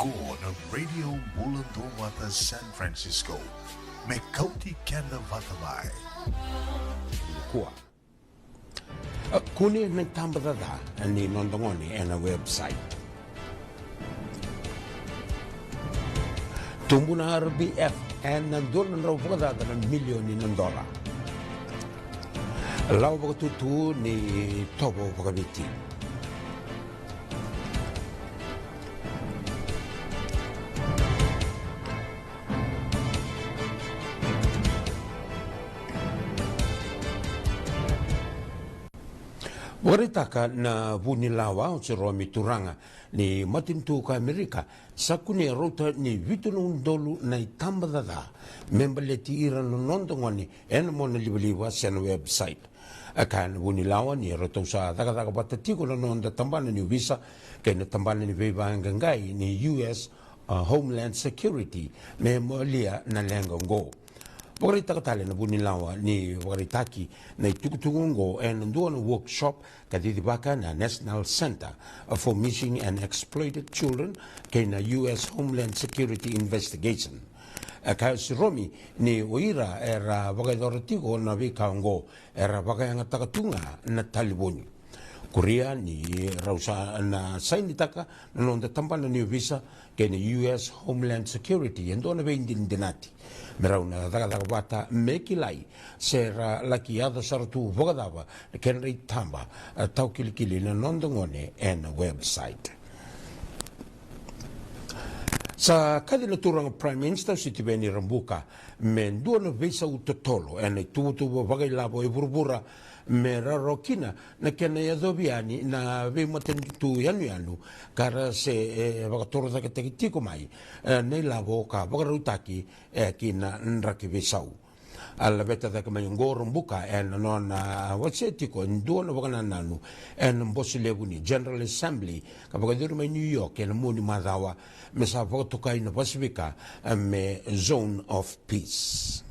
Go na Radio Mulundowata San Francisco. Mekauti Kenda Vatamai. Kuwa. Kuni nagtambadada ni nondongoni na website. Tumbo na RBF nandun na raw pagkadada ng milyoni ng dola. Law pagkatutu ni Tobo pagkabiti. Waritaka na vunilawa o si Romy Turanga ni matintu ka Amerika sa kuni rota ni vitunong dolu na itambadada membaleti iran no nondongoni mo na liwaliwa sa website. Akan vunilawa ni roto sa daga batatiko na nonda tambana ni visa kay na tambana ni Beba Gangai ni US Homeland Security me molia na lengongo. Wakarita katali na bunilawa ni waritaki na itukutungo nandun workshop kadidibaka na National Center for Missing and Exploited Children kay na US Homeland Security Investigation. Kaya si Romy ni Oira era wakadoratigo na wikaongo era wakayangatatunga na taliboni. Korea ni rausa na sainitaka na nonda tampana ni visa kay na US Homeland Security yendo na beindin dinati. Merau na daga mekilai sera lakiada saratu vogadava kenri tamba tau kilikili na nondongone na website. Sa kadina turang Prime Minister si Tibeni Rambuka men dua na visa utotolo na tubutubo bagay labo burbura mera rokina na kena yadobiani na ve matentu yanu kara se vakatoro da ketekitiko mai nei labo ka bagarutaki kina nraki visau alla beta da kama ngoro mbuka non watsetiko ndono bagana nanu mbosileguni General Assembly ka bagadur mai New York muni madawa me sa votoka ina Pacifica me zone of peace.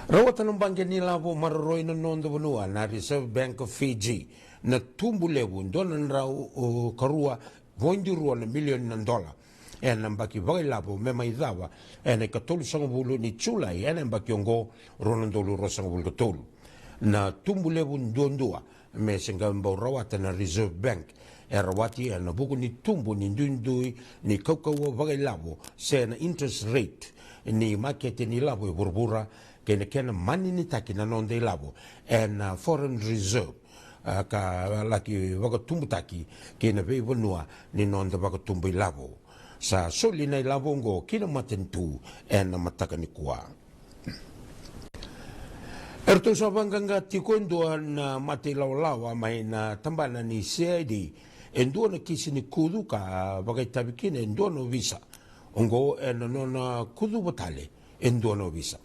Rawatan ng bangga nila po mararoy na nondo banua na Reserve Bank of Fiji na tumbulewun doon ang raw karua $1 milyon ng dola. Ang baki bagay labo may maidawa ay katulong sa bulo ni Chulay ang baki yung go ronandolo rosang bulo katulong. Na tumbulewun doon dua may singgambaw rawatan na Reserve Bank rawati na buko ni tumbo ni dunduy ni kaukawa bagay labo sa na interest rate ni market ni labo burbura kena mani ni taki na nonde labo and foreign reserve ka laki wakatumbu taki kena vei vanua ni nonde wakatumbu labo sa soli na labo ngo kina matentu and mataka ni kuwa erto sa banganga tikondo na mati lawa mai na tambana ni CID endo na kisi ni kudu ka bagai tabikine endo no visa ngo and no kudu batale endo no visa.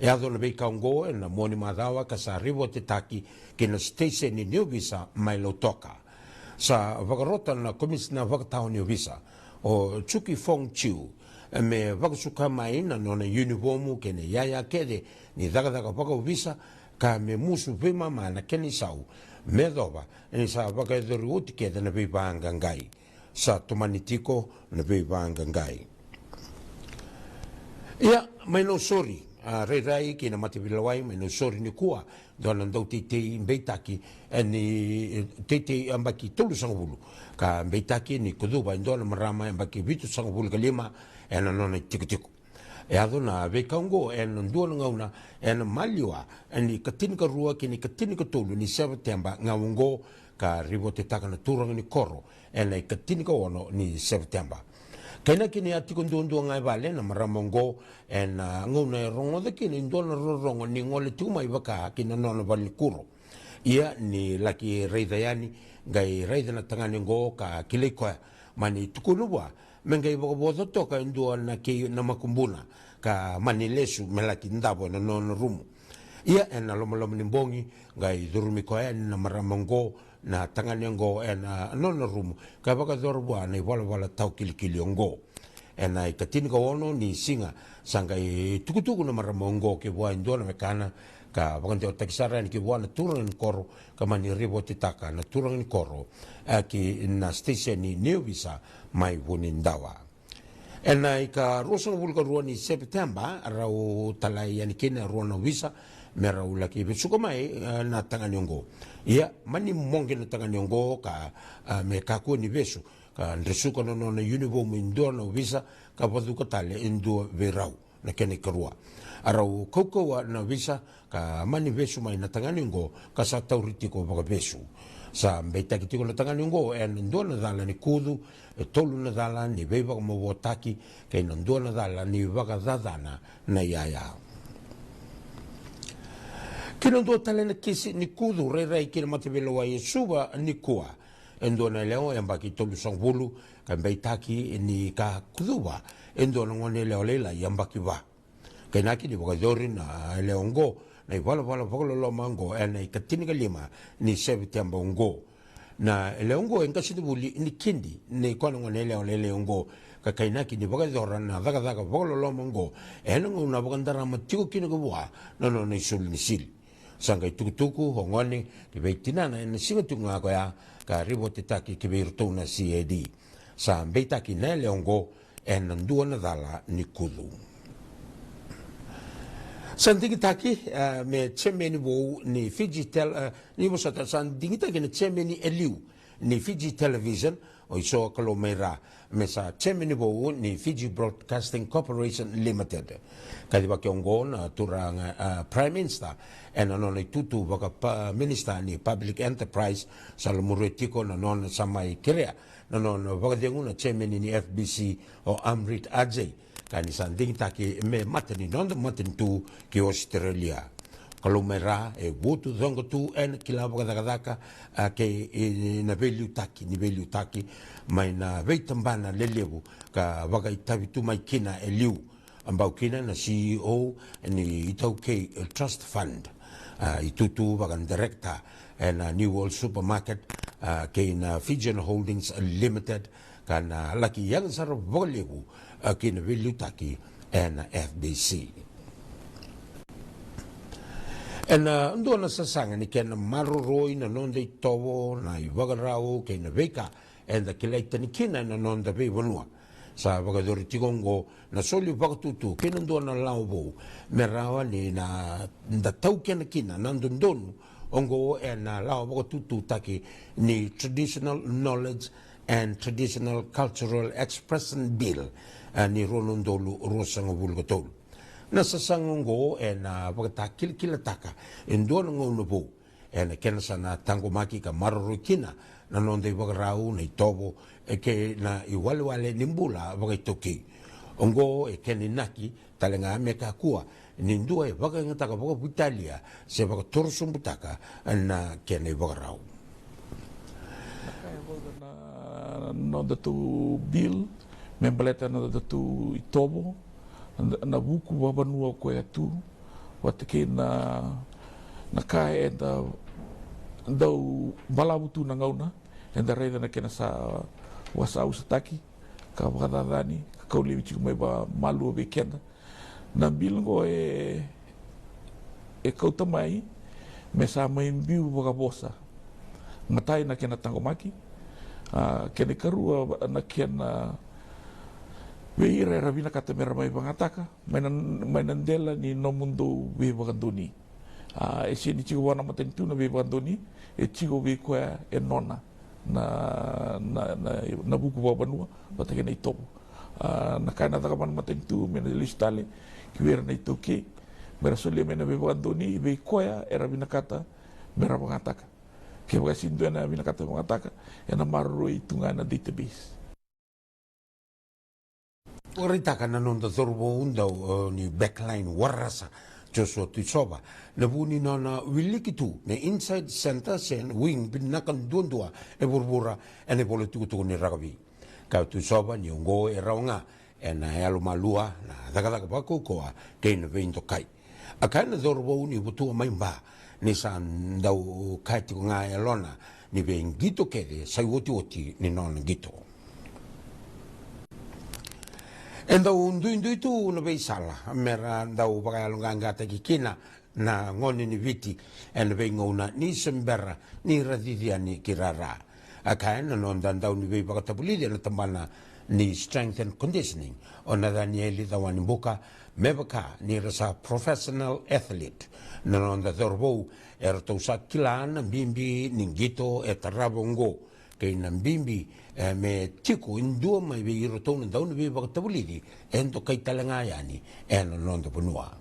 Yado na bei kaungo na moni madawa ka sa ribo te taki kina station ni New Visa mai lotoka. Sa vagarota na komisina vakatao New Visa o Chuki Fong Chiu me vakasuka mai na nona uniformu kene yaya kede ni daga vaka visa ka me musu vema ma na keni sau me doba ni sa vakaidori uti kede na bei baangangai sa tumanitiko na bei baangangai. Ia mai no sorry. Rai kina matibilawai mai no sori ni kua dona ndau te beitaki ni te ambaki tolu sangulu ka beitaki ni kuduba ndona marama ambaki vitu sangulu kalima nona tikitiku adona vekaungo ndona ngauna maliwa ni katinka rua kini katinka tolu ni September ngaungo ka ribote takana turang ni koro katinka ono ni September. Kena kini ati kundundu ngai vale na maramongo ngona rongo de kini ndona rongo ni ngole tuma ibaka kina nona vali kuro. Ia ni laki reidayani ngai reidana tangani ngo ka kilikoa mani tukulubwa mengai bobo toka ndua na ki na makumbuna ka mani lesu melaki ndabo na nona rumu. Ia lomolomo ni mbongi ngai durumi koa na maramongo na tangani ngo nona rumu ka baka dorwa na wala tau kilikili ngo katini ka ono ni singa sanga tukutuku na maramongo ke bua indona mekana ka wakante o takisara ni ki wana turang ni koro ka mani ribo titaka na turang ni koro ki na station ni Neuvisa mai Vunindawa. Ena i ka rosang vulka rua ni September rau talai yani kena rua na visa me rau laki besuka mai na Tanganiongo. Ia mani monge na Tanganiongo ka me kaku ni besu ka ndresuka no na univo mo indoor na visa ka paduka tale indoor verau na kene karua. Arau kaukaua na visa ka mani besu mai na Tanganiongo ka sa tauriti ko baka besu. Sa mbeta ki tiko na Tanganiongo e nandua na dhala ni kudu e tolu na dhala ni veiwaka mawotaki kei nandua na dhala ni waka dadana na iaya. Kina ndua tale na kisi ni kudu rei kina matawelo wa Yesuwa ni kua. Endo na leo e mbaki tolu sang vulu ka mbeitaki ni ka kuduwa. Endo na ngone leo leila i mbaki wa. Kei naki ni waka dhori na leo ngo na wala lo mango e na ikatini ka lima ni September ngo. Na leo ngo en kasi tibuli ni kindi ni kona ngone leo ngo ka kainaki ni waka dhora na dhaka lo mango e na ngona waka ndara matiko kina ka wa na no na isul ni sil. Sanga tukutuku hongone ki veitina na ena singa tunga ko ya ka ribo titaki ki veirto na CAD. Sa mbeitaki na leo ngo e nandua na dhala ni kudu. Sandingi taki me chemeni wo ni Fiji ni mo sata sandingi taki na chemeni eliu ni Fiji Television o iso kalomera me sa chemeni wo ni Fiji Broadcasting Corporation Limited. Kadi ba kiongo na turang Prime Minister e na nona tutu waka Minister ni Public Enterprise sa lumuretiko na nona samai kirea na nona waka dengu na chemeni ni FBC o Amrit Ajay. Kani sanding taki me matani nonda matani tu ki Australia. Kalau mera e wutu zongo tu en kila wakadakadaka ke na value taki mai na veitambana lelewu ka waka itavi tu mai kina e liu. Ambau kina na CEO ni itau ke Trust Fund. Itutu wakan director na New World Supermarket ke na Fijian Holdings Limited kana laki yang sarap volewu kina value taki na FBC. Ndo na sasanga ni kena maruroi na nonda itowo na iwagarau kena veka enda kilaita ni kina na nonda vei vanua. Sa wagadori tigongo na soli wakatutu kena ndo na laubo merawa ni na tau kena kina nandundonu ongo na lau wakatutu taki ni Traditional Knowledge and Traditional Cultural Expression Bill ni Ronondolu Rosanga Vulgatolu. Nasa sangongo na pagkata kilataka endo na ngonubo na kena sana tangomaki ka marurukina na nonde wagrau na itobo ke na iwalwale nimbula wagaitoki ongo keninaki talenga meka kuwa nindua wagangataka wagabutalia se wagatorsumbutaka na kena wagrau. Nonda tu bill membaleta nonda tu itobo na buku wabanua ko atu watake na kai da dau balabutu na ngauna enda reda na kena sa wasa usataki ka wakadadani ka kauli wichi mai ba malu be kenda na bilingo e kautamai me sa mai biu wakabosa matai na kena tangomaki kene karua na kena weira era vina kata mera mai bangataka mainan dela ni no mundo we bagandoni e sini chigo wana matentu na we bagandoni e chigo we ko e nona na buku babanua batake na itopo na kana taka man matentu mena listale ki wera na itoke mera sole mena we bagandoni we ko era vina kata mera bangataka ke bagasindu na vina kata bangataka e na marro itunga na database. Oritaka na nonda zorbo undau ni backline warasa Joshua Tuisoba na vuni na wilikitu na inside center sen wing binakan dundua e burbura e ne pole tuku ni ragabi ka Tuisoba ni ongo e raunga e na alo malua na dagadaka bako koa ke na veinto kai akai na zorbo ni butu mai ba ni san dau kai tu nga e lona ni vengito kede sai oti ni non gito. Enda undu tu na bei sala mera ndau bagalunga ngata kikina na ngoni ni viti en vengona ni sembera ni radithia ni kirara akaena non dandau ni vei pakatapulidi na tambana ni strength and conditioning ona Danieli dawani buka mebaka ni rasa professional athlete na non da dorbo erto sakilan bimbi ningito etarabongo kay nambimbi me tiku indua mai vei rotona dau ni vei pakatapulidi ento kay talangayani eno non da punua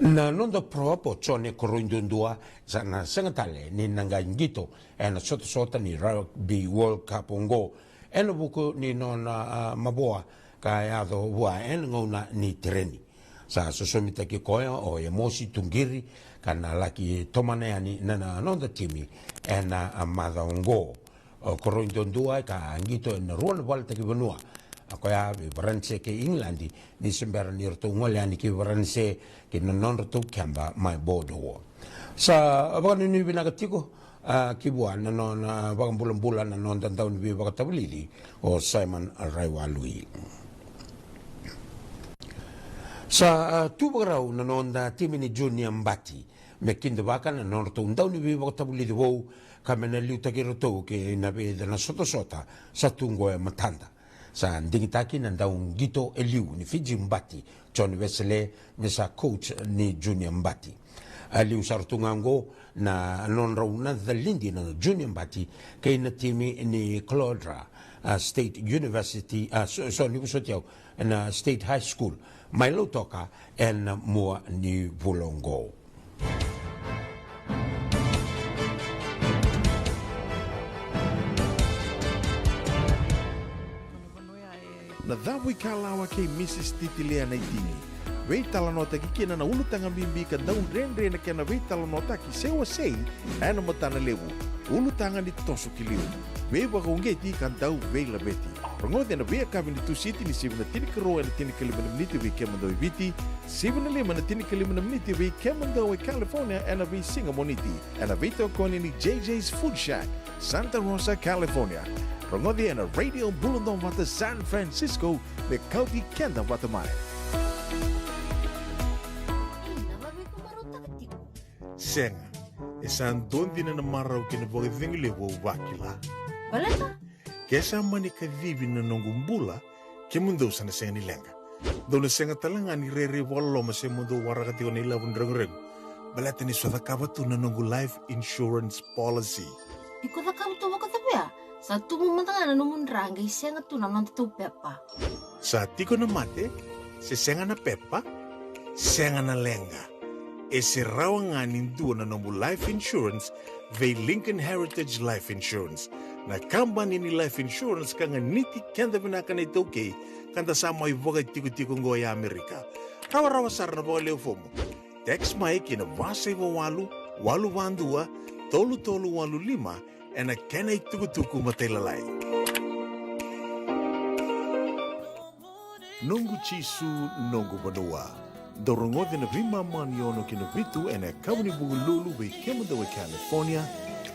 na nondo propo chone korundundua sana sengatale ni nanga ngito ena sota ni rugby world cup ongo ena buku ni nona maboa kaya do wa en ngona ni treni sa sosomita ki koya o emosi tungiri kana laki tomane ani nana nonda timi ena amada ongo korundundua ka ngito en ruan volta ki benua akoya beranse ke Englandi ni sembera ni rto ngoliani ki beranse ke non rto kamba mai bodo sa abang ni binakatiko ki buan non bang bulan-bulan non dan tahun bi bakatabili o Simon Raiwalui sa tu barau non da timini junior mbati mekindo bakan non rto tahun bi bakatabili wo kamena liuta ki rto ke na be na sota sa tungo matanda sa ndingitaki na daung gito eliu ni Fiji Mbati John Wesley mesa coach ni Junior Mbati aliu sartungango na non rauna dhalindi na Junior Mbati kay na timi ni Clodra State University na State High School Milo toka en mua ni Vulongo na dhawi kalawa kay Mrs. Titilea na itini. Wei talanota ki kina na ulutanga bimbi ka daun renre na kena wei talanota ki sewa sei ana matana lewu. Ulutanga ni tosu kiliu. Wei waka ungeti kan dau wei labeti. Rongote na wei akabin ni tu siti ni 7 na tini karoa na tini kalimana miniti wei kemandoi viti. 7 na 5 na tini kalimana miniti wei kemandoi California ana wei singa moniti. Ana wei tokoni ni JJ's Food Shack, Santa Rosa, California. Rongodi na Radio Bulundong Wata San Francisco me Kauti Kenda Watamai. Senga, isan dondi na namaraw kinabogi vingilewo wakila. Wala Kesa mani kavivi na nongumbula kemundo sana senga nilenga. Dona senga talanga ni rere walo masemundo warakati ko nila wundrang-reng. Balata ni swata kabatu na nongu life insurance policy. Iko na kam tuwa ka tabi sa tumumantanga na numundrangay siya nga tunaman tu pepa. Sa tiko na mate, si senga na pepa, senga na lenga. E si rawa nga ninduwa na nomu life insurance vei Lincoln Heritage Life Insurance. Na kambani ni life insurance ka nga niti kenda binaka na ito kay kanda sa mga ibogay tiko-tiko ngoya Amerika. Rawa-rawa sara na baka leo fomo. Text mai kina wasay wawalu, walu wandua, tolu-tolu walu lima, en na kena itukutuku matelalay. Nungu chisu nungu banua. Dorongode na vima maniono kina vitu en na kawani bugululu we kemadawe California.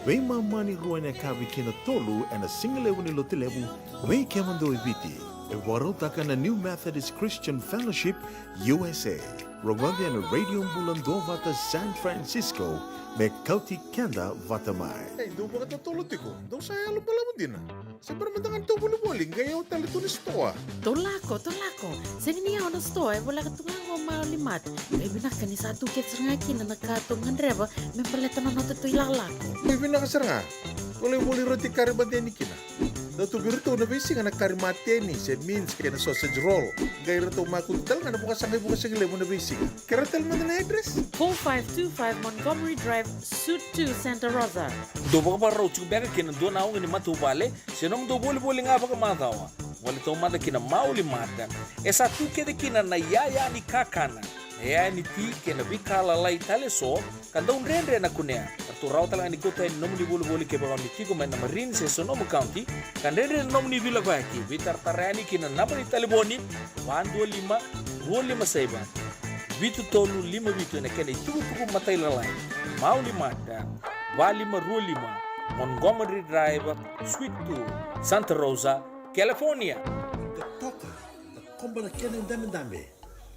We mamani ruwa na kawi kina tolu en na singalewu ni lotilewu we kemadawe viti. E warotaka na New Methodist Christian Fellowship USA. Rongode na Radio Bulandovata San Francisco. Me Kauti Kenda Vatamai. Hey, do ba ka tulot ko? Do sa alo pala mo din. Sa permandangan to buluboling gayaw talito ni stoa. Tolako. Sabi niya ako na store, wala ka tungang maulimat. May binaka ni sa tukets nga kina nagkatungan reba, may paleta na nato ito ilalako. May binakasar nga. Wala roti karibate ni kina. Dato birito na bisi nga nagkarimate ni. It means kaya na sausage roll. Gaya rito makuntal nga nabukas ang ibukas ang lemon na bisi. Karatal mo na address. 4525 Montgomery Drive, Suite 2, Santa Rosa. Do ba ka parang chubeka kina do na ako ni matubale, sinong do boli nga ba ka matawa? Wala ito mada kina mauli mada. Esa tu kede kina na yaya ni kakana. Yaya ni ti kina bikala lai tale so, kanda un renre na kunea. Artu raw talaga ni kota nom ni boli ke ba ni tigo man na marin se Sonoma County, kan renre nom ni vila baki, vitar tarani kina napani taliboni, 125 saiba. Vitu tolu 5 vitu na kena ituku matay lalay. Mauli mada, 25 Montgomery Drive, Suite 2, Santa Rosa, California. The toka, the komba na kena dami-dami.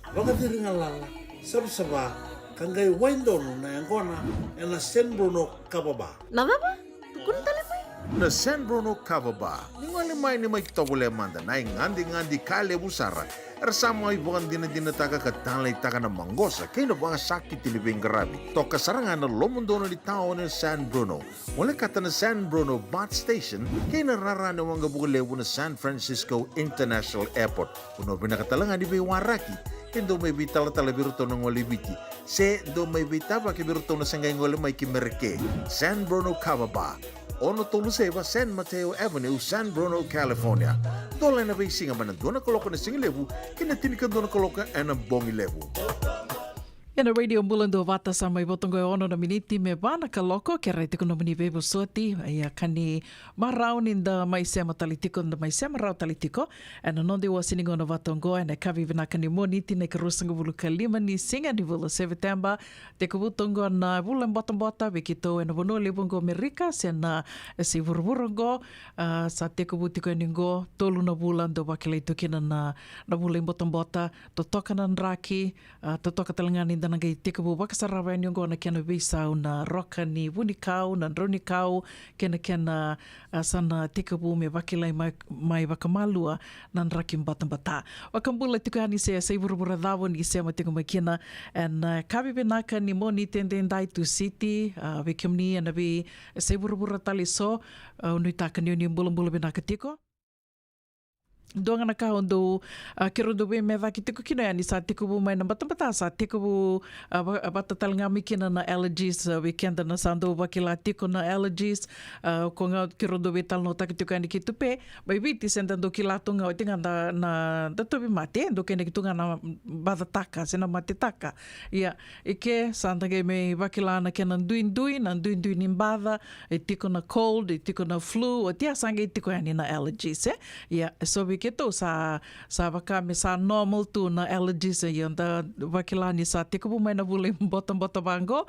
Wakatiringa lala, sabsaba, kangai waindonu na yangona, ena San Bruno Kababa. Nada ba? Tukun tali mo Na San Bruno Kababa, ningali mai ni mai kitogole manda na ngandi kale busara. Ersama ibukan dina taga katalay taga na manggosa kay na banga sakit tilibing garabi. Toka sarangan na lomundono di tao ng San Bruno. Wala kata na San Bruno Bus Station kay nararana wang gabulewo na San Francisco International Airport. Kuno binakatalangan di Waraki. Kendo may bitala biruto ng walibiti. Se do may bitaba ki biruto na sanggay ngole may kimerke. San Bruno Kababa. Ono Toluseva, San Mateo Avenue, San Bruno, California. Dola na bay singa man doon na koloka na singilevu, kinatinikan doon na koloka na bongilevu. Ena radio mulando vata sa mai botongo ono na miniti me bana ka loko ke raiti kuno mini bebo soti ia kani marau ninda mai sema talitiko nda mai sema rau talitiko ena nonde wa siningo no vatongo ena kavi vina kani moniti ne kerusanga bulu kalima ni singa di bulu September te kubutongo na bulan bota bekito ena bono lebongo Amerika sena si burburongo sa te kubutiko ningo tolu na bulan do bakile tukina na bulan bota to tokanan raki to tokatelangani nagai tika bu bakasarawa ni ngona kena bisa na roka ni wunikau na ronikau kena sana tika bu me bakilai mai bakamalua nan rakim batambata wakambula tika ni se buru dawo ni se matika makina and kabi benaka ni moni tendendai to city bekemni and be se buru taliso unita ni bulan benaka tiko doanga na ka ondo kiro do be me va ki tiko kino yani sa tiko bu mai na batambata sa tiko bu batatal nga mikina na allergies weekend na sando bakila tiko na allergies ko nga kiro do be tal no ta tiko yani ki tupe bai biti senda do kilato nga tinga na da to be mate do kene ki tunga na badataka sena mate taka ia ike sanda ge me bakila na kena duin imbada tiko na cold tiko na flu o tia sange tiko yani na allergies ia so keto sa baka me sa normal tu na allergies yanda wakilani sa tiko mai na bule bottom bango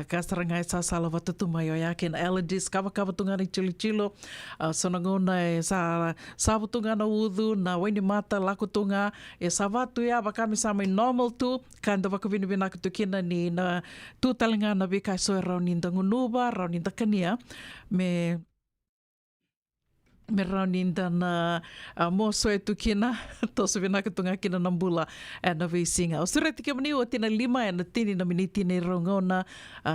kasaranga sa sala watu tu mai ya ken allergies kava tunga ni chilo sonangona sa butunga na udu na wini mata laku tunga sa watu ya baka me sa mai normal tu kanda baka vini ku tukina ni na tu talinga na bika so rauninda ngunuba rauninda kania me rauninda na mo soe tukina tosu vinaka tunga kina nambula na visinga. O sureti ke mani o tina 5 na tini na miniti ni rongona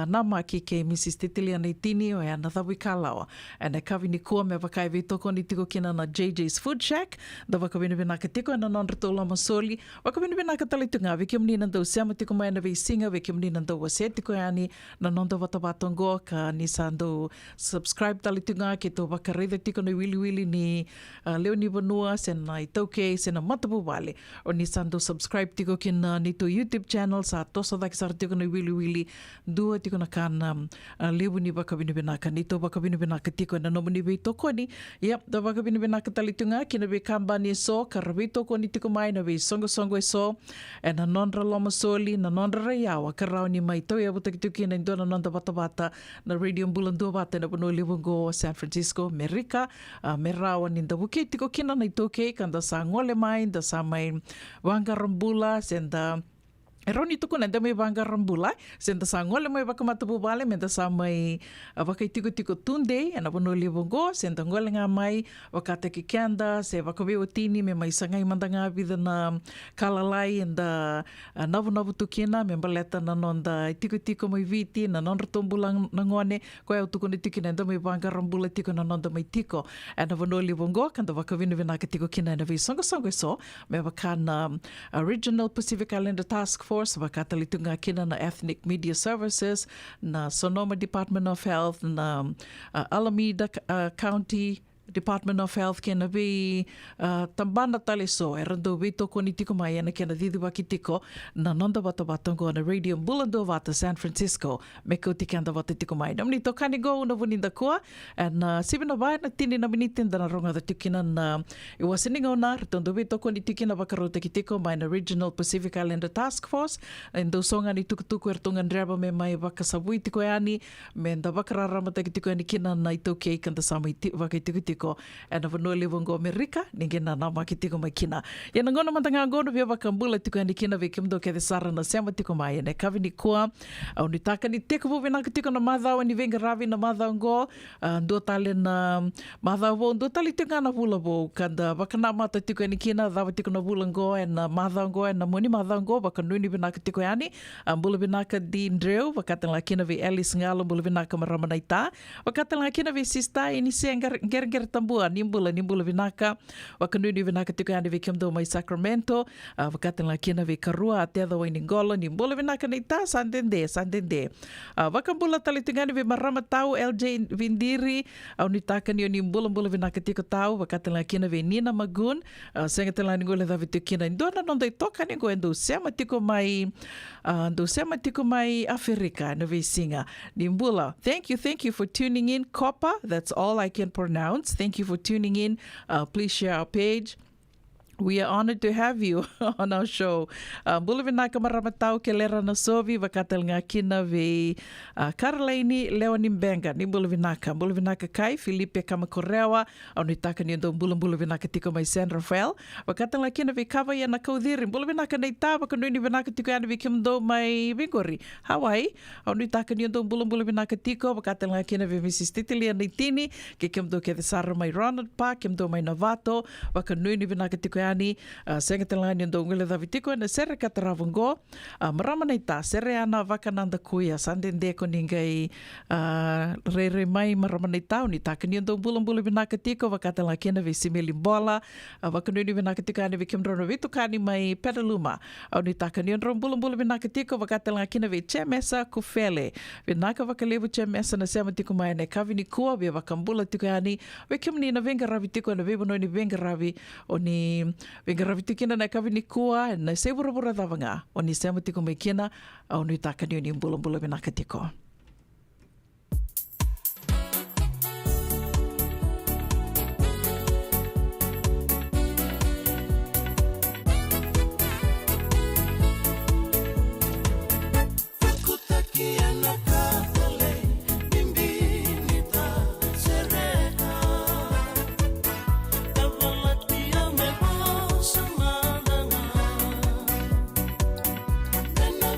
na maki ke Mrs. Titilia na tini o na thawi kalawa. Na kavi ni kua me wakai vitoko ni tiko kina na JJ's Food Shack. Da waka vini vinaka tiko na nondra tola masoli. Waka vini vinaka talitunga. Viki mani nandau siama tiko mai na visinga. Viki mani nandau wase tiko yani na nonda watabatongo ka nisando subscribe talitunga ke to waka reida tiko na wili ni Leonie Vanua sena i tauke sena matapu wale o ni sando subscribe tiko kina ni to YouTube channel sa tosa daki sar tiko na wili dua tiko na kana Leonie baka binibinaka ni to baka binibinaka tiko na nomoni be toko ni da baka binibinaka talitunga kina be kamba ni so karabe toko ni tiko mai na be songo so na nondra loma soli na nondra rayawa karao ni mai to ya butaki tiko kina indona nonda bata na radio mbulando bata na pono Livongo San Francisco America merawa ninda buki tiko kina na itoke kanda sa ngole mai da sa mai wanga rambula senda Eroni tuku nanda may bangga rambula senda sa ngole may baka matapu bale menda sa may baka tiko tunde ana pono Livongo senda ngole nga may baka teki kenda se baka be otini me may sangay mandanga vida na kalalai enda navu tukina me baleta na nonda tiko may viti na nonda tumbulang nangone ko ay tuku ni tiki nanda may bangga rambula tiko na nonda may tiko ana pono Livongo kanda baka vina ka tiko kina na vi songo so me baka na Regional Pacific Islander Task Force bakatalitunga kina na Ethnic Media Services na Sonoma Department of Health na Alameda County Department of Health kena be tambana taliso erando vito ko ni tiko mai na kena didi wakitiko na nonda batabatongo na radio bulando vata San Francisco meko tikanda vata tiko mai namni to kani go na vuninda koa na sibina vai na tini na minitin da na ronga da tikina na iwasininga na retondo vito ko ni tikina bakarota kitiko mai na Regional Pacific Islander Task Force endo songa ni tukutuku ertongan draba me mai bakasabui tiko yani me nda bakarara mata kitiko yani kina na itoke kanda samai vakitiko tiko e na vanua lewa ngo Amerika ninge na nama ki tiko mai kina. Ia na ngona matanga ngono via wakambula tiko ani kina ve kimdo ke sara na sema tiko mai ne kavini kua au ni taka ni teko vo vena tiko na madhao ni venga ravi na madhao ngo ndo tale na madhao vo ndo tali tiko na vula vo kanda wakana mata tiko ani kina dhawa tiko na vula ngo e na madhao ngo e na moni madhao ngo wakanuni vena tiko ani bula vena di Ndreu wakatala kina ve Alice Ngalo bula vena Maramanaita wakatala kina ve sista ini se nger tambua nimbula vinaka wakanuni vinaka tiko ani ve kimdo mai Sacramento wakatala kina ve Karua atea wa Ningola nimbula vinaka neita sandende wakambula tali tingani ve Maramatau LJ Vindiri au nitaka ni nimbula vinaka tiko tau wakatala kina ve Nina Magun sengatala ningola da tiko kina ndona nonda toka ningo endo sema tiko mai Afrika no ve singa nimbula. Thank you for tuning in. Copa, that's all I can pronounce. Thank you for tuning in. Please share our page. We are honored to have you on our show. Bula vinaka Maramatau ke lera na sovi wakatal ngā kina ve Karalaini Leoni Mbenga ni bula vinaka kai Filipe Kamakorewa au ni taka ni ndo bula vinaka tiko mai San Rafael wakatal ngā kina ve kawa ya na kaudhiri bula vinaka nei tā wakanui vinaka tiko ya ve kimdo mai Bigori Hawaii au ni taka ni ndo bula vinaka tiko wakatal ngā kina ve Mrs. Titilia nei tini ke kimdo ke sara mai Ronald Park kimdo mai Navato wakanui vinaka tiko ani sengatalani ndo ngule da vitiko na sere kataravungo Maramanaita sere ana vakananda kuya sandende ko ningai re mai Maramanaita ni takani ndo bula vinaka tiko vakatala kena ve simeli bola vakanuni vinaka tiko ani ve kimdrono vitukani mai Petaluma au ni takani ndo bula vinaka tiko vakatala kena ve Chemesa Kufele vinaka vakalevu Chemesa na sema tiko mai ne kavini kua ve vakambula tiko ani ve kimni na venga ravi tiko na ve ni venga ravi oni venga raviti kina na kavini kua na se bura davanga oni se mati ko me kina au ni takani ni bula vinaka tiko. Then I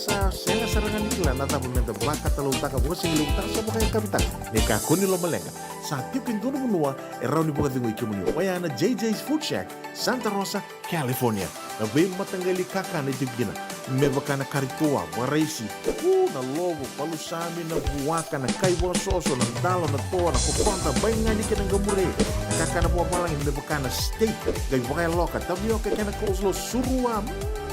sa senga sarangan iklan na tapos menta blaka talong taka buka sing ilong taka sa mga kapitang ni kakuni lo malenga sa tipin doon munua eraw ni buka dingo ikimuni waya na JJ's Food Shack Santa Rosa, California na bay matanggali kaka na jigina mebaka na karitua waraisi na logo palusami na buwaka na kaibo soso na dalo na toa na kukonta bay nga ni kinang gamure kaka na buwa palang mebaka na steak gay buka loka tabio kaya na kuslo surua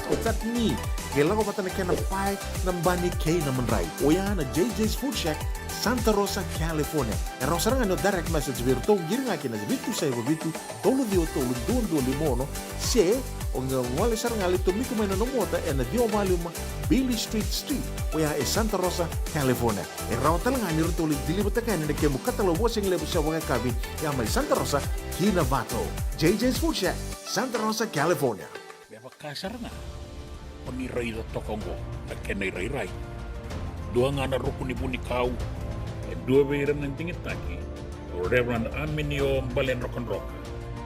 otat ni Gila ko pata na kaya na pai ng bani kay naman rai. Oya na JJ's Food Shack, Santa Rosa, California. Era sarang ano direct message virto giring akin na bitu sa iba bitu tolo dio tolo doon limono se o nga wala sarang alito mi kumay na nomota na dio maluma Billy Street. Oya e Santa Rosa, California. Era talang ani rito ulit dilibot na kaya na kaya mukatalo wasing lebo sa mga kabin ya may Santa Rosa, Kinavato. JJ's Food Shack, Santa Rosa, California. Beba kasar na. Paniray na tokongo na kenay ray dua ngana rukuni buni kau, dua beiran yang tinggi taki, Reverend Aminio Balen Rock.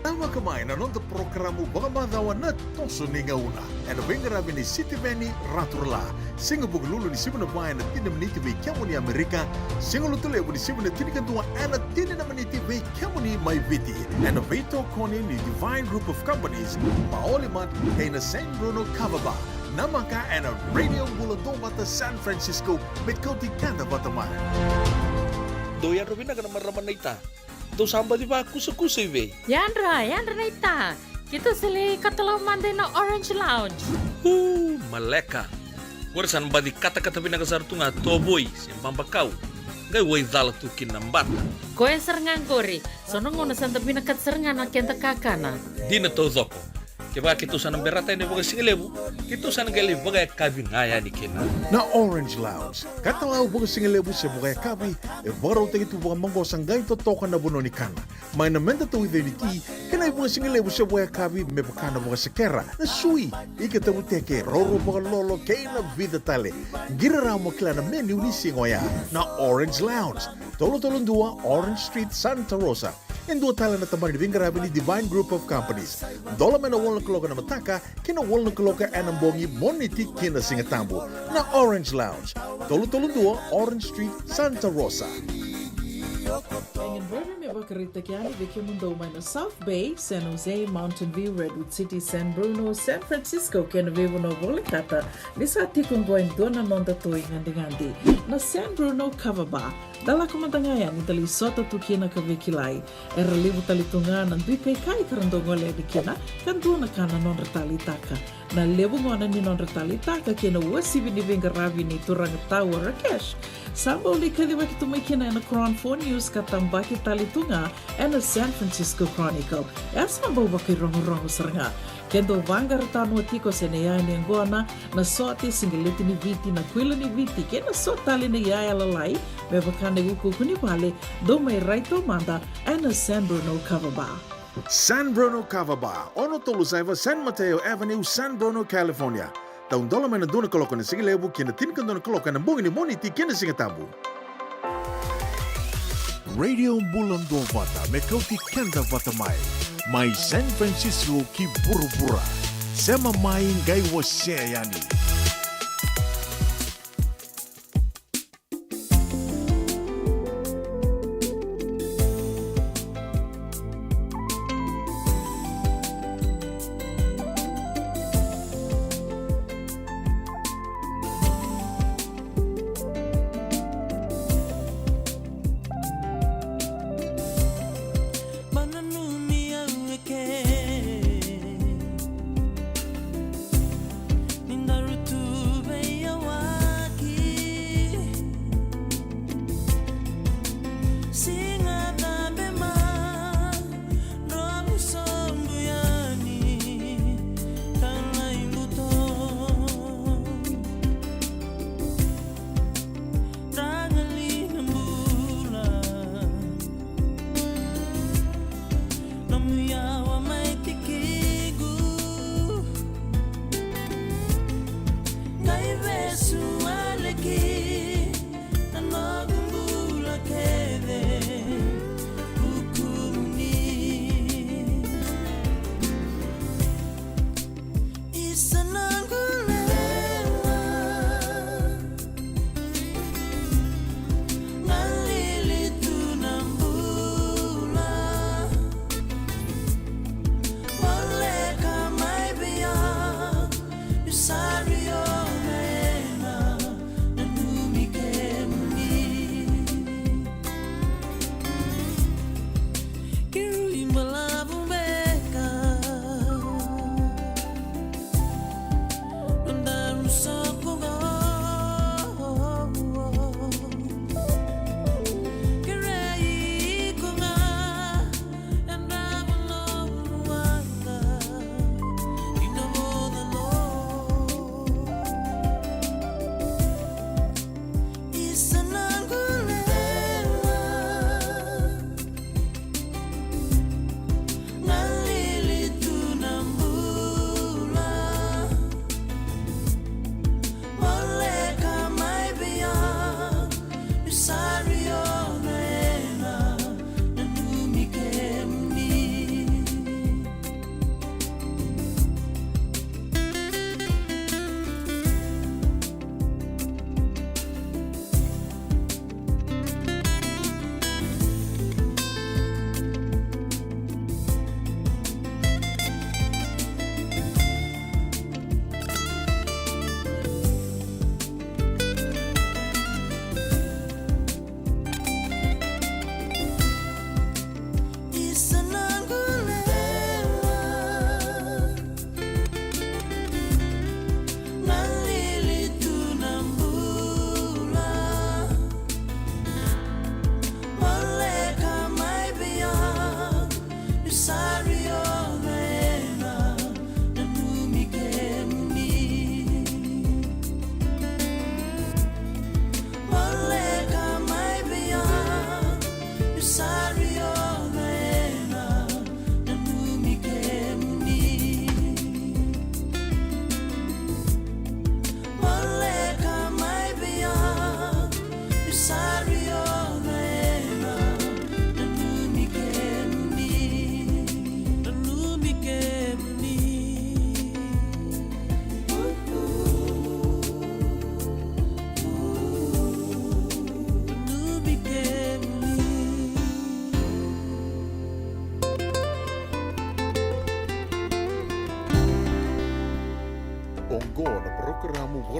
Tama kamay na nonton programu Bagamadawa na toso ni ngauna. And bengarabi ni City Veni Raturla. Singa buglulu ni Sibuna Bayan na tinamniti may kiamo ni Amerika. Singa lutule ni Sibuna tinikantua and tininamaniti may kiamo ni Maiviti. And Veto Koni ni Divine Group of Companies. Maolimat kay na San Bruno Cavaba. Namaka and a Radio Buladong Bata San Francisco may kauti kanda Bataman. Doyan Robina ka naman raman na ita. Do samba di ba kusa-kusa iwe? Yandra na ita. Kita sili katalaw mande na Orange Lounge. Maleka. Warasan ba di kata-kata pinakasartunga toboy siyang pambakaw. Ngay way dala tukin ng bata. Koe serengan kori. Sonong ngona santa pinakat serengan na kenta kakana. Di na to zoko. Kaya kita sana berata ini bagai singlebu, kita sana gali bagai kabin ngaya ni kena. Na Orange Lounge, katalaw baga singalebu sa bugay kabi, baraw tayo ito baga manggo sanggay totokan na buno ni kana. May namenda to ito ni ti, kanay baga singalebu sa bugay kabi, may baka na baga sa kera, na sui, ikatabu teke, roro baga lolo, kay na vida tale. Giraraw mo kila na menu ni singoya, na Orange Lounge, tolo-tolong dua, Orange Street, Santa Rosa. Yang dua tala na tamang ni Bingarabi ni Divine Group of Companies. Dola may nawal na kaloka na mataka, kinawal na kaloka anambongi moniti kina singatambo na Orange Lounge. Tolo-tolo dua, Orange Street, Santa Rosa. Ang environment may bakarita kaya ni mundo may na South Bay, San Jose, Mountain View, Redwood City, San Bruno, San Francisco, kaya na vivo na volikata, ni sa tikong going doon na nonda tuwing ngandi-ngandi. Na San Bruno Cavaba, dala kumantangayan ni tali sota tukina kavikilay, eralibu talitunga ng duipay kay karandongole di kina, kanto na kana non retalitaka. Na lebu ngona ni non retalitaka kina wasi binibingarabi ni turang Tower Rakesh. Samba uli kadiwa kitumay kina na Crown 4 News katambaki talitunga and the San Francisco Chronicle. Esa mabawa kay rongo-rongo saranga. Kendo vangar tano tiko senaya ni angona na sote singiliti ni viti na kwila ni viti kena sotali ni yaya lalai bebakane uku kuni vale do may raito manda and the San Bruno Cavaba. San Bruno Cavaba, ono Tolusaiva, San Mateo Avenue, San Bruno, California. Taong dola may na doon na kaloka ng singilebu, kinatinkan doon na kaloka ng bungi ni Moniti, kinasingatambu. Radio Bulando Vata, may kauti kanda vata mai. May San Francisco ki burubura. Sema mai ngay wasayani. Nindarutu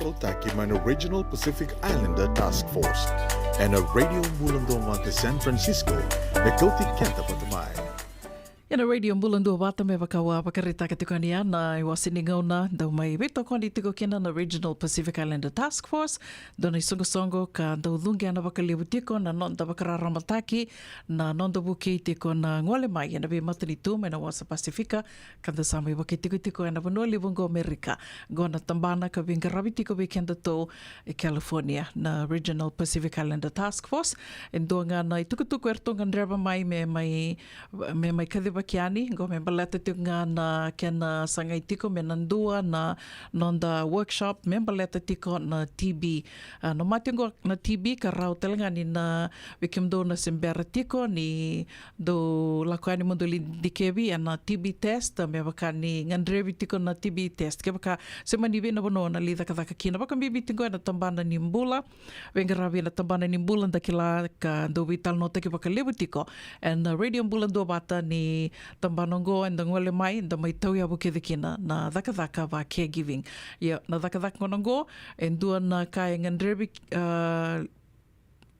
Rotaki mana Regional Pacific Islander Task Force. And a radio Mulundonga to San Francisco, Mekoti Kenta Patamai. Ina radio Mulundua wata me wakawa wakarita ka tikani ana I was in ngauna da mai veto kondi tiko kena na Regional Pacific Islander Task Force dona songo ka da ulungi ana wakalibu tiko na non da wakararamataki na non da buki tiko na ngole mai ina be matani tu me na wasa Pasifika ka da samai wakitiko tiko ana vanua livungo Amerika gona tambana ka vinga rabi tiko be kenda to California na Regional Pacific Islander Task Force endonga na itukutuku ertonga ndraba mai me mai kadhi Kiani, go me balata tinga na kena sangai tiko me nandua na nonda workshop me balata tiko na TB. No matingo na TB ka rau telenga ni na wikimdo na simbera tiko ni do lakuani mundo li dikebi na TB test me wakani ngandrevi tiko na TB test. Ke baka semani vena bono na lida kadaka kina baka bibi tingo na tambana ni mbula wengaravi na tambana ni mbula ndakila ka do vital nota ke baka lebu tiko and radio mbula do bata ni tambanongo and the ngole mai and the mai tau ya buke kina na daka va caregiving ya na daka ngonongo and do na kai ngandrebi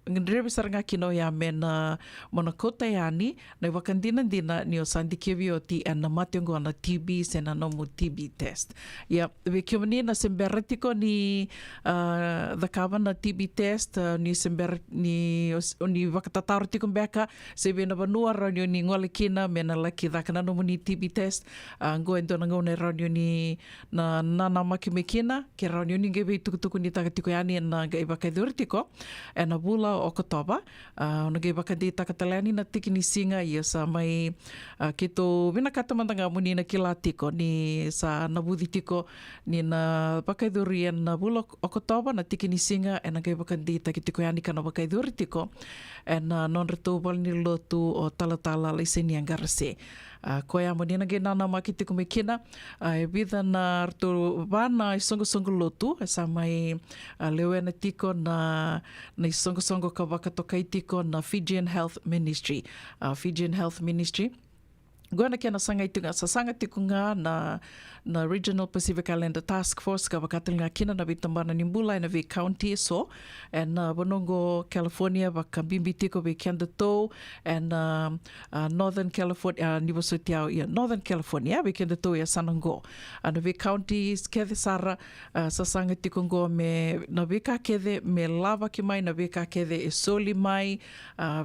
ngandrebi saranga kino ya mena monakota yani na wakandina dina ni o sandikevi o ti and na mationgo na TB sena no mu TB test ya we kiomni na semberatiko ni dakava na TB test ni sember ni wakatataru tiko beka se vena vanua ranyo ni ngole kina mena laki dakana no mu ni TB test ngo endo na ngone ranyo ni na maki mekina ke ranyo ni ngebe tukutuku ni takatiko yani na ga ibakaidurtiko and na bula o kotoba ona ge bakadi takatalani na tikini singa ia sa mai kito vina katamandanga muni na kilatiko ni sa nabudi tiko ni na bakaiduri na bulo o kotoba na tikini singa ena ge bakadi takitiko yani kana bakaiduri tiko ena non retu balni lotu o talatala liseni angarase koia monina ge nana makitiko mekina e vida na rto vana songo lotu sa mai lewena tiko na songo ka wakatokai tiko na Fijian Health Ministry Gona kena sanga itunga sa sanga tikunga na Regional Pacific Islander Task Force ka wakatilnga kina na bitambana nimbula na vi county so and bonongo California bakambimbi tiko be kenda to and Northern California Northern California be kenda to ya sanango and vi counties kede sara sa sanga tikungo me na vika kede me lava ki mai na vika kede e soli mai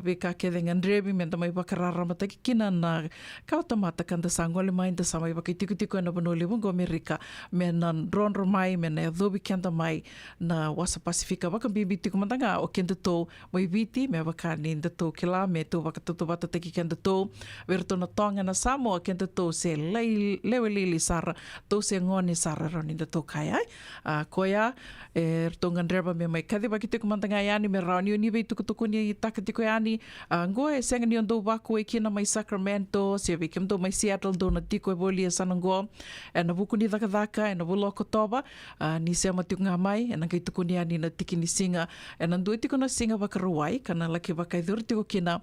vika kede ngandrebi me mai bakarara mataki kina na kautamata kanda sangole mai da samai bakitiko na bonoli Bungo Amerika me na ronro mai me na adobe kenda mai na wasa Pasifika waka bibiti kumandanga o kenda to mai biti me waka ni to kila me to waka to bata teki kenda to verto na tonga na Samoa kenda to se lewelili sara to se ngoni sara roni to kai ai koia tonga ndreba me mai kadi waki te kumandanga yani me rauni ni be tukutuku ni takatiko yani ngoe senga ni ondo wako e kina mai Sacramento se vikim do mai Seattle do na tiko e boli sanango na buku ni daka na bulo kotoba ni se matiunga mai na kai tukuni ani na tikini singa na ndui tiko na singa wakaruai kana laki wakaidur tiko kina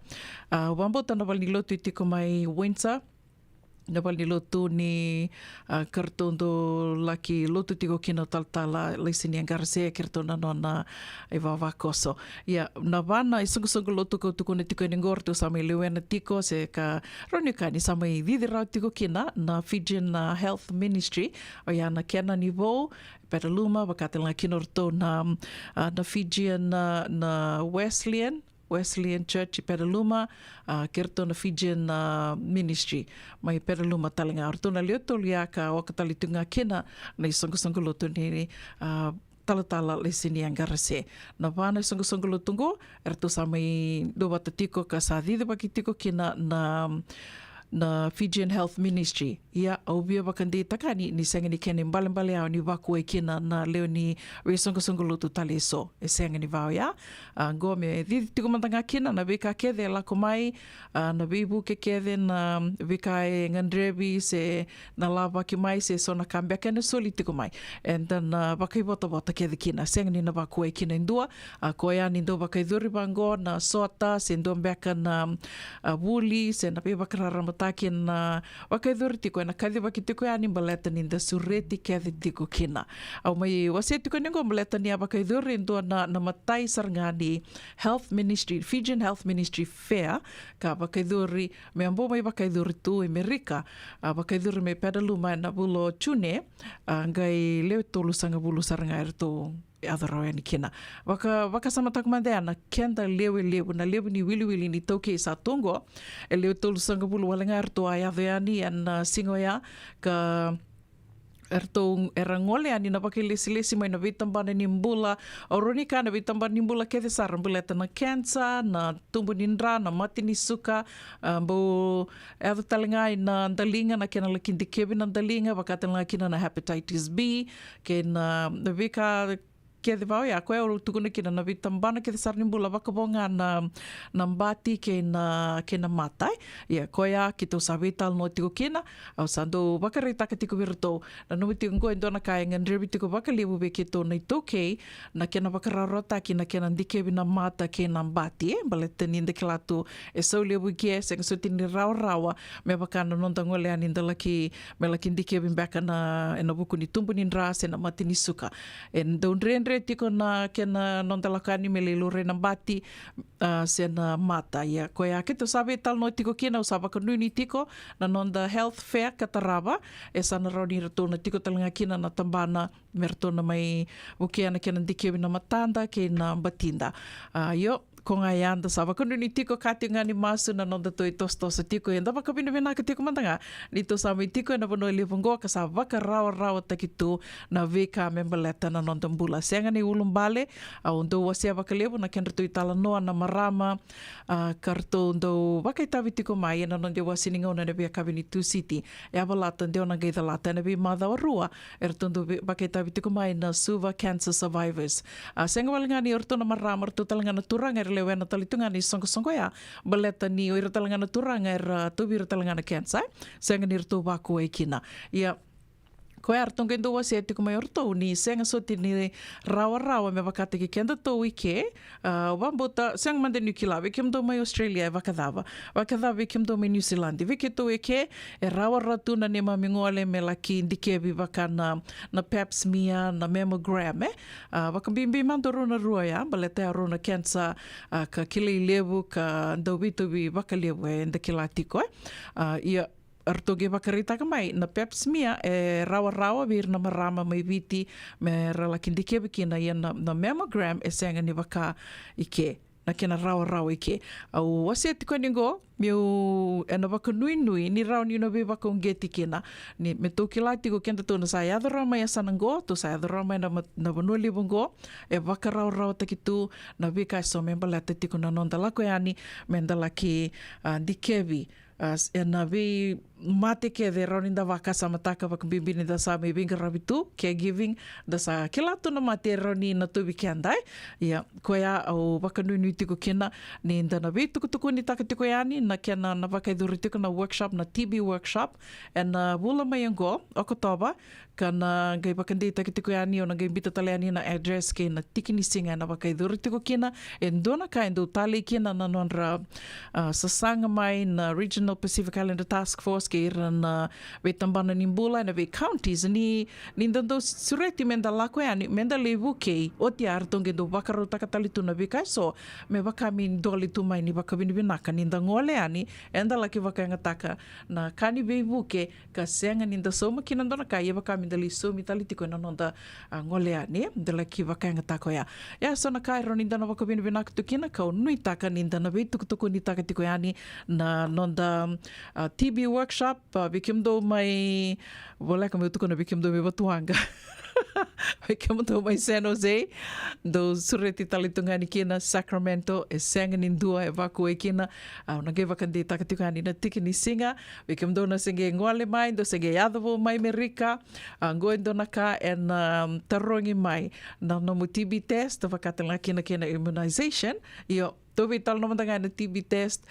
wambo tana wal ni lotu tiko mai Windsor na wal ni lotu ni kartondo laki lotu tiko kina taltala lisini angarse kartona nona e wawakoso ya na wana isungu lotu ko tukune tiko ni ngorto sama lewena tiko se ka ronika ni sama vidira tiko kina na Fijian Health Ministry o ya na kena nivo Petaluma bakatela kinorto na Fijian na Wesleyan Church i Petaluma, kerto na Fijian Ministry, mai Petaluma talinga. Arto na leo tolia ka wakatalitunga kina na isongo loto ni talatala lesini angarase. Na vana isongo lotungo, erto samai do batatiko ka sadide bakitiko kina na Fijian Health Ministry. Ia aubia bakandi takani ni senga ni kene mbale au ni waku e kina na leo ni resongo lotu tale so. E senga ni vau ya. Ngo me didi tiko mantanga kina na vika kede lako mai na vibu ke kede na vika e ngandrebi se na lava ki mai se so na kambia kene soli tiko mai. And then wakai bota kede kina. Senga ni na waku e kina indua. Koia ni ndo wakai dhuri bango na soata se ndo mbeka na wuli se na pe wakararama mataki na wakaidhuri tiko na kadhi wakitiko yani baleta ni da sureti kadhi tiko kina. Au mai wase tiko ningo baleta ni wakaidhuri ndo na matai sarngani Health Ministry, Fijian Health Ministry Fair, ka wakaidhuri me ambo mai wakaidhuri tu Amerika, wakaidhuri me pedaluma na bulo tune, ngai leo tolu sanga bulu sarngair to adharau ni kina. Waka sama tak mandana kenda lewe na lewe ni wili ni toke sa tongo e lewe tolu sanga bulu walangar to ai adheani an singoya ka erto erangole ani na lesi mai na vitambana ni mbula oroni ka na vitambana ni mbula ke desar mbuleta na cancer na tumbu nindra na mati ni suka bo ado talinga na dalinga na kena lakindi kebe na dalinga wakatalinga kina na hepatitis B ke na vika ke de vau ya koe o tukuna kina na vitambana ke desar ni mbula wakabonga na mbati ke na matai ya koe a ki tau savital no tiko kina au sando wakareitaka tiko virto na numi tiko ngoe ndona kai ngan rebi tiko wakalibu be ke to na itoke na kena wakararota ki na kena ndikebi na mata ke na mbati balete ni ndekilatu e sau lebu ke senga suti ni rawa me wakana nonda ngole ani ndalaki me laki ndikebi mbeka na ena buku ni tumbu ni ndra se na mati ni suka en daunre tiko na kena nondalakani me lelore na mbati se na mata ia koe a keto sabe tal no tiko kena usaba ka nuni tiko na nonda health fair katarava e sana rauni rato na tiko talinga kina na tambana merto na mai bukiana kena ndikebi na matanda ke na batinda yo ko ngai anda sa wakunu ni tiko kati ngani masu na nonda toi tostosa tiko enda wakapina vena ka tiko mantanga ni to sa mai tiko na bono livongo ka sa wakarawa takitu na veka membaleta na nonda mbula senga ni ulumbale au ndo wasia wakalevo na kenra toi tala noa na marama karto ndo wakaitavi tiko mai na nonde wasininga ona na via kabini tu city e avalata nde ona gaitha lata na vi madha warua ertondo wakaitavi tiko mai na Suva Cancer Survivors senga walingani orto na marama orto talanga na turanga lewe na talitunga ni songo ya baleta ni oira talangana turanga tubira talangana cancer senga ni rto wako e kina ia koe artonga ndo wase tiko mai orto ni senga soti ni rawa me wakate ki kenda to wike wambota senga mande New Zealand vikim do mai Australia wakadava vikim do mai New Zealand vike to wike e rawa ratuna ne mamingole me laki ndikebi wakana na pap smear na mammogram wakambimbi mandoro na rua ya baleta arona cancer ka kile levu ka ndawito bi wakalevu e ndakilatiko ia artoge wakaritaka mai na pap smear e rawa vir na marama mai viti me ralakindikebi kina ia na mammogram e senga ni waka ike na kena rawa ike au wase tiko ningo miu ena waka nui ni rau ni no be waka ungeti kina ni me toki la tiko kenta tona sa yadra mai asanango to sa yadra mai na vanuli bongo e waka rawa takitu na vika so memba la tiko na nonda lako yani mendala ki dikebi na vi mate ke de raunin da waka sama taka waka bimbini da sa me vinga rabitu caregiving da sa kilatu na mate rauni na tubi kiandai ia koea au waka nui tiko kina ni nda na vi tuku ni taka tiko yani na kena na waka iduri tiko na workshop na TB workshop na wula mai ango Okotoba kana gai waka ndi taka tiko yani o na gai bita tale yani na address ke na tikini singa na waka iduri tiko kina ndona ka endo tali kina na nonra sasanga mai na Regional Pacific Islander Task Force ke na vetambana ni mbula na ve counties ni ndando sureti menda lako yani menda levu ke o ti artonge do wakaro takatalitu na vika so me wakami doli tu mai ni wakabini binaka ni ndangole yani enda laki wakanga taka na kani vevu ke ka senga ni nda soma kina ndona ka ye wakami dali so mitali tiko na nonda ngole yani ndala ki wakanga taka ya so na kai ron ndana wakabini binaka tukina ka nui taka ni ndana ve tukutuku ni taka tiko yani na nonda TB workshop bikim do mai wala ka tuko na bikim do me batuanga bikim do mai San Jose do sureti talitunga ni kina Sacramento e senga ni dua e vaku e kina na geva kandi takatiku ni na tiki ni singa bikim do na singe ngole mai do singe yadavo mai Amerika ngoendo na ka en tarongi mai na no TB test vakatanga kina immunization io Tobi tal naman nga na TB test,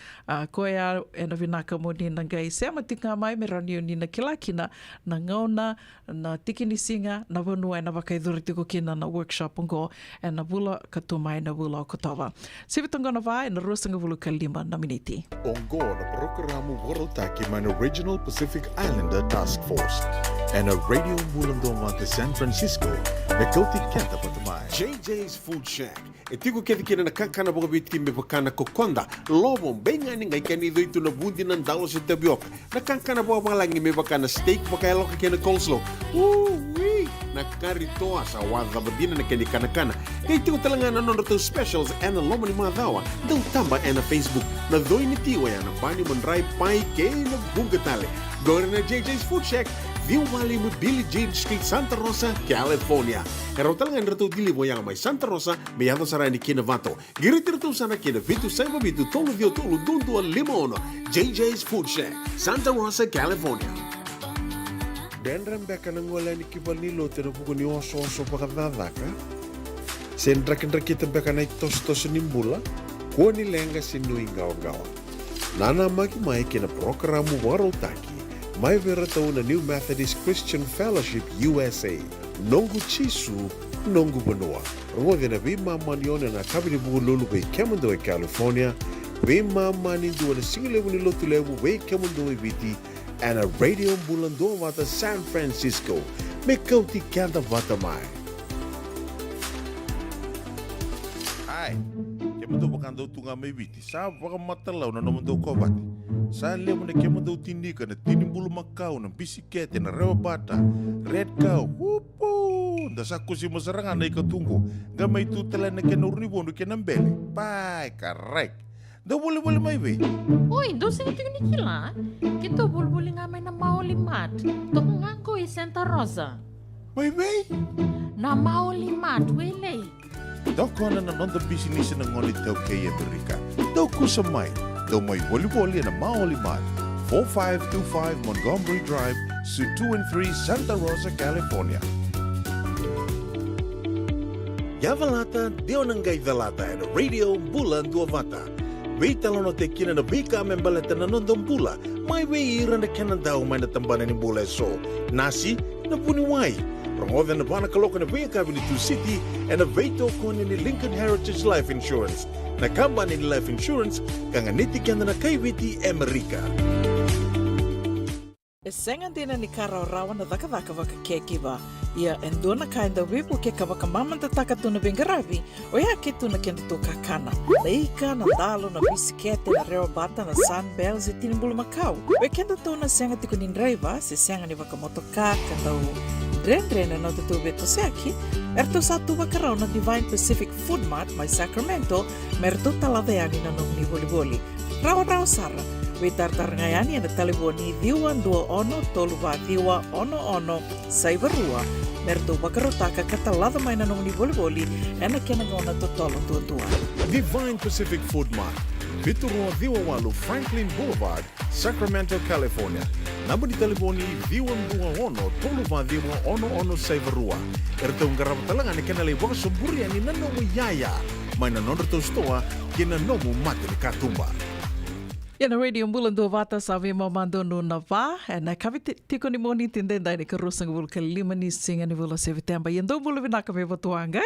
koya na vinaka mo ni nangay siya matika mai meranio ni na kilakina na ngauna na tikinisinga na vanua na vakaiduriti ko kina na workshop ngo na bula katumai na bula kotawa. Sivitanga na vai na rosanga bulu kalima na miniti. Ongo na programa Warotaki man Original Pacific Islander Task Force and a radio mulundong at San Francisco na kauti kenta patumai. JJ's Food Shack. Itigo kena nakakana boga biti me bakana kokonda. Lobo benga ni ngai kani itu na bundi nan dalos sa tapioca. Nakakana boga langi me bakana steak bakaya loka kena coleslaw. Wee! Nakarito sa wada badina na kani kana. Kaya itigo talaga na nono specials and lomo ni madawa. Daw tamba na Facebook na doi ni tiwa ya na bani manray pai kay na bungatale. Gora na JJ's Food Shack. View Valley mo Billie Jean Street, Santa Rosa, California. Pero talagang rito dilibo yang may Santa Rosa, may ato sa rani kinavato. Girit-rito sana kinavitu sa mabitu tolo dio tolo dundu al limono. JJ's Food Shack, Santa Rosa, California. Dendram beka nang wala ni kibalilo tira buko ni oso-oso pakadadaka. Sendrakin kita beka na itos-tos nimbula, kuha nilenga sinuingaw-gawa. Nana magi-may kina programo Warotaki. May veratao na New Methodist Christian Fellowship USA, Nongu Chisu, Nongu Banua. Rungo na bima maniona na kabini buko lulu bay Kemundo e California, bima manindu na singilewu ni lotulewu bay Kemundo e Viti, and a radio bulando vata San Francisco, me kauti kanta vata mai. Ai, Kemundo bakando tunga may Viti, sa baka matalaw na namundo ko bati. Sa lemo na Kemundo tinika na tinimbulu Macau ng bisikete na rebata, red cow, wupo! Dasako si masarangan na ikatungo, gamay tutalan na kinurnibono kinambele. Pai, correct. Daw wala may we. Uy, doon sa ito ni Kila. Kito bulbuli nga may na maulimat. Tungan ko Santa Rosa. May we? Na maulimat, wele. Daw ko na nanonda business ng ngonit daw kay Amerika. Daw ko sa may. Daw may wali-wali na maulimat. 4525 Montgomery Drive, Suite 2 and 3, Santa Rosa, California. Yavalata, Dionangay Valata, and Radio Bulan Duavata. Wait talo no te kina na bika membaleta na nondong bula. May weira na kanan daw may natambanan ni bula so. Nasi na puniway. Promoda na bana kaloka na bika Avenue City and a veto ko ni Lincoln Heritage Life Insurance. Nakamba ni Life Insurance kang anitikan na kaibiti Amerika. Sengan din ni Karaw-rawan na daka-daka waka kekiba. Ia endona kainda wipu ke kawaka mamanta takatu na bengarabi o ya kitu na kendo to kakana. Leika na dalo na bisikete na reobata na sunbells e tinimbulu Macau. O kendo to na senga tiko ni driver se senga ni waka motoka kandau dren-dren na tutu beto seaki. Erto satu wakarao na Divine Pacific Food Mart may Sacramento merto taladeani na nung ni boli-boli. Raw-raw sara. Witar-tar ngayani na taliboni diwan 21 toluwa diwa ono saivarua merto wakarotaka katalada may nanong ni boli-boli na kinangona totolo tuwa. Divine Pacific Food Mart, Viturua Diwawalu Franklin Boulevard, Sacramento, California. Namba di taliboni diwan 21 toluwa diwa ono saivarua. Ertong garabatalangan ni kanalay wakasuburian ni nanomu yaya. May nanonoto stoa kinanomu mati ni katumba. Ia na radio bulan dua vata sabi mamando no na va na kavi tiko ni moni tindenda ni karusang bul kalima ni singa ni bula September yendo bulu vinaka me batuanga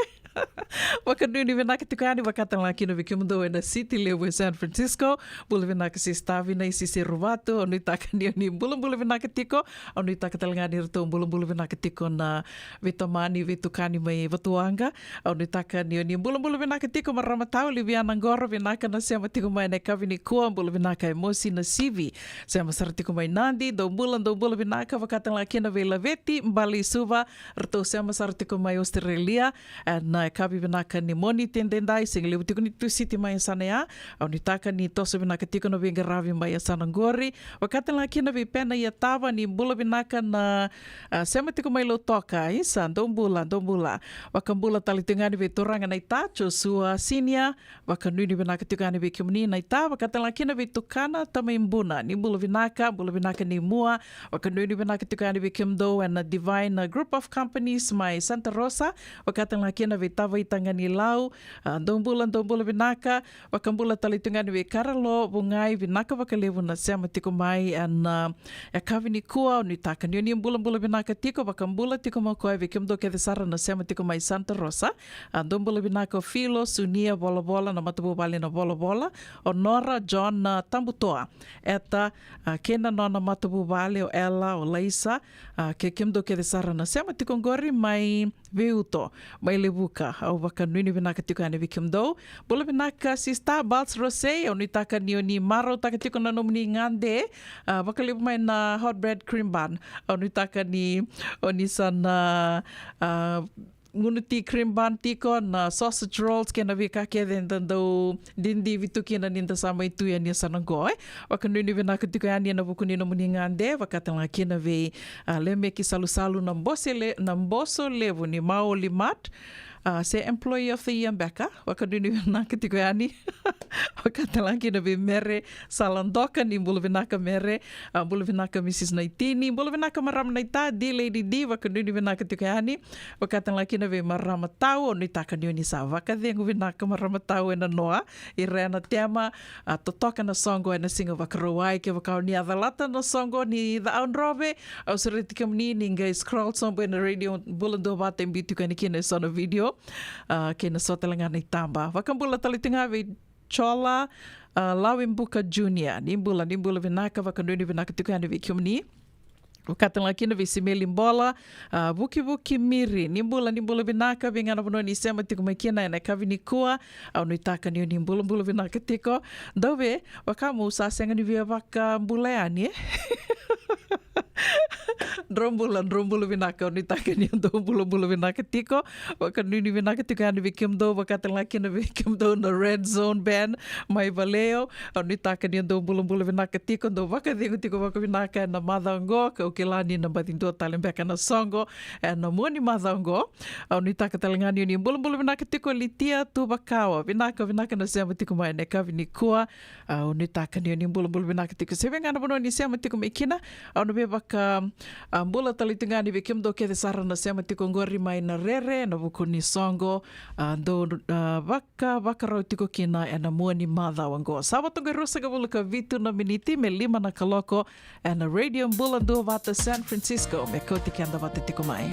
wakadu ni vinaka tiko ani wakatan laki no vikimundo na city lewe San Francisco bulu vinaka si stavi na isi ruvato onu taka ni bulu vinaka tiko onu taka talanga ni rto bulu vinaka tiko na vitamani vitukani mai batuanga onu taka ni bulu vinaka tiko maramatau liviana ngoro vinaka na sema tiko mai na kavi ni kuam bulu vinaka emosi na CV. Saya masarti ko may nandi, do bulan binaka, wakatang laki na vela veti, mbali suva, rto saya masarti ko may Australia, na kabi binaka ni moni tendendai, sing libuti ko ni tu city may sana ya, au nitaka ni toso binaka tiko na binga ravi may sana ngori, wakatang laki na vipena ya tava ni bula binaka na saya mati ko may lotoka, isa, do bula, wakambula talitungan ni vituranga na itacho, sua sinia, wakanuni binaka tiko ni vikimni na ita, wakatang laki na vitukana tamimbuna ni bula vinaka ni mua wakanuni vinaka tukani vikimdo and a divine group of companies my Santa Rosa wakatang laki na tawa i tangani lau, dombula vinaka, wakambula talitungani we karalo, bungai vinaka wakalevu na sema tiko mai, an kavini kua, ni taka ni bula vinaka tiko, wakambula tiko makoe, vikimdo ke sara na sema tiko mai Santa Rosa, dombula vinaka filo, sunia bola na matabu bali na bola, o Nora John Tambutoa, eta kena nona matabu bali o Ella o Laisa, ke kimdo ke sara na sema tiko ngori mai Viuto, mai lebuka, au wakanuni vinaka tiko ane vikimdo, bula vinaka si Starbucks Rosé, o ni taka ni maro taka tiko na nomini ngande, wakalibu mai na hot bread cream bun, o ni taka ni sana ngunuti cream bun tiko na sausage rolls kena vika ke dentando dindi vitu kena ninda sama itu ya ni sana goe wakanuni vinaka tiko yani na bukuni nomini ngande wakatanga kena ve leme ki salu namboso levu ni Mao Limat, se Employee of the Year Becca, wakaduni vinaka tiko yani, wakatalangi na vi mere salandoka ni bulu vinaka mere, bulu vinaka Mrs. Naitini, bulu vinaka maram naita di Lady D, wakaduni vinaka tiko yani, wakatalangi na vi marama tau, ni taka ni sa wakadhengu vinaka marama tau ena noa, irena tema, totoka na songo ena singa wakarawai ke wakau ni adalata na songo ni the Aunrobe, au suritika mni ninga scroll sombo ena radio bulando bata imbitu kani kina sona video, kena sotelanga ni tamba. Wakambula talitinga vi Chola Lawimbuka Junior. Nimbula vinaka wakanduni vinaka tukani vikiumni. Wakatanga kina visimeli mbola buki miri nimbula vinaka vingana bono ni sema tiko makina na kavini kua au nitaka ni nimbula vinaka tiko dove wakamu sasenga ni via waka mbulani Drombula vinaka ni taka ni dombula vinaka tiko wakanuni vinaka tiko ani vikimdo wakatanga kina vikimdo na red zone band mai valeo au ni taka ni dombula vinaka tiko do wakadingu tiko wakavinaka na madhango ukilani na batinto talembeka na songo na moni madhango au ni taka talangani ni bulu vinaka tiko litia tu bakawa vinaka na sema tiko mai ne kavini kua au ni taka ni bulu vinaka tiko sevenga na bono ni sema tiko mekina au no baka bula talitungani vikimdo ke sara na sema tiko ngori mai na rere na buku ni songo do baka rau tiko kina na moni madhango sabatonga rosa gabuluka vitu na miniti me 5 na kaloko na radio bula do vata San Francisco, me koti kanda vata tiko mai.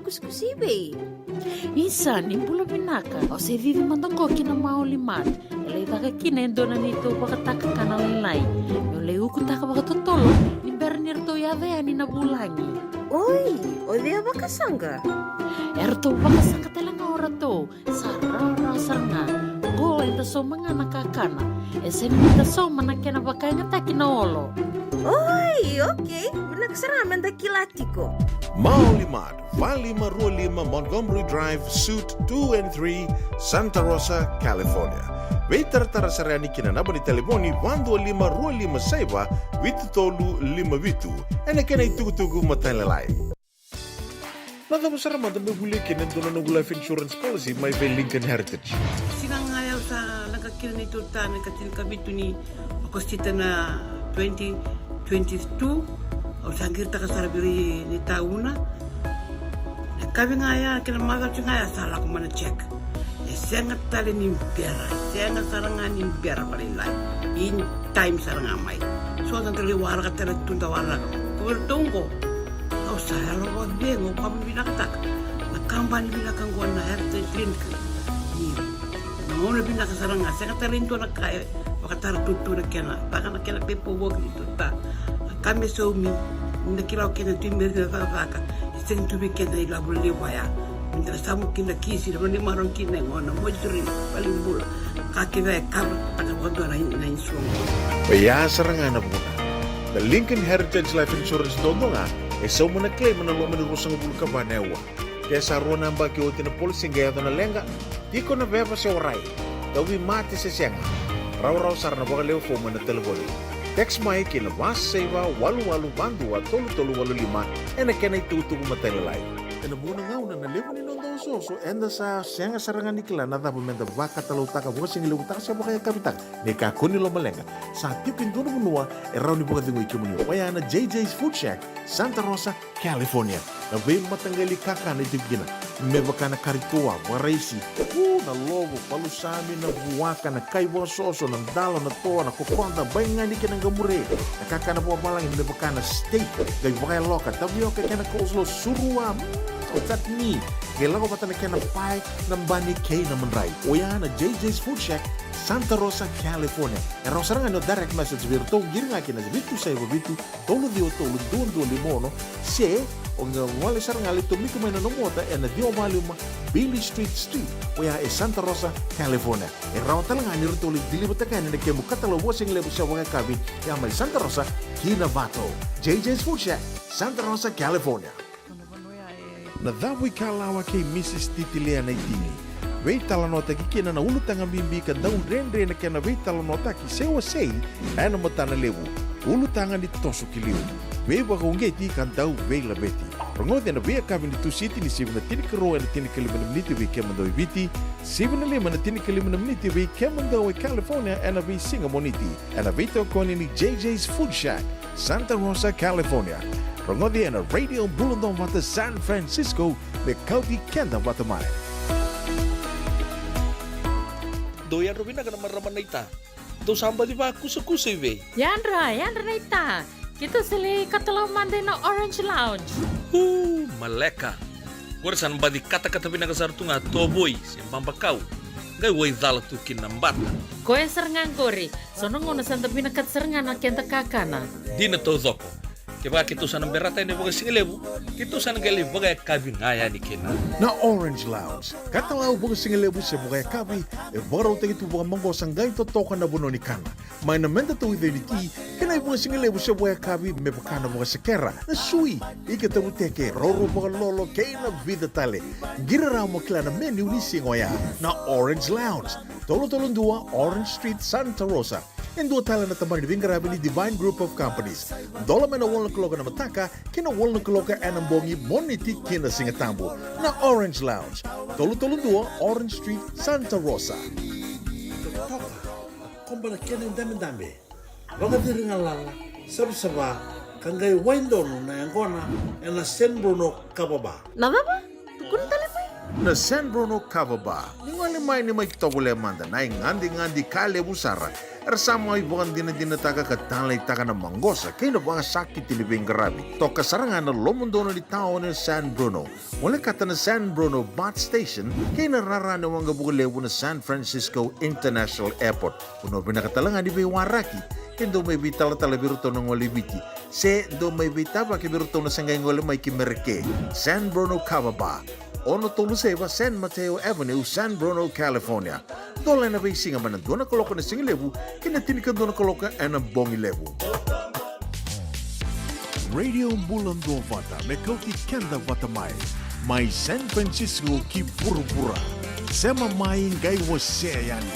kusi-kusibe. Isa ni pula binaka. O se vivi mandongo kina maulimat. Ele taka kina endona nito pakataka kana lelai. Yo le uku taka pakatotolo. Ni bernir to yave ani na bulangi. Oi, o dia bakasanga. Erto pakasanga telanga ora to. Sarara saranga. Go enta so mangana kakana. Ese ni ta so manakena bakanga takina olo. Oi, okay. Binakasarama anda kilatiko. Maulimat, Valley 5 Montgomery Drive, Suite 2 and 3, Santa Rosa, California. Vetar tarasarani kina naba ni telefoni 125 saiba vitu tolu 5 vitu. Ena kena itugu matalelai. Nada besar mata begule kena dona no life insurance policy my ve Lincoln Heritage. Sinang ayaw sa nagkakil nito ta nagkatil kabitu ni Agostita na 2022 o sangir ta kasarabiri ni tauna. Kami ngaya kena maga ngaya salah ko mana check. Sangat tali ni biara, sangat sarangan ni biara paling lain. In time sarangan mai. So dan tali warga tali tunda warga. Kau tunggu. Kau saya lo buat bengo kamu bilang tak. Nakamban bilang kan gua na heritage clinic. Ni, namun bilang sarangan. Sangat tali itu nak kaya. Wakatar tutu nak kena. Bahkan nak kena pepo work itu tak. Kami suami. Nak kira kena timber kena apa. Sen tu bikin dari labu lewaya. Minta samu kina kisi, namun ni marong kina ngona mojuri paling bula. Kaki saya kar tak waktu na insuang. Ya serangan apa? The Lincoln Heritage Life Insurance dondonga so mana claim na lo manurusang bulu ka banewa. Kaya sa ro namba ki otin polisi gaya na lenga. Di ko na beba sa oray. Dawi mati sa siyang. Raw sarna bagaleo fo mana telefoni. Text mai kina was seva walu bandu wa tolu walu lima ena kena itutugu matelelai. Ena bona ngau na levo ni nondo so enda sa senga sarangan nikla na da bumenda vaka talutaka bo singi luta sa baka kapitak ne ka kuni lo malenga sa tipin dono munua e rauni boka dingo ikimuni waya na JJ's Food Shack Santa Rosa California na be matangali kaka na tibgina me baka na karitua waraisi na logo palusami na buwaka na kaiwa soso na dalo na toa na kokonda bainga ni kina ngamure na kaka na buwa balangin me baka na steak gai baka loka tabioka kena coleslaw surua o tatni Gelago pata na kena pai ng bani kay na manray. O yan na JJ's Food Shack, Santa Rosa, California. E rosarang ano direct message virto giringa kina bitu sa bitu tolo dio tolo doon limono se o nga wala sarang alito miko may nanomota e na dio maluma Billy Street. O yan e Santa Rosa, California. E raw talang ani rito ulit dilibot ka na kemu katalo wasing lebo sa mga kabi ya may Santa Rosa, Kinabato. JJ's Food Shack, Santa Rosa, California. Na dhawi kalawa kay Mrs. Titilea na itini. Wei talanota ki kina na ulutang ambimbi ka daun rendre na kina wei talanota ki sewa sei ano matana lewu. Ulutangan ni toso kiliu. Wei baka ungeti kan dau wei labeti. Rongote na wei akabin ni tu city ni 7 na tinikaro na tinikaliman na miniti wei kemandau ibiti. 7 na 5 na tinikaliman na miniti wei kemandau California na wei Singamoniti. Na wei tokoni ni JJ's Food Shack, Santa Rosa, California. Rongodi na Radio Bulundong Wata San Francisco, the County Kenda Watamai. Doyan Robina ka naman raman na ita. Do samba di ba kusa-kusa iwe? Yandra na ita. Kita sili katalaman din na Orange Lounge. Maleka. Warasan ba di kata-kata pinakasarto nga toboy, siyang pambakaw. Gay way dala tu kinambata. Koe serangan kori, sonong una santa pinakat serangan na kenta kakana. Di na to zoko. Kaya kita sana berata ini bagai singelebu, kita sana gali bagai kabin ngaya ni kena. Na Orange Lounge, katalaw bagai singelebu sa bagai kabi, e baraw tayo ito bagai manggo sanggay totokan na buno ni kana. May namenda to identity, kanay bagai singelebu sa bagai kabi, may baka na bagai sekera, na sui, ikataruteke, roro bagai lolo, kay na vida tale. Giraraw mo kila na menu ni singoya, na Orange Lounge, tolo-tolong 2, Orange Street, Santa Rosa. And dua tala na tamang ni Vingarabi ni Divine Group of Companies. Dola may na walong kaloka na mataka, kina walong kaloka anambongi moniti kina singatambo na Orange Lounge. Tolo-tolong 2, Orange Street, Santa Rosa. Kumpara kena yung dami-dami. Baka diri nga lala, saba-saba, kanggay windon na yung kona, na San Bruno kababa. Nababa? Tukun tali pa na San Bruno Kavaba. Ningali mai ni mai togole manda na ngandi kale busara. Ersama ibukan dina taga katanlay taga na manggosa kay na mga sakit tilibing garabi. Toka sarangan na lomondono di tao ng San Bruno. Wala kata na San Bruno Bus Station kay nararano ang gabulewo na San Francisco International Airport. Puno pinakatalangan di Waraki. Kendo may bitala biruto ng walibiti. Se do may bitaba kibiruto na sanggay ngole may kimerke. San Bruno Kavaba. Ono Toluseva, San Mateo Avenue, San Bruno, California. Dola na ba singa man doon na koloka na singilebu, kinatinikan doon na koloka ang bongilebu. Radio Bulando Vata, Mekoti Kenda Vata Mai San Francisco ki pura-pura. Sema mai ngai wase yani.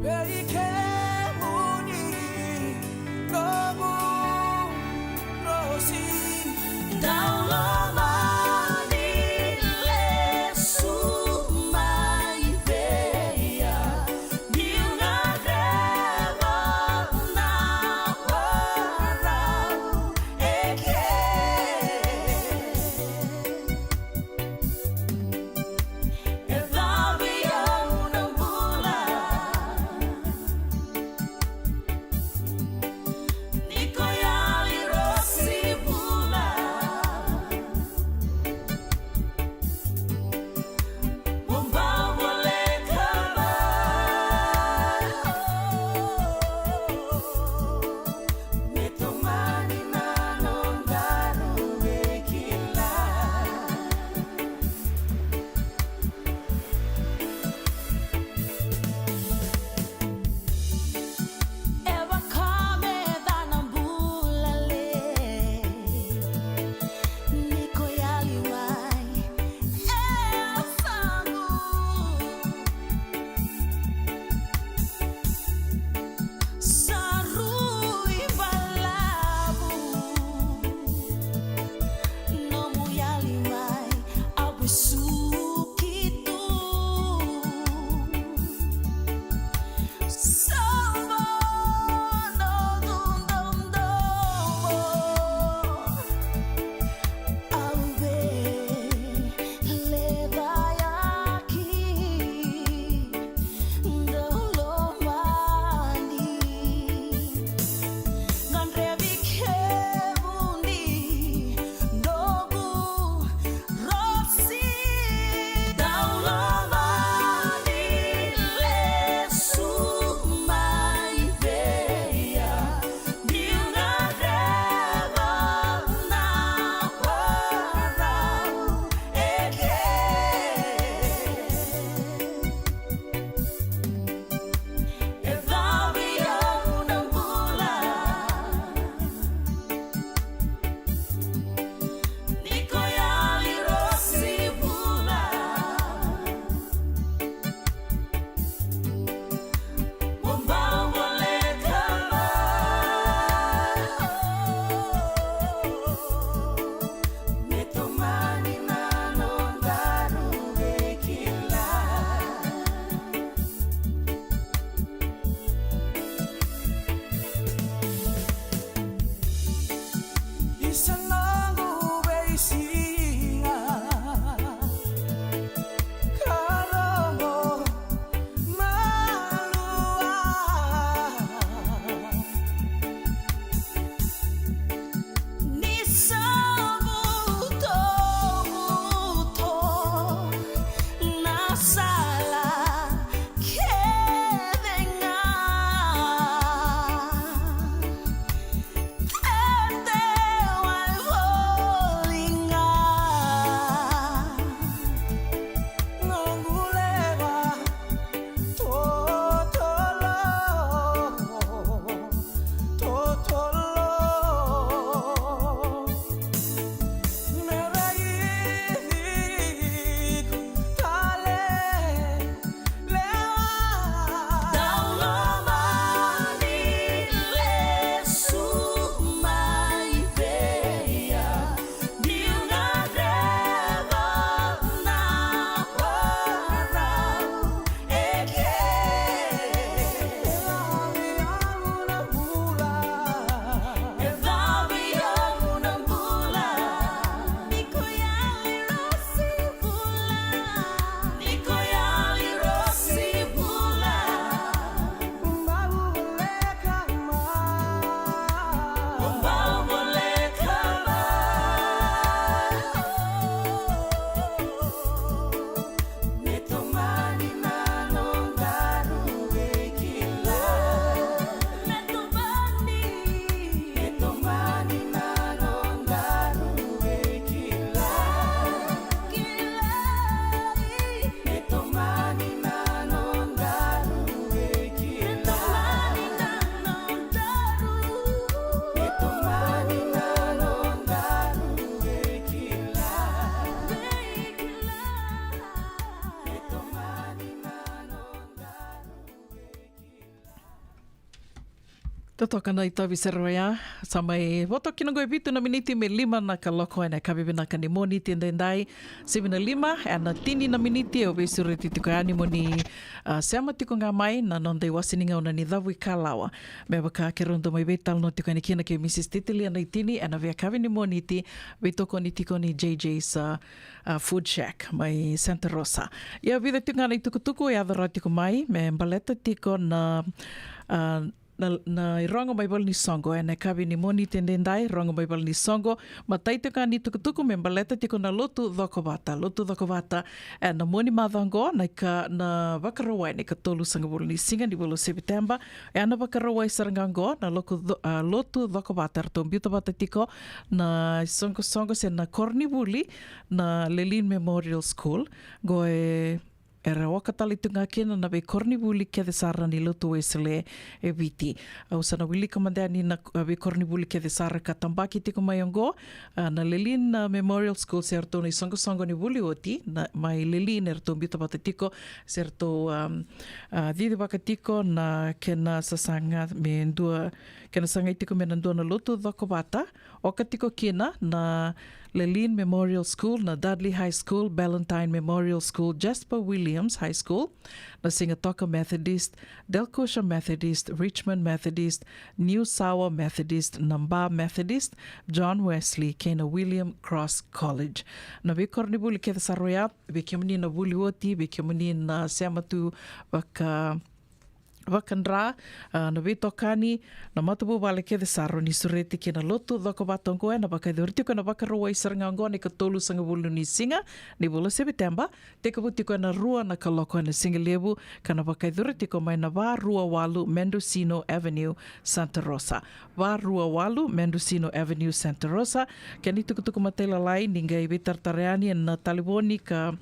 Where you can, no Totoka na i tawi seroia, sa mai voto kina goe vitu na miniti me 5 na ka loko ena ka bibina ka ni moni tindendai 75 ana tini na miniti o vesure tituka ani moni seama tiko ngā mai na nondai wasininga ona ni dhavu i kālawa. Me waka ke rondo mai vetal no tiko ni kina ke Mrs. Titili ana i tini ana vea kawi ni moni ti vitoko ni tiko ni JJ's Food Shack mai Santa Rosa. Ia vida tiko ngana i tukutuku e adhara tiko mai me mbaleta tiko na na i rongo mai ni songo e na kawi ni moni tendendai rongo mai ni songo ma taitaka ni tukutuku me mbaleta tiko na lotu dhokovata e na moni madhango na ka na wakarawai ne ka tolu sanga ni singa ni bolo September e ana wakarawai sarangango na lotu dhokovata rato mbiuta bata tiko na songo se na Kornibuli na Lelin Memorial School go e era wakatali tunga kena na be Kornibuli ke desara ni lotu esele e viti. Au sana wili kamandani na be Kornibuli ke desara ka tambaki tiko mayongo na Lelin Memorial School serto ni songo ni wuli oti na mai Lelin erto mbita bata tiko serto didi baka tiko na kena sasanga me ndua kena sanga tiko me ndua na lotu dhako bata oka tiko kena na Lelin Memorial School, na Dudley High School, Ballantyne Memorial School, Jasper Williams High School, na Singatoka Methodist, Delcosha Methodist, Richmond Methodist, New Sawa Methodist, Namba Methodist, John Wesley, Kena William Cross College. Na Kornibuli ke saroya, bekemuni na Wuliwoti, bekemuni na Sematu Wakandra, na Vitokani, na Matabu Vale ke de Saro ni sureti ke na lotu dhako batongo e na baka dhurtiko na baka rua i sarangango ne ka tolu sanga wulu ni singa ni bolo September te ka butiko na rua na ka loko na singa lebu ka na baka dhurtiko mai na wa rua walu Mendocino Avenue Santa Rosa. Wa rua walu Mendocino Avenue Santa Rosa ke ni tukutuku matela lai ninga i vitartareani na taliboni ka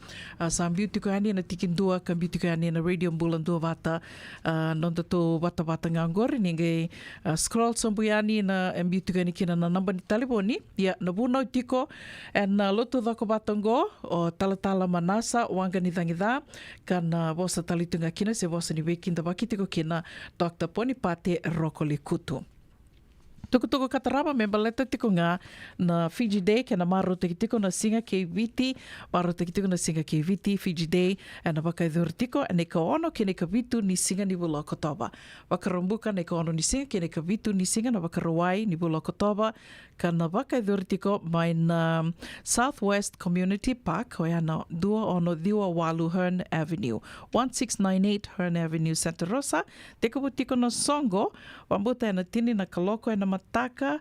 sambiutiko ani na tikindua ka biutiko ani na radio mbulando vata nonda to wata ngangor ninge scroll sombuyani na mbiutugani kina na namba ni taliboni ya nabuna tiko en lotu dhako batongo o talatala manasa wanga ni dhangidha kana vosa talitunga kina se vosa ni wekinda bakitiko kina Dr. Ponipate Rokoli Kutu. Tukutuku kataraba me baleta tiko ngā na Fiji Day ke na maro tiko na singa ke viti maro tiko na singa ke viti Fiji Day e na waka tiko e ne ka ono ke ne ka vitu ni singa ni bula kotoba wakarambuka ne ka ono ni singa ke ne ka vitu ni singa na wakarawai ni bula kotoba ka na waka tiko mai na Southwest Community Park o ana dua ono diwa walu Hearn Avenue 1698 Hearn Avenue Santa Rosa teko tiko na songo wambuta e na tini na kaloko e na taka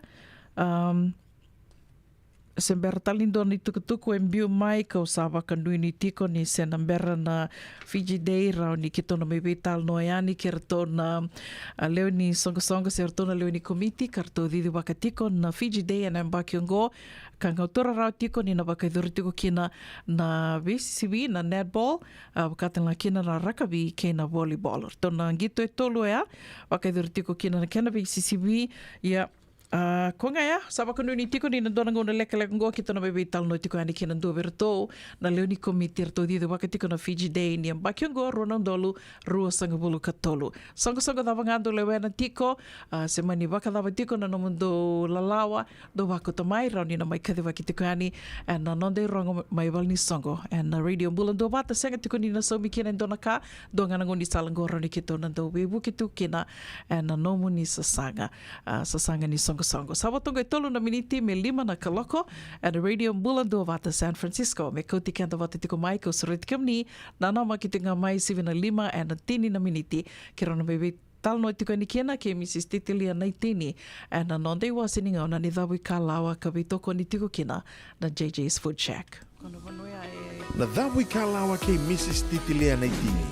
sembera talindo ni tukutuku e mbiu mai ka usawa kandui ni tiko ni senambera na Fiji Day rau ni kito na mebetal no ayani kerto na leo ni songo serto na leo ni komiti karto didi waka tiko na Fiji Day na mbakiongo kangautora rau tiko ni na waka tiko kina na VCCB na netball wakatanga kina na rugby ke na volleyball tona ngito e tolu ea waka tiko kina na kena VCCB ya ko nga ya, saba kanu ni tiko ni nandona ngona leka ngo kita na bebe tal no tiko ani kina ndo verto na leo ni komiti to di waka tiko na Fiji Day ni ambakyo ngo ronandolu rua sanga bulu katolu songo dava ngando lewe na tiko semani waka dava tiko na nomundo lalawa do wako tamai rauni na mai kade waki tiko ani and na nonde rongo mai walni songo and na radio mbulando bata senga tiko ni na somi kina ndona ka do ngana ngoni salango roni kito nando webu kitu kina and na nomu ni sasanga ni songo Sabatongo e tolu na miniti me 5 na kaloko at radio mbulando vata San Francisco. Me kauti kanta vata tiko mai ko surit kamni na nama kitinga mai 7 na 5 and na tini na miniti. Kira na bebe tal no tiko ni kena ke Mrs. Titili na tini and na nonde wasininga na ni dhawi kalawa ka bitoko ni tiko kena na JJ's Food Shack. Na dhawi kalawa ke Mrs. Titili na tini.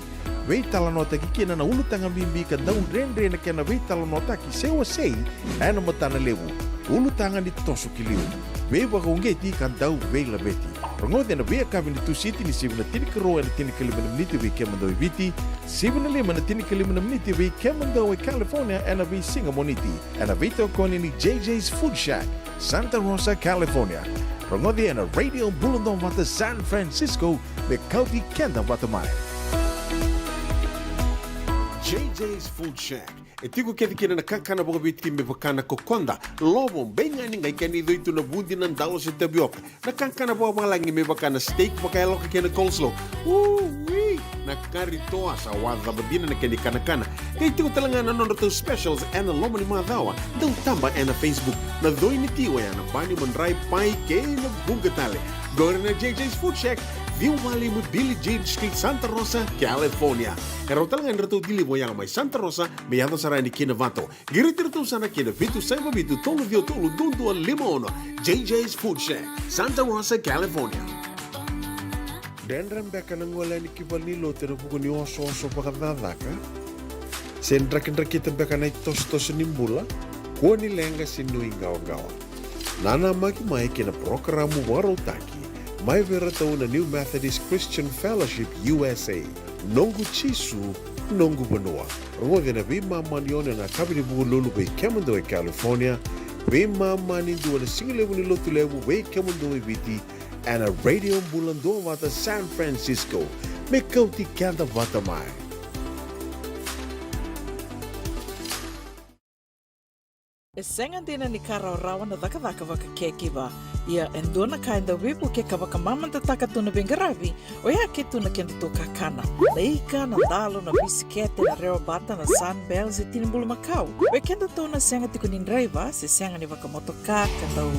Veitala nota ki kena na ulutanga mimbi ka daun rendre na kena veitala nota ki sewa sei ana matana lewu ulutanga ni toso ki liu vewa ka ungeti ka dau veila beti rongode na vea kavi ni tu siti ni sivna tini karo na tini kalimana miniti ve kemando i viti sivna lima na tini kalimana miniti ve kemando i California ana ve singa moniti ana veito koni ni JJ's Food Shack Santa Rosa, California rongode na radio bulundong wata San Francisco me kauti kenda wata mai JJ's Food Shack e tiku kedi kina na kankana boka biti me bakana kokonda lobo benga ni ngai kani do itu na bundi nan dalo se tabioka na kankana boka malangi me bakana steak boka loka kena coleslaw na karitoa sa wadha badina na keni kana kay tiku talanga na nondo specials and the lomo ni madawa dau tamba na Facebook na doi ni tiwa ya na bani mandrai pai ke na bungatale gore na JJ's Food Shack View Valley mo Billie Jean Street, Santa Rosa, California. Karo talaga nito dili mo yang may Santa Rosa, may yato sarani kinavato. Giritiro sana kinavitu sa mabitu tolo vio tolo dundo al limono. JJ's Food Shack, Santa Rosa, California. Dendram beka nang wala ni kibalilo tero buko ni oso pakadadaka. Sendra kita beka na tos nimbula, kuha ni lenga sinuing gawa-gawa. Nana mai kina programo warotaki. Mai veratau na New Methodist Christian Fellowship USA, nongu chisu, nongu banua. Rongo na bima manione na kabini bugu lulu bei Kemando e California, bima mani dua na singilewu ni lotu lewu bei Kemando e Viti, and a radio bulando wata San Francisco, me kauti kanda wata mai. E senga dina ni kara rawa na daka waka kekiwa. Ia endona kainda wipu ke kawaka mamanta taka tuna bengaravi, o ia ke tuna kenda to kakana. Na ika, na dalo, na bisikete, na reo bata, na sunbells e tinimbulu makau. We kenda tona senga tiku nindraiva, se senga ni waka motoka, kandau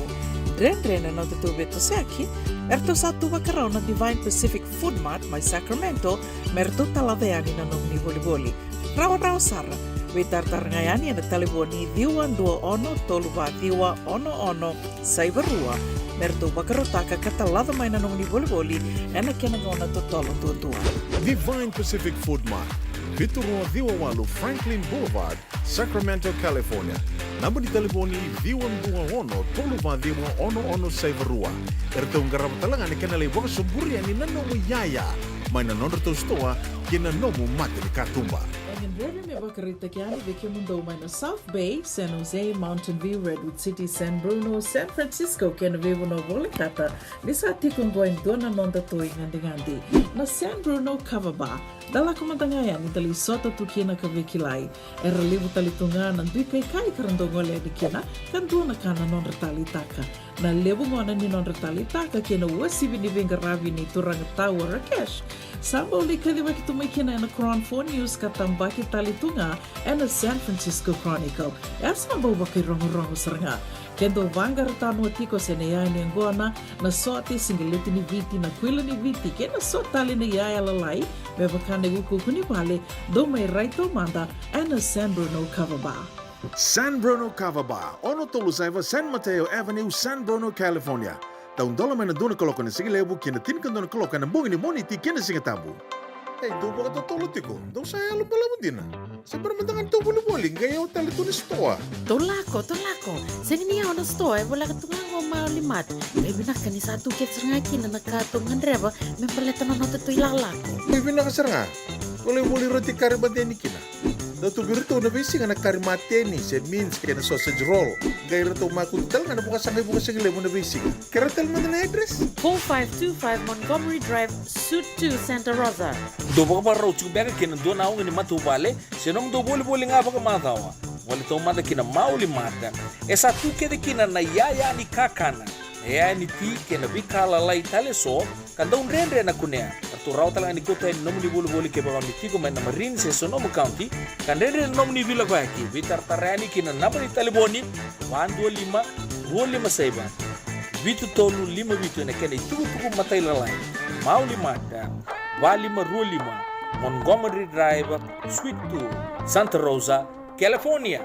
drena na tutu beto seki, erto satu wakarau na Divine Pacific Food Mart, mai Sacramento, merto talaveani na nomni boli-boli. Rawa sara. We tartar ngayani na taliboni diwa dua ono toluva diwa ono saivarua merto bakarotaka katalada mai na nomni boli ena kena ngona totolo tua. Divine Pacific Food Mart, Viturua Diwa Walu Franklin Boulevard, Sacramento, California. Namba di taliboni diwa dua ono toluva diwa ono saivarua. Erto ngarama talanga ni kena leboka sumburi ani nanomu yaya. Mai na nondo stoa kena nomu mate ni katumba. Ndreve me wakarita kiani veke mundo mai na South Bay, San Jose, Mountain View, Redwood City, San Bruno, San Francisco, kena vivo no volikata, nisa tikungwa indona nonda toi ngandi. Na San Bruno Cover Bar, dala kumantangaya ni tali sota tukina ka vekilai, era libu tali tunga na dui kai karandongole dikina, kanduna kana non retali taka. Na lebu ngona ni non retali taka kena wasibi ni vengaravi ni turanga tawa Rakesh. Samba uli kadiwa kitumikina na Crown 4 News katambaki talitunga and the San Francisco Chronicle. Samba waki rongo saranga. Kendo vanga ratano atiko senea ni angona na soati singileti ni viti na kwila ni viti kena sotali ni yaya lalai mebakane wuku kuni wale do mai raito manda and the San Bruno Cover Bar. San Bruno Cover Bar, ono tolu saiva San Mateo Avenue, San Bruno, California. Taun dola mai na dona koloka na sige lebu kena tinkan dona koloka na bungi ni moniti kena sige tabu. Hey, do baka totolo tiko. Do saya alam pala mo din. Sa paramantangan to buli-buli, gaya o talito ni stoa. Tolako. Sini niya ako na stoa, wala ka tungang o maulimat. May binaka ni sa tukit sa nga kina nakatungan reba, may paleta na nato ito'y lalako. May binakasar nga. Wala-wala roti karibate ni kina. Dato birito na bisi nga nakarimate ni sa means kaya na sausage roll. Gaya rito makuntal nga bukas ang lebu na bisi. Karatal mo na address? 4525 Montgomery Drive, Suite 2, Santa Rosa. Do baka parau beka kina do na ni matu vale, senong do boli nga baka matawa. Wali to mata kina mauli mata. Esa tu kede kina na yaya ni kakana. Yaya ni ti kina bikala lai tale so, kanda rendre na kunea. Tu rau talang ni kota ni nomni boli ke baka ni tigo mai na Marine se Sonoma County, kanda rendre nomni vila baki. Vitar tarani kina napa ni taliboni 125 saiba. Vitu tolu 5 vitu na kena tuku matai lalai. Mauli mata. Valima Rulima, Montgomery Drive, Suite 2, Santa Rosa, California.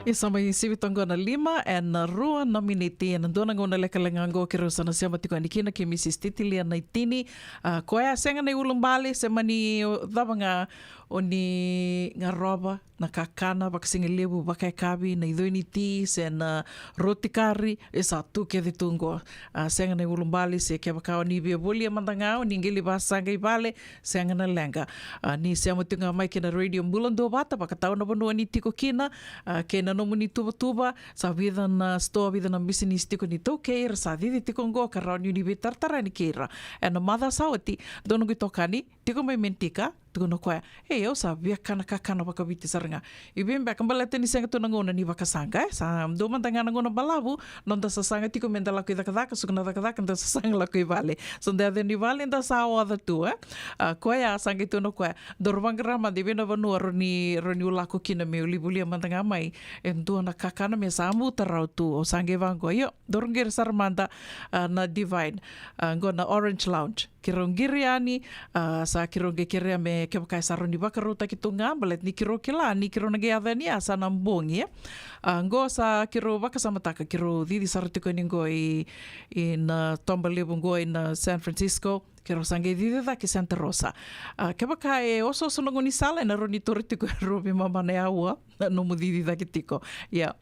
Isa may sibitongo na 5 and na rua na miniti and doon ang una lekalangango kiro sa nasiyama tiko anikina ki Mrs. Titilia na itini kuya senga na ulong bali sa mani daba nga oni nga roba na kakana bakasingilibu bakay kabi na idoy ni ti sen roti kari isa tu ke ditungo senga na ulong bali se ke bakao ni bia boli amandangao ni ngili basanga ibale senga na lenga ni siyama tiko nga may kina radio mbulando bata bakatao na banua ni tiko kina kena nomu ni tuba sa vida na store vida na business tiko ni to keira sa didi tiko ngo karau ni bi tartara ni keira and mother sawati dono gitokani tiko may mentika tuno koe, hei au sa via kana kakana waka viti saranga. I bimba kambala teni senga tuna ngona ni waka sanga, sa do mantanga ngona balabu, non da sasanga tiko menda lako i dakadaka, sukuna dakadaka, da sasanga lako i vale. So da ni vale da sa o ada tu, koe a sanga tuno koe, dorwangarama di vena vanua roni ulako kina me ulibulia mantanga mai, en na kakana me sa muta rau tu, o sange vango, yo, dorongir saramanda na Divine, ngona Orange Lounge. Kirongiri ani, sa kironge kirea me ke pakai saroni bakaruta ki tunga, balet ni kiro kila, ni kiro nage adani asa nambongi, ngo sa kiro baka samataka, kiro didi saratiko ningo i na Tombalebu ngo in San Francisco, kiro sange didi da ki Santa Rosa. Ke pakai oso sonongoni sala na roni toritiko robi mamane aua, no mu didi da ki tiko. Ya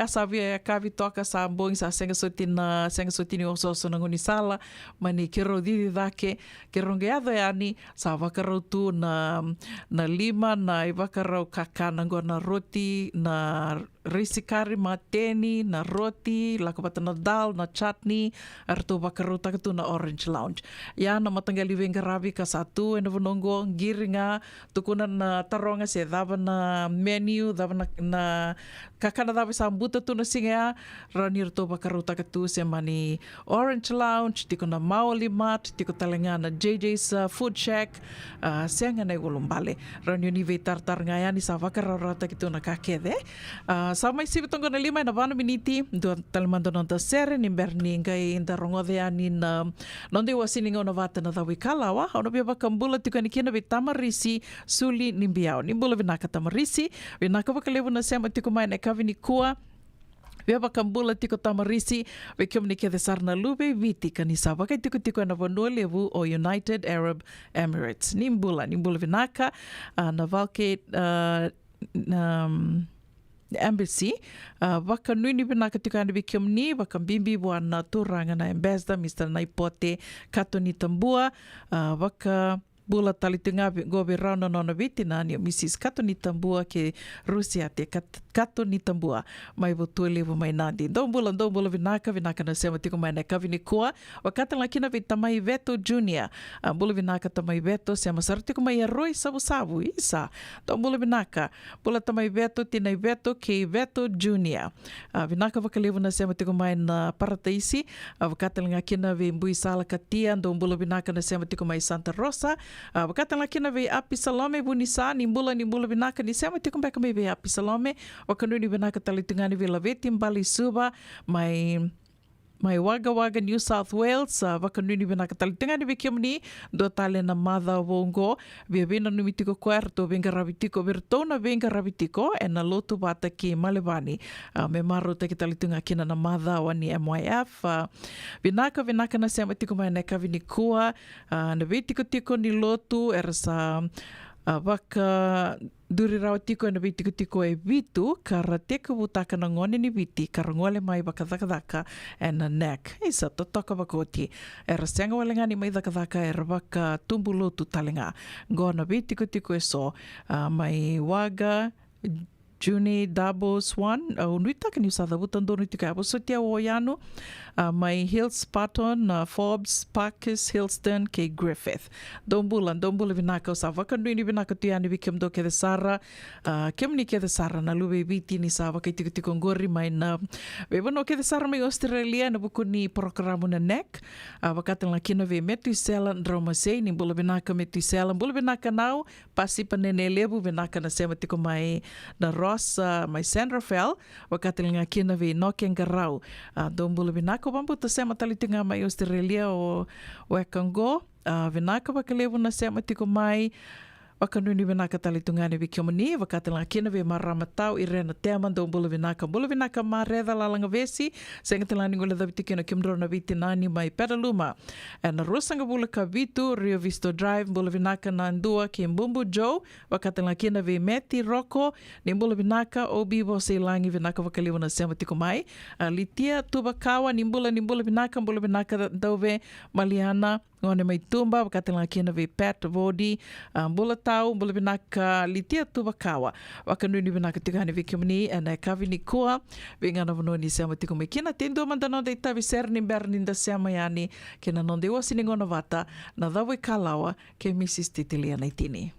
sabia kavi toka sa ambongi sa senga sotini oso sonongoni sala, mani kiro didi da ke rongeado e ani sa wakarau tu na lima na i wakarau kakana ngo na roti na risi kari ma teni na roti lakapata na dal na chutney arto wakarau takatu na Orange Lounge ya na matangali venga ravi ka satu e na vonongo giringa tukuna na taronga se dava na menu dava na kakana dava sa mbuta tu na singa rani arto wakarau takatu se mani Orange Lounge tiko na Maoli Mart tiko na JJ's Food Shack, senga na ulumbale. Ranyo ni tartar ngayani sa wakararata kito na kakede. Sa may sibitongo na lima na vano miniti, doon talimando ng tasere, ni Berni ngay indarongode ani na nondi wasiningo na vata na dawi kalawa, ono biya bakambula tiko ni kina tamarisi suli nimbiao. Nimbula vinaka tamarisi, vinaka wakalevo na sema tiko may na kavini kuwa, Beba kambula tiko tamarisi, we komunike de sarna lube viti kanisa waka tiko na vanua levu o United Arab Emirates. Nimbula vinaka na valke embassy waka nui vinaka tiko anabi kiomni waka bimbi wana turanga na ambassador Mr. Naipote Katoni Tambua waka bula talitunga gobe rauna nona vitina ni Mrs. Katoni Tambua ke Rusia te Katoni Tambua mai votu levu mai nandi. Dombula vinaka na sema tiko mai na kavini kua wakata lakina vitamai Veto Junior bula vinaka tamai Veto sema sartiko mai Roy sabu isa. Dombula vinaka bula tamai Veto tinai Veto ke Veto Junior vinaka vakalevu na sema tiko mai na Parataisi wakata lakina vi mbui sala katia dombula vinaka na sema tiko mai Santa Rosa wakata lakina ve api salome bunisa nimbula vinaka ni sema tiko mbeka me ve api salome wakanuni vinaka talitungani vila veti mbali suba mai waga New South Wales wakanuni vinaka talitungani vikiamni do tale na madha wongo via vina numitiko kwerto venga ravitiko virtona venga ravitiko e na lotu bata ki Malevani me maro te ki talitunga kina na madha wani MYF vinaka na sema tiko mai na kavini kua na vitiko ni lotu erasa waka duri rawa tiko na tiko e vitu kara teka butaka na ngone ni viti kara ngole mai baka dhaka e na nek isa totoka bakoti era senga walengani mai dhaka era baka tumbu lotu talenga ngona tiko e so mai waga Juni Dabo Swan unuitaka ni usada butandono tika abo sotia woyano mai Hills Patton Forbes Parkes Hillston K Griffith dombula vinaka usava kanduini vinaka tuyani vikem do ke de sara kemni ke de sara na lube viti ni sava kai tiko ngori mai na bebano ke de sara mai Australia na buku ni programu na nek wakatan la kina ve metu sela drama sei ni bula vinaka metu sela bula vinaka nau pasi panene lebu vinaka na sema tiko mai na mai San Rafael wakatilinga kina vi noken garau dombula vinaka bambuta sema talitunga mai Australia o wekango vinaka wakalevu na sema tiko mai wakanuni vinaka talitungani vikiomani wakatilinga kina vi maramatau irena teman dombula vinaka mareda lalanga vesi senga tilani ngole davitikina kimdrona vitinani mai Pedaluma na rusanga bula ka vitu Rio Vista Drive bula vinaka na ndua ki Mbumbu Joe wakatilinga kina vi Meti Roko ni bula vinaka obi bose ilangi vinaka wakalivu na sema tiko mai litia tubakawa ni bula vinaka dove Maliana ngone mai tumba wakatilinga kina vi Pat Vodi bula tau bula vinaka litia tubakawa wakanuni vinaka tikani vikimni na kavini kua vingana vononi sema tiko mai kina tendo mandano de tavi serni berni da sema yani kina nonde wasini ngona vata na dawe kalawa ke Mrs. Titilia naitini.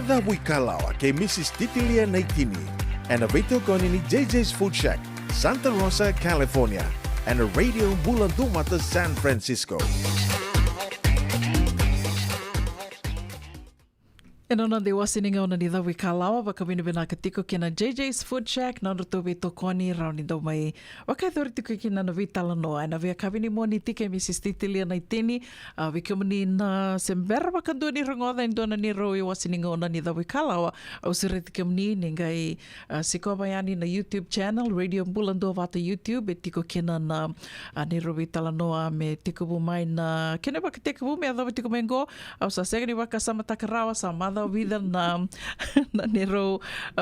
Nada Wikalawa kay Mrs. Titilia Naitini, and a Vito Konini JJ's Food Shack, Santa Rosa, California, and a Radio Bulandumata, San Francisco. E nona de wasininga ona ni Dawi Kalawa waka winibina katiko kina JJ's Food Shack na roto beto koni rauni do mai waka thori tiko kina na vitala noa na via kavini mo ni tike Mrs. Titilia Naitini wika mani na sembera waka do ni rangoda indona ni roi wasininga ona ni Dawi Kalawa au sire tike mani ningai siko bayani na YouTube channel Radio Bulando vata YouTube e tiko kina na ni roi vitala noa me tiko bu mai na kina waka tiko bu me adhawa tiko mengo au sa sega ni waka sama takarawa sama vida na nero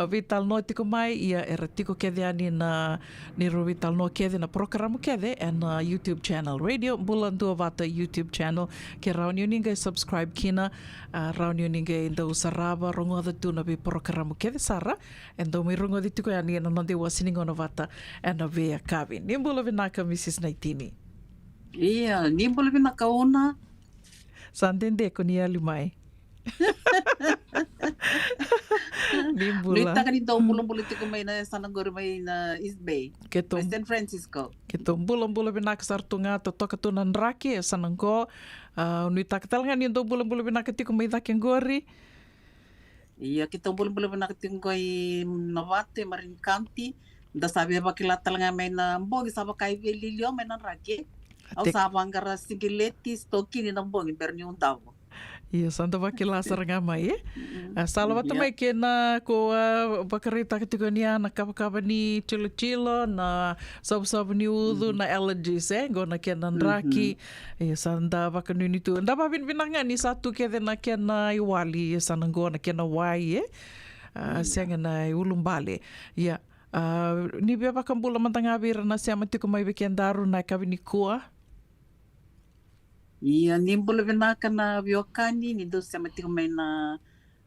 vital no tiko mai ia era tiko kede ani na nero vital no kede na programa kede and YouTube channel Radio Bulandua Vata YouTube channel ke raunio ninga subscribe kina raunio ninga enda usaraba rongo da tu na be programa kede sara enda mi rongo di tiko ani na nande wasiningo na vata and na vea kavi nimbula vinaka Mrs. Naitini ia nimbula vinaka ona sandende ko ni ali mai Nita kanito bulan-bulan tiko may na sanagor may na East Bay, San Francisco. Kito bulan-bulan binakasar tunga totoka tunan raki sanangko nita katalngan yung bulan-bulan binakatiko may daking gori. Iya kita bulan-bulan binakatiko ay Navate, Marin County. Da sabi ba kilata nga may na mbong isaba kay Lilio may na raki. Au sabang gara sigileti stoki ni nambong berni un tavo. Iya, santa wakila saranga mai. Salamat mai kena ko bakarita ketika niya nakapakapa ni chilo-chilo na sabu-sabu ni udu na allergies gona kena raki. Iya, santa bakanu nitu. Nda ba binanga ni satu kede na kena iwali sananggo na kena wai sianga na ulumbale. Iya. Ni bia bakambula mantangabir na siya matiko mai bekendaru na kabini kuah. Iya nimbul vinaka na biokani ni do sa matiko may na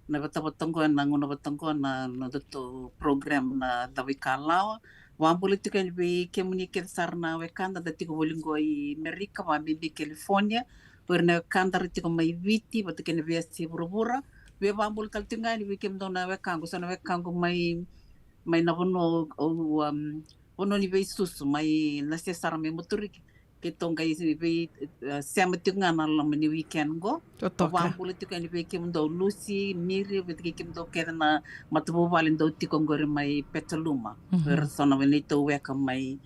batang ko na nguna batang ko na to program na Dawi Kalawa wambul tiko ni komunikasi sarna wekanda datiko bolingo i Amerika wa bibi California per na kanda tiko may viti batike ni biasi burubura we wambul kaltinga ni kem do na wekango sana wekango may nabono ono ni besus may nasesara may motorik kitong guys be semati nga na lang ni weekend go wambul tiko ni kem do Lucy Miri bitike kem do kera na matubo balin do tiko ngore may Petaluma per sona venito weka may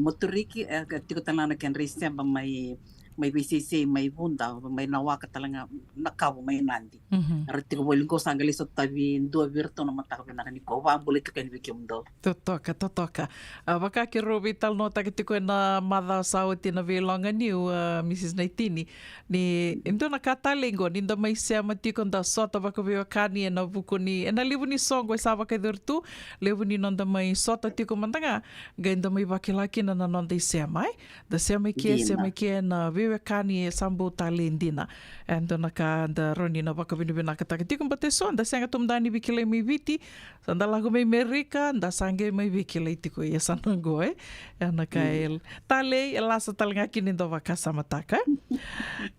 motoriki tiko talana ken resemba may BCC may bunda may nawaka talaga nakaw may nandi arti ko boling ko sangali so tabi do virto na matakab na kaniko wambul tiko ni kem do totoka baka ki robital no takitiko na mother sauti na velonga ni Mrs. Naitini ni indo nakatalingo nindo may siya matiko da sota baka kani na buko ni na libu ni songo saba kay durtu libu ni nonda may sota tiko mantanga ganda may bakilaki na nonda siya mai da siya may kia na kani sambu talendina ando naka da roni na baka binibina katakati kung bate so anda sanga tumdani bikile may viti sanda lago may Amerika anda sange may bikile tiko ya sanango naka tale elasa talanga kinindo baka samataka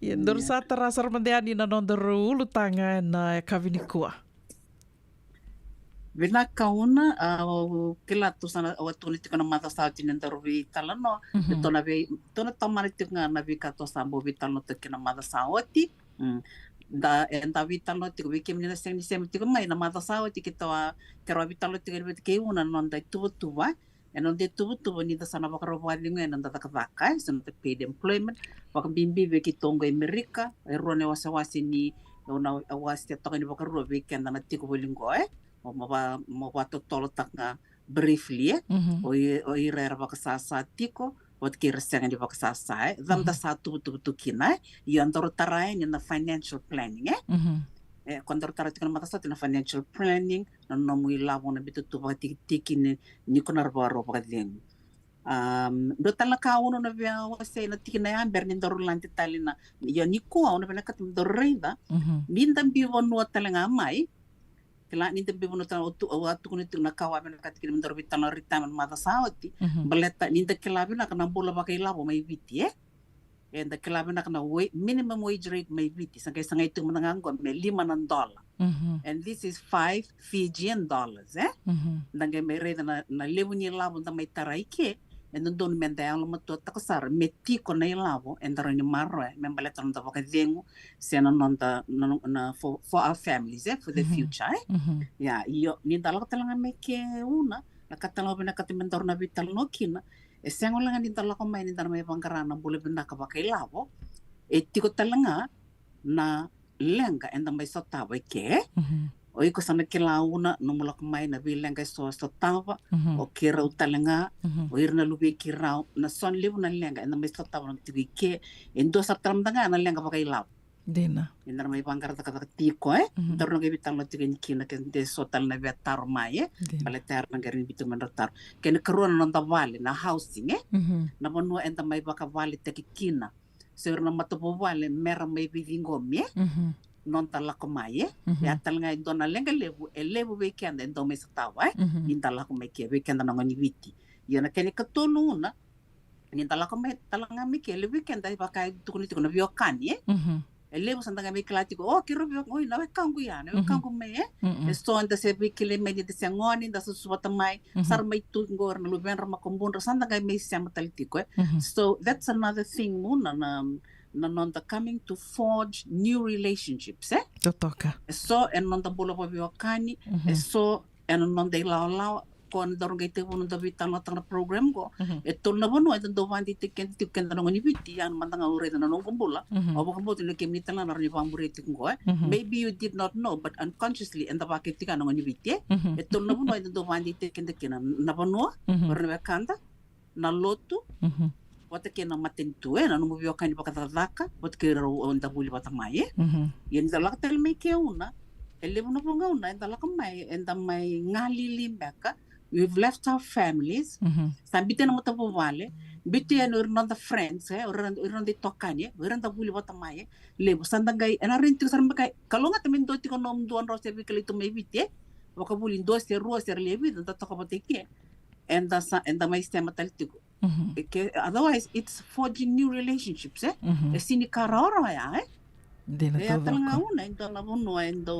yendor sa tarasar mandeani na nondoro ulutanga na kavinikua Vinakauna kilato sana watuli tika na mata sa tinin darubi talano tona tamani tika na vikato sambo vitalo tika na mata sa oti da enda vitalo tika vikim ni seng ni sem tika mai na mata sa oti kita kero vitalo tika ke una nonda tuwa onde tuwa ni da sana bakaro walingo nonda takavaka sana paid employment wakambimbi vekitongo Amerika erone wasawasi ni ona awasi toka ni bakaro weekend na tiko bolingo mawatotolo tak nga briefly o irera bakasasa tiko wat kirasanga di bakasasa dam da satu betul kina yan toro taray na financial planning kondor taray tikana makasat na financial planning na nomui labo na bitutu tiki ni konarbaro bakadling do talaka uno na via wase na tikina yan bernin doro lanti talina yan niko uno na katum dorreda nindam biwo no talanga mai kila ni tembe bono tan otu atu kun itu nakawa men katikin mendor bitan ritaman mata sawati beleta ni te kila bina kana bola bakai labo mai viti and the kelabi na kana minimum wage rate may biti sangay itu menangango may $5. And this is $5 Fijian eh nangay may rate na lewu ni labo na may taraike and doon mendayang lumato takasar metiko na ilabo and rin yung maro membaleta ng tapos kadengo siya na for our families for the future yeah iyo ni dalak talaga may ke una nakatalaw pinakatimentor na vital no kina siya ngo lang ni dalak ko may ni dalak may pangkarana bule pinakabakay labo etiko talaga na lenga and may sotawa ke Oi ko sana kilauna no mulak mai na bilang kay so tawa o kirau talanga o irna lubi kirau na son libu na lenga na may tawa ng tigike endo sa tramdanga na lenga pa kay law dina indar may bangkar ta tiko dar no gebitang no tigin kina ken de sotal na betar mai baletar na garin bitu mandatar ken karuan non tawali na housing na bono enta may baka wali tekikina sir na matupo wali mera may bidingom non talako mai ya talanga dona lenga lebu weekend endo may satawa talako mai ke weekend na ngoni witi yana kene katuluna talako mai talanga mi ke le weekend ay baka tukuni tukuna biokani lebu sandanga mi klati ko kiro bio oi na kangu ya na kangu me esto anda se bikile me de sangoni da susuata mai sar mai tu ngor na luben rama kombun sandanga mi samataliti ko so that's another thing muna na nonta coming to forge new relationships totoka so en nonta bolo pa biokani so en nonta lao kon dorong te wono da vital no tang program go eto na bono ito do wandi tiken na ngoni biti yan mantanga ure na nong kumbula obo kumbo tilo kemni tala na ni pambure tikgo maybe you did not know but unconsciously and the bucket tika ngoni biti eto na bono ito do wandi tiken na bono orne kanda na lotu wata ke na matentu na no mubio kani pakatadaka wata ke ro onda buli batamai yen dalak tel me ke una ele no ponga una dalak mai enda mai ngali limbaka we've left our families sambite na mutapo vale bitu ya no the friends urnon de tokani urnon buli batamai lebo sandangai na rintu sarmaka kalonga tamen doti ko nom duan ro servi kalito me bite wakabuli ndo ser ro ser lebi da tokapateke enda mai sistema taltigo otherwise it's forging new relationships sini karoro ya dina ya talanga una endo na bono endo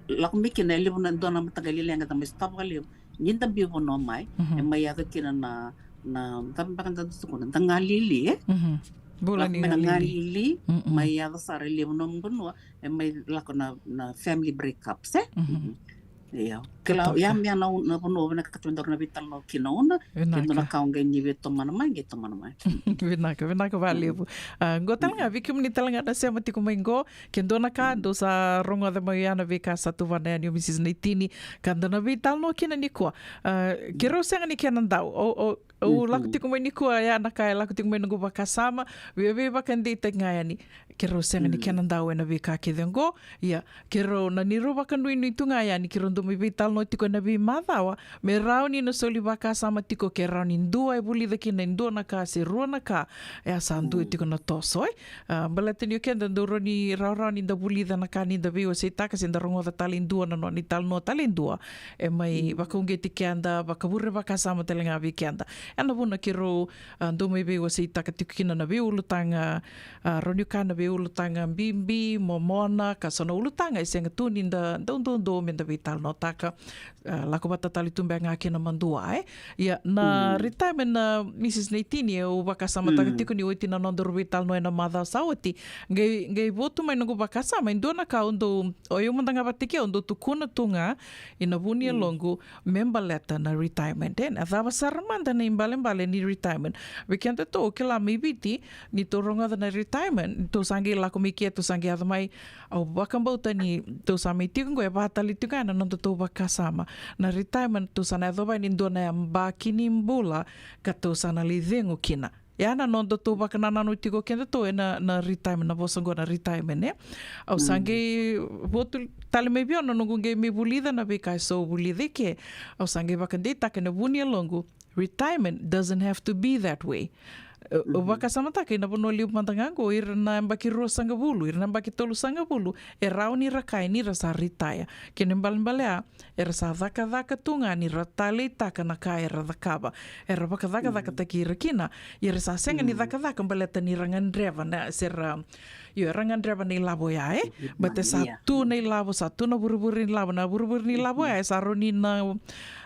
lakmiki na lebu na ndo na matagali lenga ta stop gali ninda bi bono mai mai ya kina na tambakan da su ko tangalili bola ni ngalili mai ya sare lebu no bono mai lakona na family breakups yeah kalau yang na bono na katundor na vital no kinona kendo na kaunga ni veto manamai vinaka valeu gotalanga vikim ni talanga da sema tiko mengo kendo na ka do sa ronga da maiana vika satu vana ni Mrs. Naitini kando na vital no kinani ko kero senga ni kenandau o laku tiko mai ni ko ya na kai laku tiko mai ngo bakasama we bakande tenga ni kero senga ni kenandau na vika kedengo ya kero na ni ro bakandu ni tunga ya ni kero ndo mi vital no tiko na bi madawa me rauni no soli baka sama tiko ke rauni ndua e buli daki na ndua na ka se ruana ka e asandu tiko na tosoi balateni o kenda ndoro ni rauni da buli da na ka ni da viwa se taka se ndarongo da tali ndua na no ni tal no tali ndua e mai baka unge tiki anda baka burre baka sama telenga vi kenda e na buna kiro ndo mai viwa se taka tiko kina na vi ulutanga roni ka na vi ulutanga mbimbi momona ka sono ulutanga e senga tuni nda ndo menda vital no taka lako bata tali tumbe ngake na mandua ya na retirement na Mrs. Naitini o baka sama tiko ni oiti na nondor vital no na mother sawati ngai votu mai ngo baka sama indona ka ondo oyo mandanga batike ondo tukuna tunga ina bunia longo member letter na retirement den adava sarmanda na imbale ni retirement weekend to kila mibiti ni toronga na retirement to sangi lako mikie to sangi adamai au baka bauta ni to sami tingo e batali tinga na nondo to baka sama na retirement tu sana doba ni ndona ya mbakini mbula kato sana lidhengu kina yana nondo tu baka na nanu tiko kenda to na retirement na bosango na retirement au sange votu tali me bio no ngunge me bulida na bika so bulide ke au sange baka data kana bunia longo retirement doesn't have to be that way Waka samantaka ina pono liu mantangango ira na mbaki rua sanga bulu, ira na mbaki tolu sanga bulu, e rau ni rakai ni rasa ritaya. Kene mbalea, e rasa dhaka tunga ni ratale taka na ka e radhakaba. E rabaka dhaka taki ira kina, e rasa senga ni dhaka mbaleta ni rangan dreva na sera, yo rangan dreva ni labo ya bate satu ni labo, satu na buru-buru ni labo, na buru-buru ni labo ya, saro ni na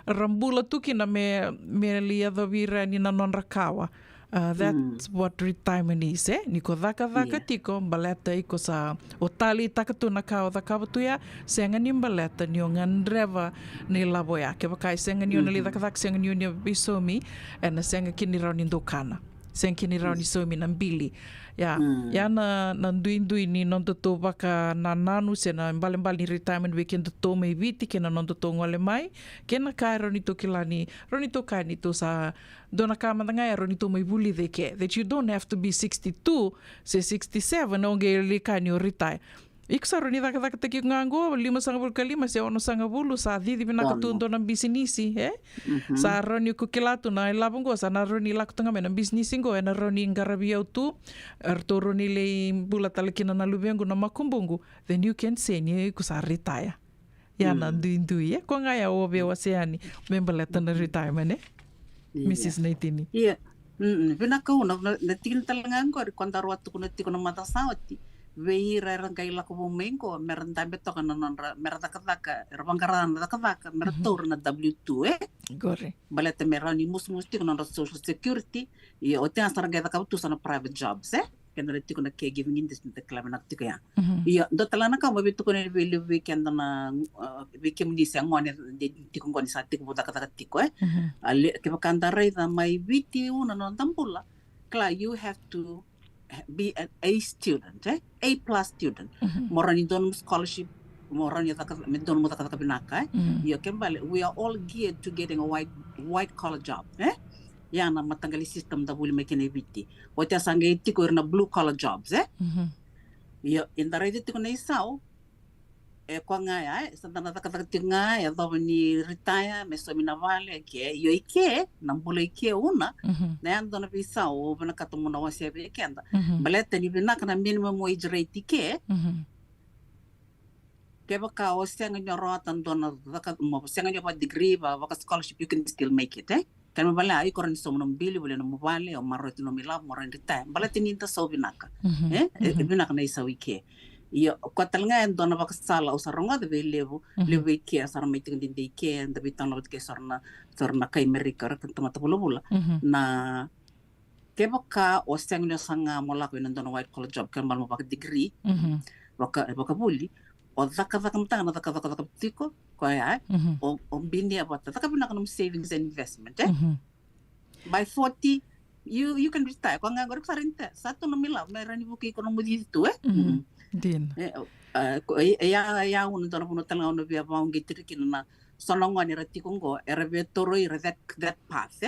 rambula tuki na me lia dhavira ni na non rakawa. That's what retirement is, Niko dhaka tiko, baleta iko sa otali takatu na kao dhaka tuya, senga ni baleta ni ngan dreva ni laboya. Ke bakai senga ni onali dhaka senga ni oni bisomi, na senga kini rau ni ndokana. Senga kini rau ni somi na mbili. Ya na ndui ni nontoto baka na nanu se na mbali ni retirement weekend to mai viti ke na nontoto ngole mai ke na kai ronito kilani ronito kai ni to sa dona kama nga ronito mai buli de ke that you don't have to be 62 se 67 onge li kai ni retire. Iksa roni dhaka taki ngango 5 se ono sanga bulu sa dhidi bina katundo ng bisinisi sa roni kukilato na ilabongo sa na roni lakto nga ng bisinisi ngo na roni ngarabiyaw tu arto roni le bula talakina na lubengo na makumbungu then you can say ni kusa retire yana ndui ko nga ya obe waseani membaleta na retirement Mrs. Naitini bina ka una na tingin talangan ko kwanta ruwatu ko na tiko na matasawati vei rarang kai la ko mengo meranta beto kana non merata kataka rabangkaran kataka meratur na W2 gore balete merani musmus tiko non social security e o te asar ga ka tu sana private jobs kena tiko na caregiving industry te klama na tiko ya do talana ka mabitu ko ne veli weekend na weekend di sa ngone tiko ngoni sa tiko buta kataka tiko ale ke bakanda rai na mai viti una non tampula kla you have to be an A student, A+ student. Morani don scholarship, morani don muta kata binaka. Ya kembali, we are all geared to getting a white collar job, Yang na matanggali system da buli making eviti. Wata sanga iti ko na blue collar jobs, Ya indara iti ko na isaw. Kwa nga sa kata tinga ya do ni retire me so minavale ke yo ike nambula ike una na ando na visa o bana katumo na wase be kenda baleta ni bina kana minimum wage rate ke baka o senga nyoro tan dona zaka mo senga nyoba degree ba baka scholarship you can still make it kan bala ay koran so mon bili bole no mobile o marot no mila mo ran retire baleta ni ta so binaka binaka na isa wike Iyo katal nga endo na bakasala o saronga de levo ke sar may tingin din ke and bitang lawat ke sarna kay Amerika ra kan tamatapula na ke baka o sang no sanga mola ko nando na white collar job kan mal mo baka degree baka buli o zaka mtanga na zaka tiko ko ya o bindi abata zaka bina kanum savings and investment by 40 you can retire ko nga ngor sa renta sa to no mila merani buki ko no dito Din. Ya un dono puno tala ono via vaung gitrikin na solongo ni rati kongo erbe toro ira that path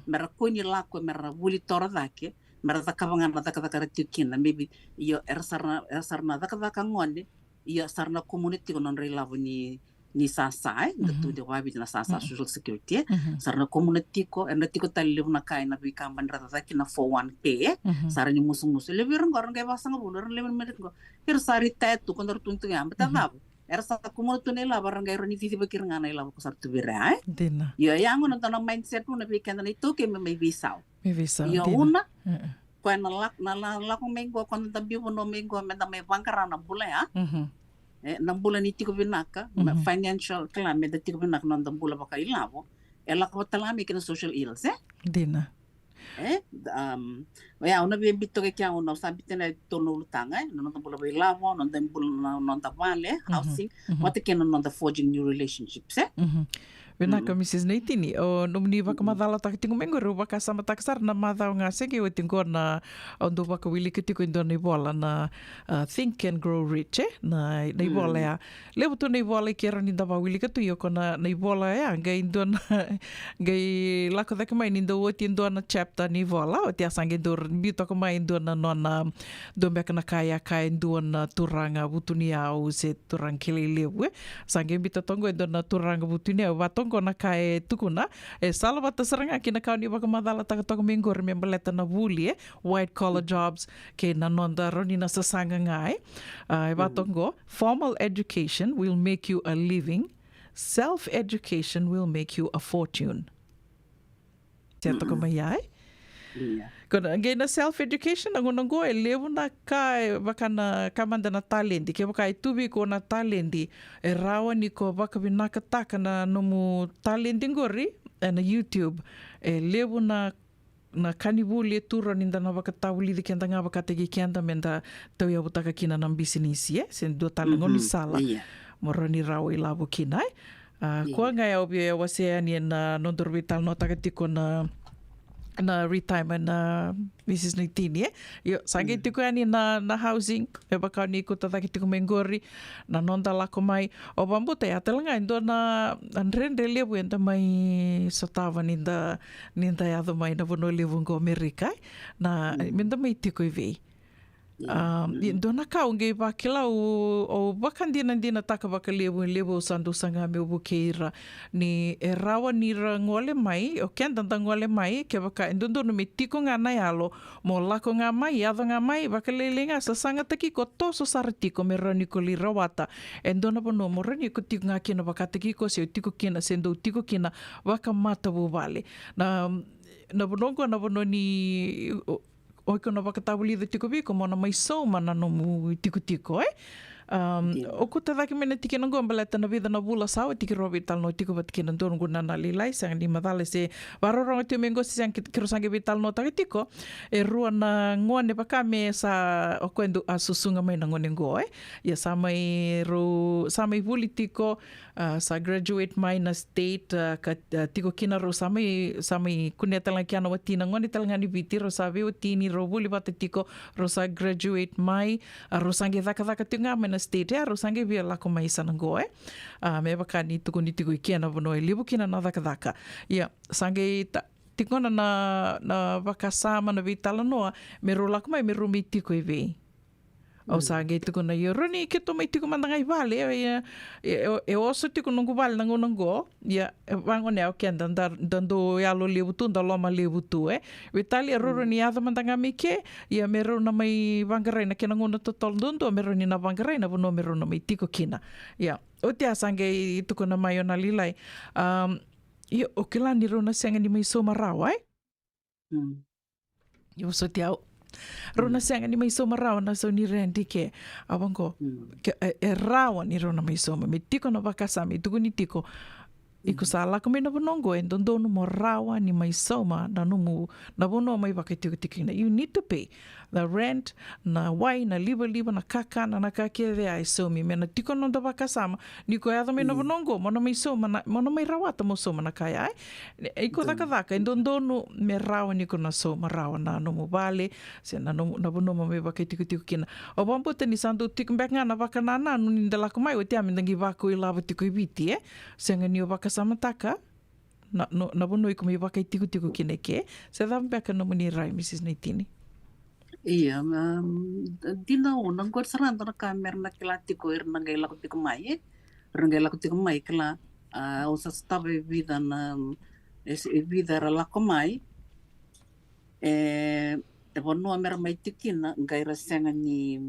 mera kuni la ko mera buli toro dake mera zakavanga na zakaka ratikin maybe yo ersarna zakaka ngone yo sarna community konon relavo ni sasa tu de wabi na sasa social security sarna community ko enati ko talib na kai na bikamban rata na 401k sarna ni musu lebir ngor ngai basang bulur lebir merit ko ir sari tetu kondor tuntu ya betadab sa community ne la barangay roni titi bakir ngana ila ko sartu bira dina yo yang no tan mindset no weekend na ito ke may visa yo dina. una ko na la ko mengo kon tabi no mengo menda may bangkara na bula ya nang bulan iti ko binaka financial klame dati ko binaka nang bulan baka ilabo ela ko talami kina social ills dina ya una bibito ke kya una sabi tena tono lutanga nang bulan ba ilabo nang bulan nang tabale housing what can nang the forging new relationships Vinaka Mrs. Naitini o numni baka madala tak tingu mengoro baka sama taksar na madao nga sege o tingo na ondo baka wili kitiko indo na ibola na think and grow rich na ibola ya lebo to na ibola kera ni daba wili katu yoko na ibola ya ga indo na ga lako dake mai indo o tindo na chapter ni ibola o tia sange dor bito ko mai indo na nona dombe kana kaya indo na turanga butunia o se turang kelele we sange bito tongo indo na turanga butunia watong bonongo na kai tukuna e sala wata saranga kina kau ni wakamadala takatoko mingor me baleta na vuli white collar jobs ke na nonda roni na sasanga ngai e batongo formal education will make you a living, self education will make you a fortune. Certo como ai? Kona ngai na self-education ang unang go levo na ka baka na kamanda na talenti ke baka itubi ko na talenti e rawa ni ko baka binakataka na nomu talenti ngori na YouTube e levo na kanibuli tura ninda na baka tawuli di kenda nga baka tegi kenda menda tau ya butaka kina ng business sen do talangon ni sala moroni rawa ilabo kinai ko nga ya obye wasea ni na nondorbital no tagatiko na retirement na Mrs. Nitini yo sangi tiko ani na housing e baka ni ko tataki tiko mengori na nonda lako mai o bambuta ya telanga indo na rende lebu enda mai sotava ninda ya do mai na vono lebu ngo Amerika na minda mai tiko ive indo na kaunge bakila o bakandina dina taka baka lebu sandu sanga me bukeira ni rawa ni ngole mai o kenda ngole mai ke baka indo no me tiko nga na yalo mo lako nga mai ado nga mai baka lelenga sa sanga taki ko toso sartiko me rani ko li rawata indo na bono mo rani ko tiko nga kina baka taki ko se tiko kina sendo tiko kina baka mata bubale na bonongo na bono ni o kono wakatabuli de tiko biko mona mai so mana no mu tiko o ko tadaki mena tiki na gombala tana vida na bula sawa tiki robi tal no tiko bat kina ndon guna na lilai sang ni madale se barorong tu mengo si sang kiro sang vital no tiko e rua na ngone pakame sa o kwendo asusunga mai na ngone ngo ya samai buli tiko sa graduate mai na state ka tiko kina ro samai kuneta lang kiana watina ngone talanga ni viti ro sabe utini ro buli bate tiko ro sa graduate mai ro sange daka tinga mai na state ro sange via lako mai sanango me baka ni tuko ni tiko kiana bono e libu kina na daka ya sange tikona na baka sama na vitala noa me ro lako mai me ro mi tiko ive o sange tiko na yoroni ke to mai tiko mandangai vale e oso tiko nungu vale nango ya wango ne o kenda dando ya lo lebu tu da loma lebu tu vitali roro ni ado mandanga mike ya mero na mai vangarai na kena ngona totol dondo mero ni na vangarai na bono mero na mai tiko kina ya o te sange tiko na mai ona lilai ya o kila ni ro na senga ni mai so marawa yo so te rona senga ni mai soma rawa na so ni rendi ke abango e rawa ni rona mai soma me tiko na bakasa me tuku ni tiko iku sala ko me na bonongo en dondo no mo rawa ni mai soma na no na bono mai bakitiko tikina you need to pay the rent na wai na liba na kaka na kake de ai so mi me na tiko no da bakasa ni ko ya me na bonongo mo na mai soma mo na mai rawa ta mo soma na kai ai iko daka en dondo no me rawa ni ko na soma rawa na no mo vale se na no na bono mo me bakitiko kina o bambo te ni sandu tik mbanga na bakana na no ni ndala ko mai o te amindangi bako i lava tiko ibiti se ngani o bakasa mataka na bono i ko me bakitiko kina ke se da mbaka no muni rai Mrs. Nitini. Iya, dina unang ko sarang na kamer na kilati ko na gaila ko tiko mai kala o sa stabe vida na vida la ko mai bono mer mai tikina gaira senga ni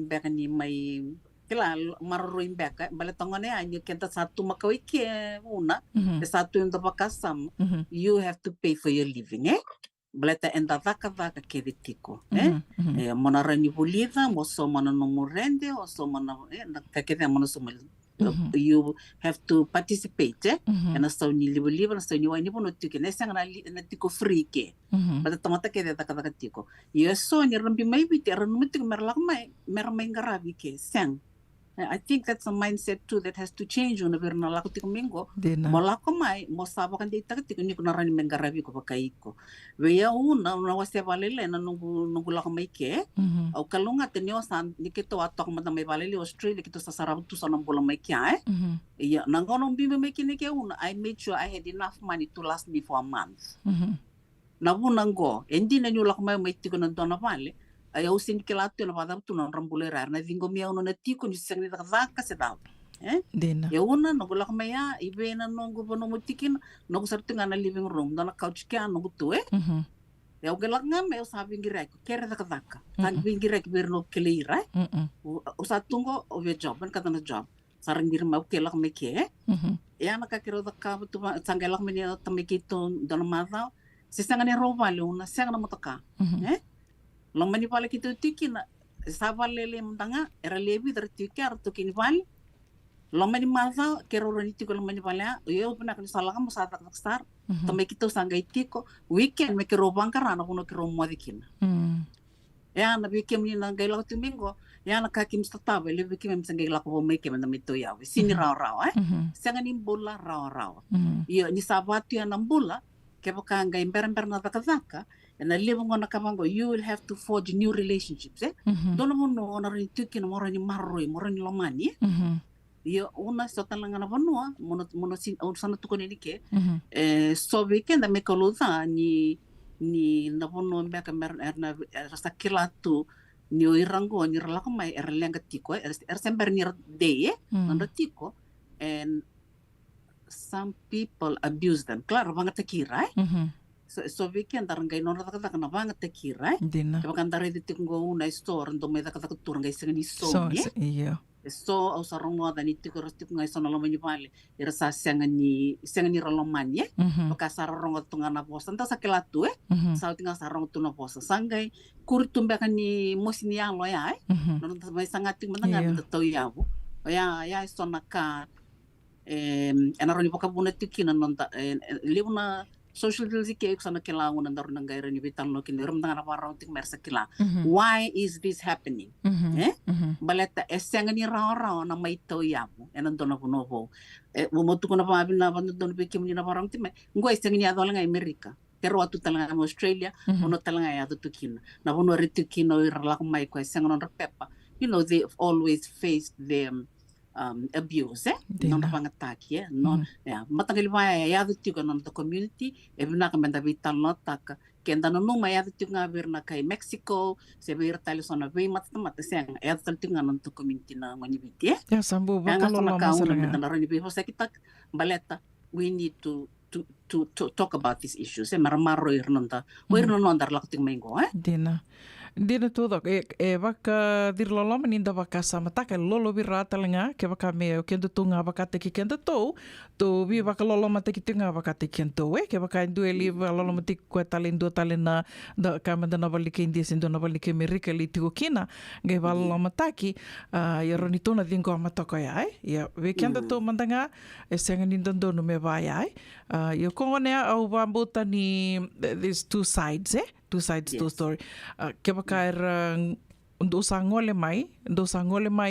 beka ni mai kila marro imbeka bale tongone anyo kenta satu makawi ke una satu yung tapakasam you have to pay for your living Bleta enda daka kede tiko. Monara ni bolida, mo so mana no morende, o so mana kakede mana so you have to participate. And so ni libo na so ni wani bono tiko. Nesa na tiko free ke. Bata tomata kede daka tiko. Yo so ni rambi mai biti aranu tiko merlak mai ngarabi ke sang. I think that's a mindset too that has to change on the verna lako tiko mingo. Molako mai mo sabo kan dita tiko ni kuna rani mengarabi ko pakaiko. Veya una wase valele na nungu lako mai ke. Au kalunga tenyo san ni kito atok mata mai valele Australia kito sa sarap tu sa nambola mai kia Ya nangono bimbe mai kini ke una I made sure I had enough money to last me for a month. Na bunango endi na nyu lako mai tiko na dona vale. Ayaw sin kilato na padam tu na rambulera na vingo mia uno na tiko ni sang ni daka se dao. Dina. Ya una no gula kmaya ibe na no go bono mutikin no sartu nga na living room na couch kya no tu ya gela nga me sabi ngirek kere da kadaka tag ngirek bir no kelira o sa tungo o ve job kan kata na job sarang ngir mau kelak me ke ya na ka kiro da ka tu sangelak me ni tamikito don mata sisanga ni roba le una sanga na motaka lo mani pala kito tikina sabalele mtanga era lebi dar tikar to kini pal lo mani mata kero roni tiko lo mani pala yo puna kan salah mo sa tak star to me kito sanga itiko weekend me kero bangkara na kuno kero modikina ya na bikem ni na gaila tumingo ya na kakim stataba le bikem sanga gaila ko me kem na mito ya sini raw sanga ni bola raw yo ni sabatu ya nambula ke baka ngai ember na takazaka and I live on Kabango, you will have to forge new relationships. Don't know on a ritukin more any marroy, more any lomani. You una sotalanga vanua, monosin on Sanatukonique, so we can make a luza ni Navono back and Rasakila to New Irango and Yerlakama, Erlanga Tico, Ersember near day, on the Tico, and some people abuse them. Claro, Vangataki, right? So weekend darangay no nakaka na bang tekira kaya kan dare dito ngo na store ndo may nakaka turangay sa ni so iya so au sarong mo da niti ko rastip ngay so na laman yupali ira sa senga ni roloman ye baka sarong tunga na posa nta sa kilatu sa tinga sarong tu na posa sangay kurtumbe kan ni mosini yang lo ya no may sangating manangan to yawo ya so naka enaron ni pokabuna tikina nonta liuna social skills ke sana kailangan ng daron ng gaira ni bital no kiniram ng parang ting mersa kila why is this happening baleta eseng ni raw na may toyamo enan do na puno bumoto ko na pa na bandon bikim ni na parang tim ngo eseng ni adol nga Amerika pero atu talaga mo Australia uno talaga ya tukin na puno ritukin no irla ko may ko eseng non pepa you know they always faced them abuse non pangataki non ya matagal ba ya dito ko non the community ebna ka manda vital notak kenda no numa ya dito nga ver na kay Mexico se ver tali sona ve matata sen ya dito nga non the community na ngani biti ya sambu ba kalolo masaranga na ron bi hosa kita baleta we need to talk about these issues marmaro irnonda dar lakting maingo Dina tudo baka dirlolo maninda baka samataka lolo birata lenga ke baka me kendo tunga baka te ki kendo to bi baka lolo mate ki tunga baka te kendo ke baka ndu eli lolo mate ko talendo talena da kamanda na balike indi sindo na balike Amerika li tiko kina ge lolo mataki ya ronitona dingo matoko ya ya we kendo to mandanga esenga nindondo no me vai yo kongone au bambuta ni these two sides two sides to story ke baka ndo sangole mai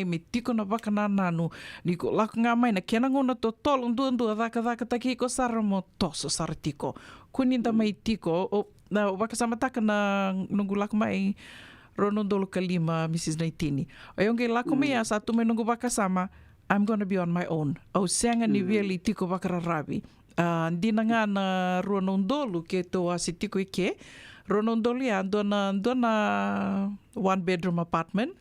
me tiko na baka na nanu ni ko lak nga mai na kena ngona to tol ndo daka taki ko sarmo toso sartiko kuninda mai tiko na baka samataka na nungulak mai ronondolo kalima Mrs. Naitini ayong lako mai satu mai nungu baka sama I'm gonna be on my own au senga ni veli tiko baka rabi di na nga na ronondolo ke to asitiko ike Ronondolo ya dona one bedroom apartment.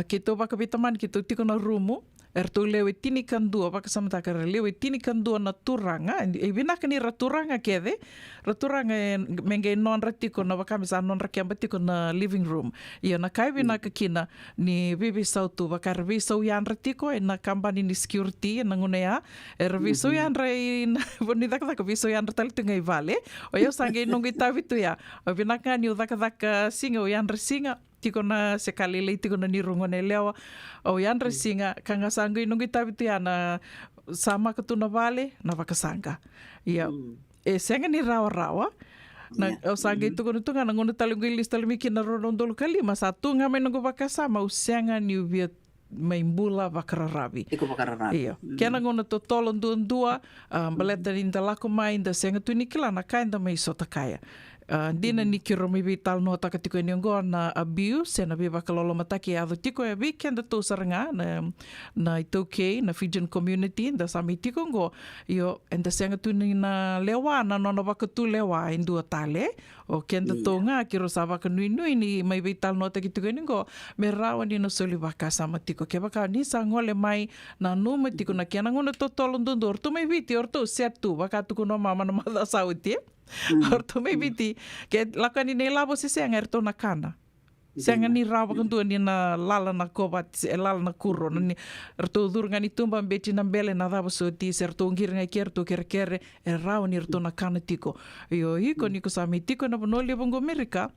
Kito baka bitaman kito tiko na rumo erto lewe tini kandua baka samata kare lewe tini kandua na turanga ibina kani raturanga kede raturanga menge non ratiko na baka misa non rakiamba tiko na living room iyo na kai bina kakina ni bibi sautu baka reviso yan ratiko na company ni security na ngunea reviso yan rai boni daka viso yan ratal tungai vale o yo sange nungi tavitu ya o bina kani daka singa o yan singa tiko na sekalile tiko na nirungone lewa o yan singa kanga sango nungi tavitu ya na sama katuna vale na vakasanga ya senga ni rawa na sange itu kono tunga ngono talungi lista limiki na ronondolo kalima satu nga may nungu vakasama usenga ni ubiat maimbula bakararabi. Iko bakararabi. Iya. Kena ngono to tolon dua baleta inda lako mai inda senga tu nikila na kainda mai sota kaya. Dina ni kiro mi vital no taka tiko ni ngo na abuse na biba kalolo mataki ado tiko e weekend to saranga na itoke na Fijian community da sami tiko ngo yo enda senga tu ni na lewa na no waka tu lewa indu tale o kenda to nga kiro sa waka nui ni mai vital no taki tiko ni ngo me rawa ni no soli waka sama tiko ke waka ni sa ngole mai na no me tiko na kiana ngona to tolon dondor tu mai viti or to set tu waka tu no mama na mada sauti Orto may biti. Kaya laka ni nailabo si Senga erto na kana. Senga ni rawa kantua ni na lala na kobat, lala na kuro. Erto durga ni tumba mbeti na mbele na dabo so ti serto ngir nga kerto kere rawa ni erto na kana tiko. Yo hiko niko sami tiko na panoli bongo Amerika.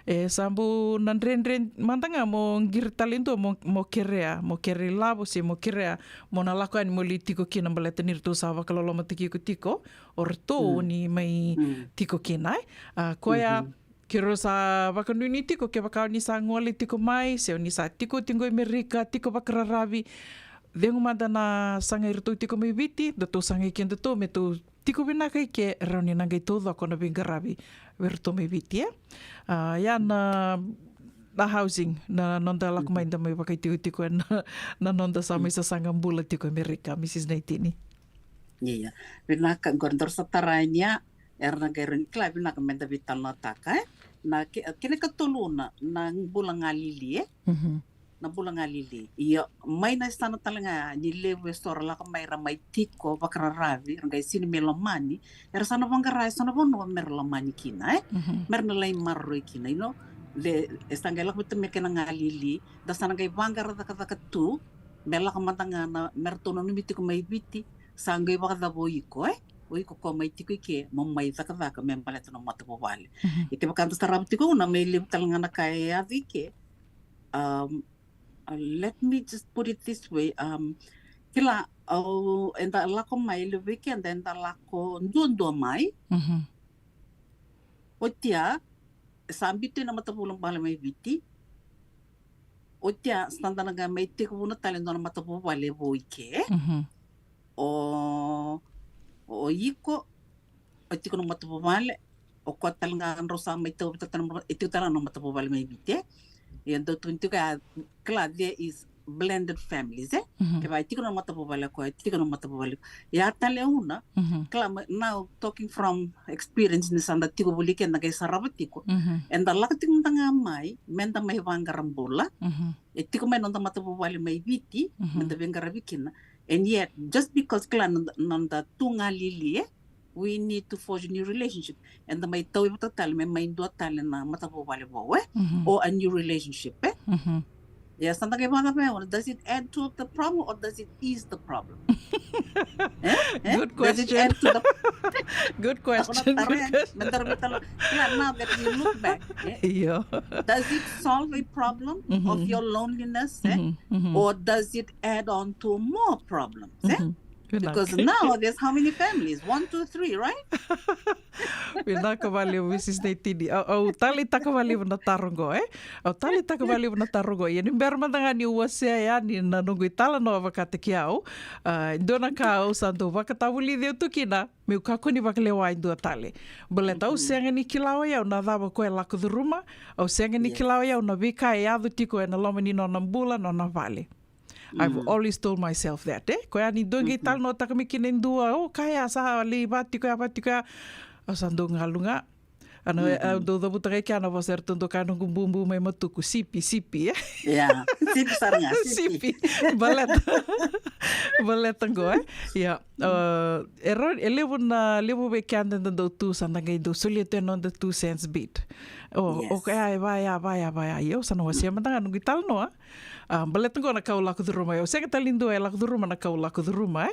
Sambu nandren mantanga mo ngir talento mo kere labo si mo kerea mo nalako ani mo litiko kina baleta nirto sawa kalolo matiki ko tiko orto ni mai tiko kinai koya kiro sa bakanui ni tiko ke bakau ni sa ngole tiko mai se ni sa tiko tingo Amerika tiko bakraravi dengu manda na sanga irto tiko mai viti dato sanga kende to me to tiko bina kai ke rauni nangai todo kona bingaravi verto mai viti ya na housing na nonda lak mai da mai bakai tiko na nonda sa mai sa sanga bula tiko Amerika Mrs. Naitini. Iya, bina ka gondor sataranya erna gerin kla bina ka menda vital na taka na kene ka tuluna na bulang alili na bulang alili iya mai na stana talanga ni lewe stor la ka mai ramai tiko bakra ravi ngai sini melomani era sana bangara sana bono merlomani kina merna lai marro kina no le estangela ko teme kena ngalili da sana ngai bangara da ka tu bela ka matanga na mertono ni mitiko mai biti sangai baka da boiko Oiko ko mai tiko ke mamai taka membala to no matapo vale. Ite bakanta starab tiko na may lim talanga na kaya ke. Let me just put it this way. Kila enda lako mai levike and enda lako ndundo mai. Otia sambite na matapulang bala mai biti. Otia standa nga mai tiko na talendo na matapo vale boike. O iko o tiko no matapo vale o ko talanga rosa mai to tatan itu tala no matapo vale mai bite e ando tuntu ka there is blended families ke vai tiko no matapo vale ko tiko no matapo vale ya tale una now talking from experience ni sanda tiko bulike na kay sarabatiko and the lak tiko tanga mai menda mai vangarambola e tiko mai no matapo vale mai biti menda vengarabikina. And yet, just because nanda tunga lili, we need to forge a new relationship. And the may tawi matatali, may do tali na matapo vale or a new relationship. Yes, does it add to the problem or does it ease the problem? Good question. Good question. Now that you look back, does it solve a problem of your loneliness? Or does it add on to more problems? Because now there's how many families? 1, 2, 3, right? Pinakavali Mrs. Naitini. Au tali takavali na tarongo Au tali takavali na tarongo. Yan imberma nga ni uwasya ya ni nanungui tala no avakate kiao. Indona kao santo vakatavuli deu tukina. Meu kako ni vakalewa indua tali. Boleta au senga ni kilawa yau na dava koe lako de ruma. Au senga ni kilawa yau na vika e adu tiko e na lomani no na mbula no na vale. I've always told myself that, Ko ani dongi tal no takamikina indua, kaya sa li batiko o sando ngalunga. Ano do butake kia na vaser tundo kano bumbu mai matuku sipi Yeah, sipi saranga sipi. Balet ngo Yeah. Elevo be kia do tu sandanga do solite non the 2 cents beat. Okay, vai. Eu sa no wasia matanga nungi tal no. Balet ngo na kau lako de ruma. Eu sei que tá lindo lako de ruma na kau lako de ruma.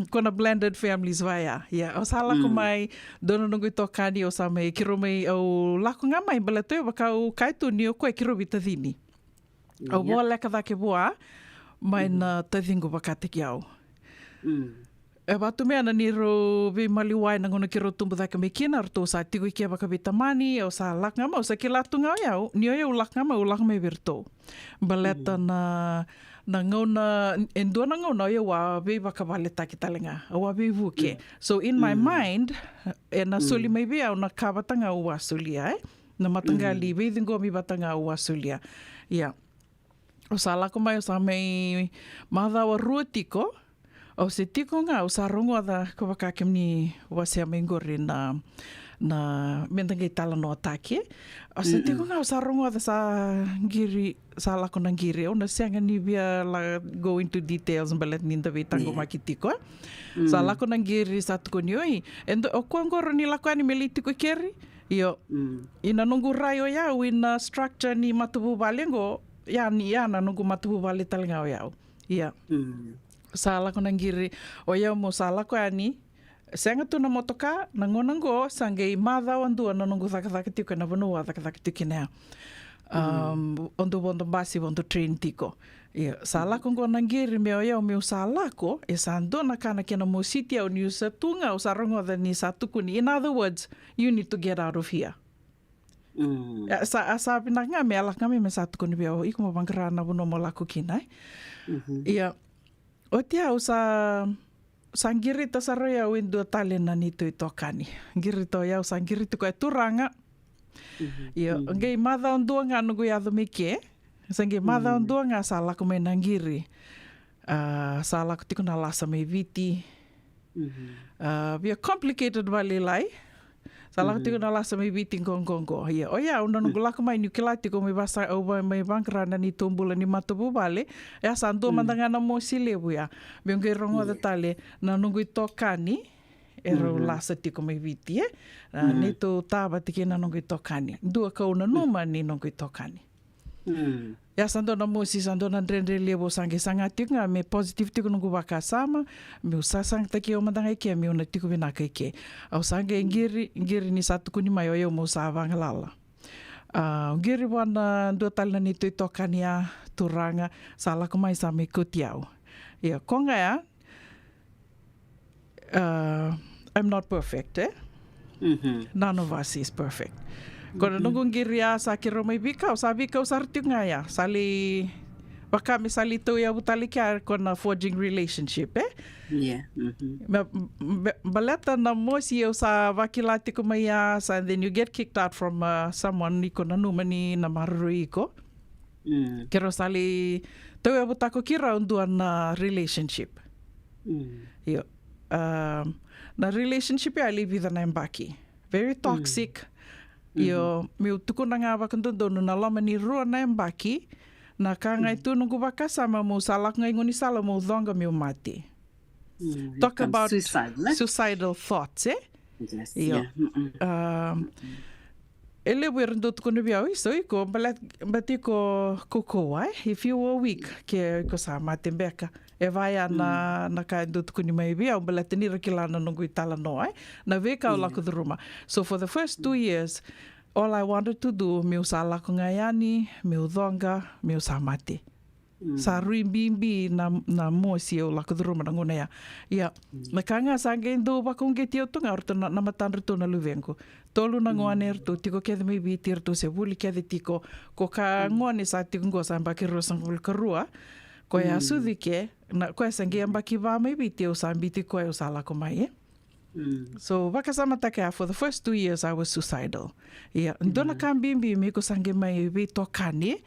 Kona blended families vai o sala ko mai dono nungi tokani o sa mai kiro mai au lako nga mai balet eu bakau kaitu ni o koe kiro vitadini. Au boa leka dake boa mai na tadingo bakate ki au. E watu mea na niro vi maliwai na ngona kiro tumbu dake me kina arto sa tigo i kia baka vitamani o sa lak ngama o sa ki latu ngau iau ni o iau lak ngama o lak me virto. Baleta na na ngauna, endua na ngauna ia wa be wakawale taki talenga, wa be vuke. So in my mind, e na suli mai be au na kawatanga ua sulia, na matangali, weithingo mi watanga ua sulia. Ia. O sa lako mai o sa mai mahadawa rua tiko, o se tiko ngā, o sa rongo ada ko wakakem ni wasea mai ngori na mentangai tala no atake. O se tiko ngā, o sa rongo ada sa ngiri, sa lako na ngiri, o na seanga ni via la go into details mbalet ninda vei tango maki tiko. Sa lako na ngiri sa tuko ni oi. Endo, o kua ngoro ni lako ani meli tiko keri? Io, ina nungu rai o iau, ina structure ni matupu valengo, ia na nungu matupu vale talinga o iau. Ia. Sa lako na ngiri o iau mo sa lako ani, senga tu na motoka, na ngonango, sangei madhau andua na nungu thakathaka tiko na vanua thakathaka tiko nea. Ondo basi, ondo train tiko. Ia, sa lako ngo na ngiri me o iau me o sa lako, e sa andona kana kena mo siti au ni o sa tunga o sa rongo da ni sa tukuni. In other words, you need to get out of here. Sa pinaka nga me alak nga me sa tukuni bia o iko mo bangkara na vuno mo lako kina. Ia, o tia o sa ngirita sa roya o indu tale na nito i tokani. Ngirita o iau sa ngirita ko e turanga. Ia, ngai madha ondua nga nungu iadho me ke. Sange madha ondua nga sa lako me na ngiri. Sa lako tiko na lasa me viti. Via complicated vale lai. Sa lako tiko na lasa me viti ngongongo. Ia, o ia, una nungu lako mai ni kila tiko me basa au mai bangkrana ni tumbula ni matubu vale. Ia sa andua mandanga na mo silebu ia. Bionge rongo da tale na nungu i tokani. Ero lasa tiko me viti Nito taba tiki na nungu i tokani. Dua kauna numa ni nungu i tokani. Ya sandona mosi sandona ndrendre levo sange sanga tinga me positive tiko nungu waka sama me usasang taki o mandanga ike me una tiko vinaka ike au sange ngiri ni satu kuni mai o mo sa vangalala ngiri wana ndua talina ni tui tokani a turanga sa lako mai sa me kutiau ia konga ya I'm not perfect none of us is perfect. Kona nungu ngiria sa kiro mai bika o sa bika o sa ritiu nga ya. Sali, baka mi sali tau ya butali kia kona forging relationship, Yeah. Baleta na mo si o sa wakilati ko mai ya, and then you get kicked out from someone ni kona numa ni na maruru iko. Kero sali tau ya butako kira undua na relationship. Yo. Na relationship ya live with an embaki. Very toxic. Yo, meu tukuna nga wakandondo na lama ni rua na embaki na ka ngai tu nungu waka sama mo salak ngai ngoni sala mo dhonga meu mati. Talk about suicidal thoughts, Yes, Yo. Ele werendo tukuna biao iso iko bati ko kukoa if you were weak ke ko sa matembeka e vai na ka ndo tukuni mai biao balate ni rakilana nungu itala no na veka o lako ruma. So for the first 2 years all I wanted to do meu sa lako ngayani meu dhonga meu sa mate. Sa ruimbimbi na mosi o lako ruma na ngona ya. Ia, na kanga sange ndo bakongeti o tunga orto na matanru to na luvengo. Tolu na ngoane erto tiko kia me biti erto se vuli kia tiko ko ka ngoane sa tiko ngo sa mbaki rosang vul karua ko ya sudike na ko sange mbaki va me biti o sa biti ko o sa lako mai So wakasama take for the first 2 years I was suicidal. Yeah, ndona kambimbi me ko sange mai vi tokani.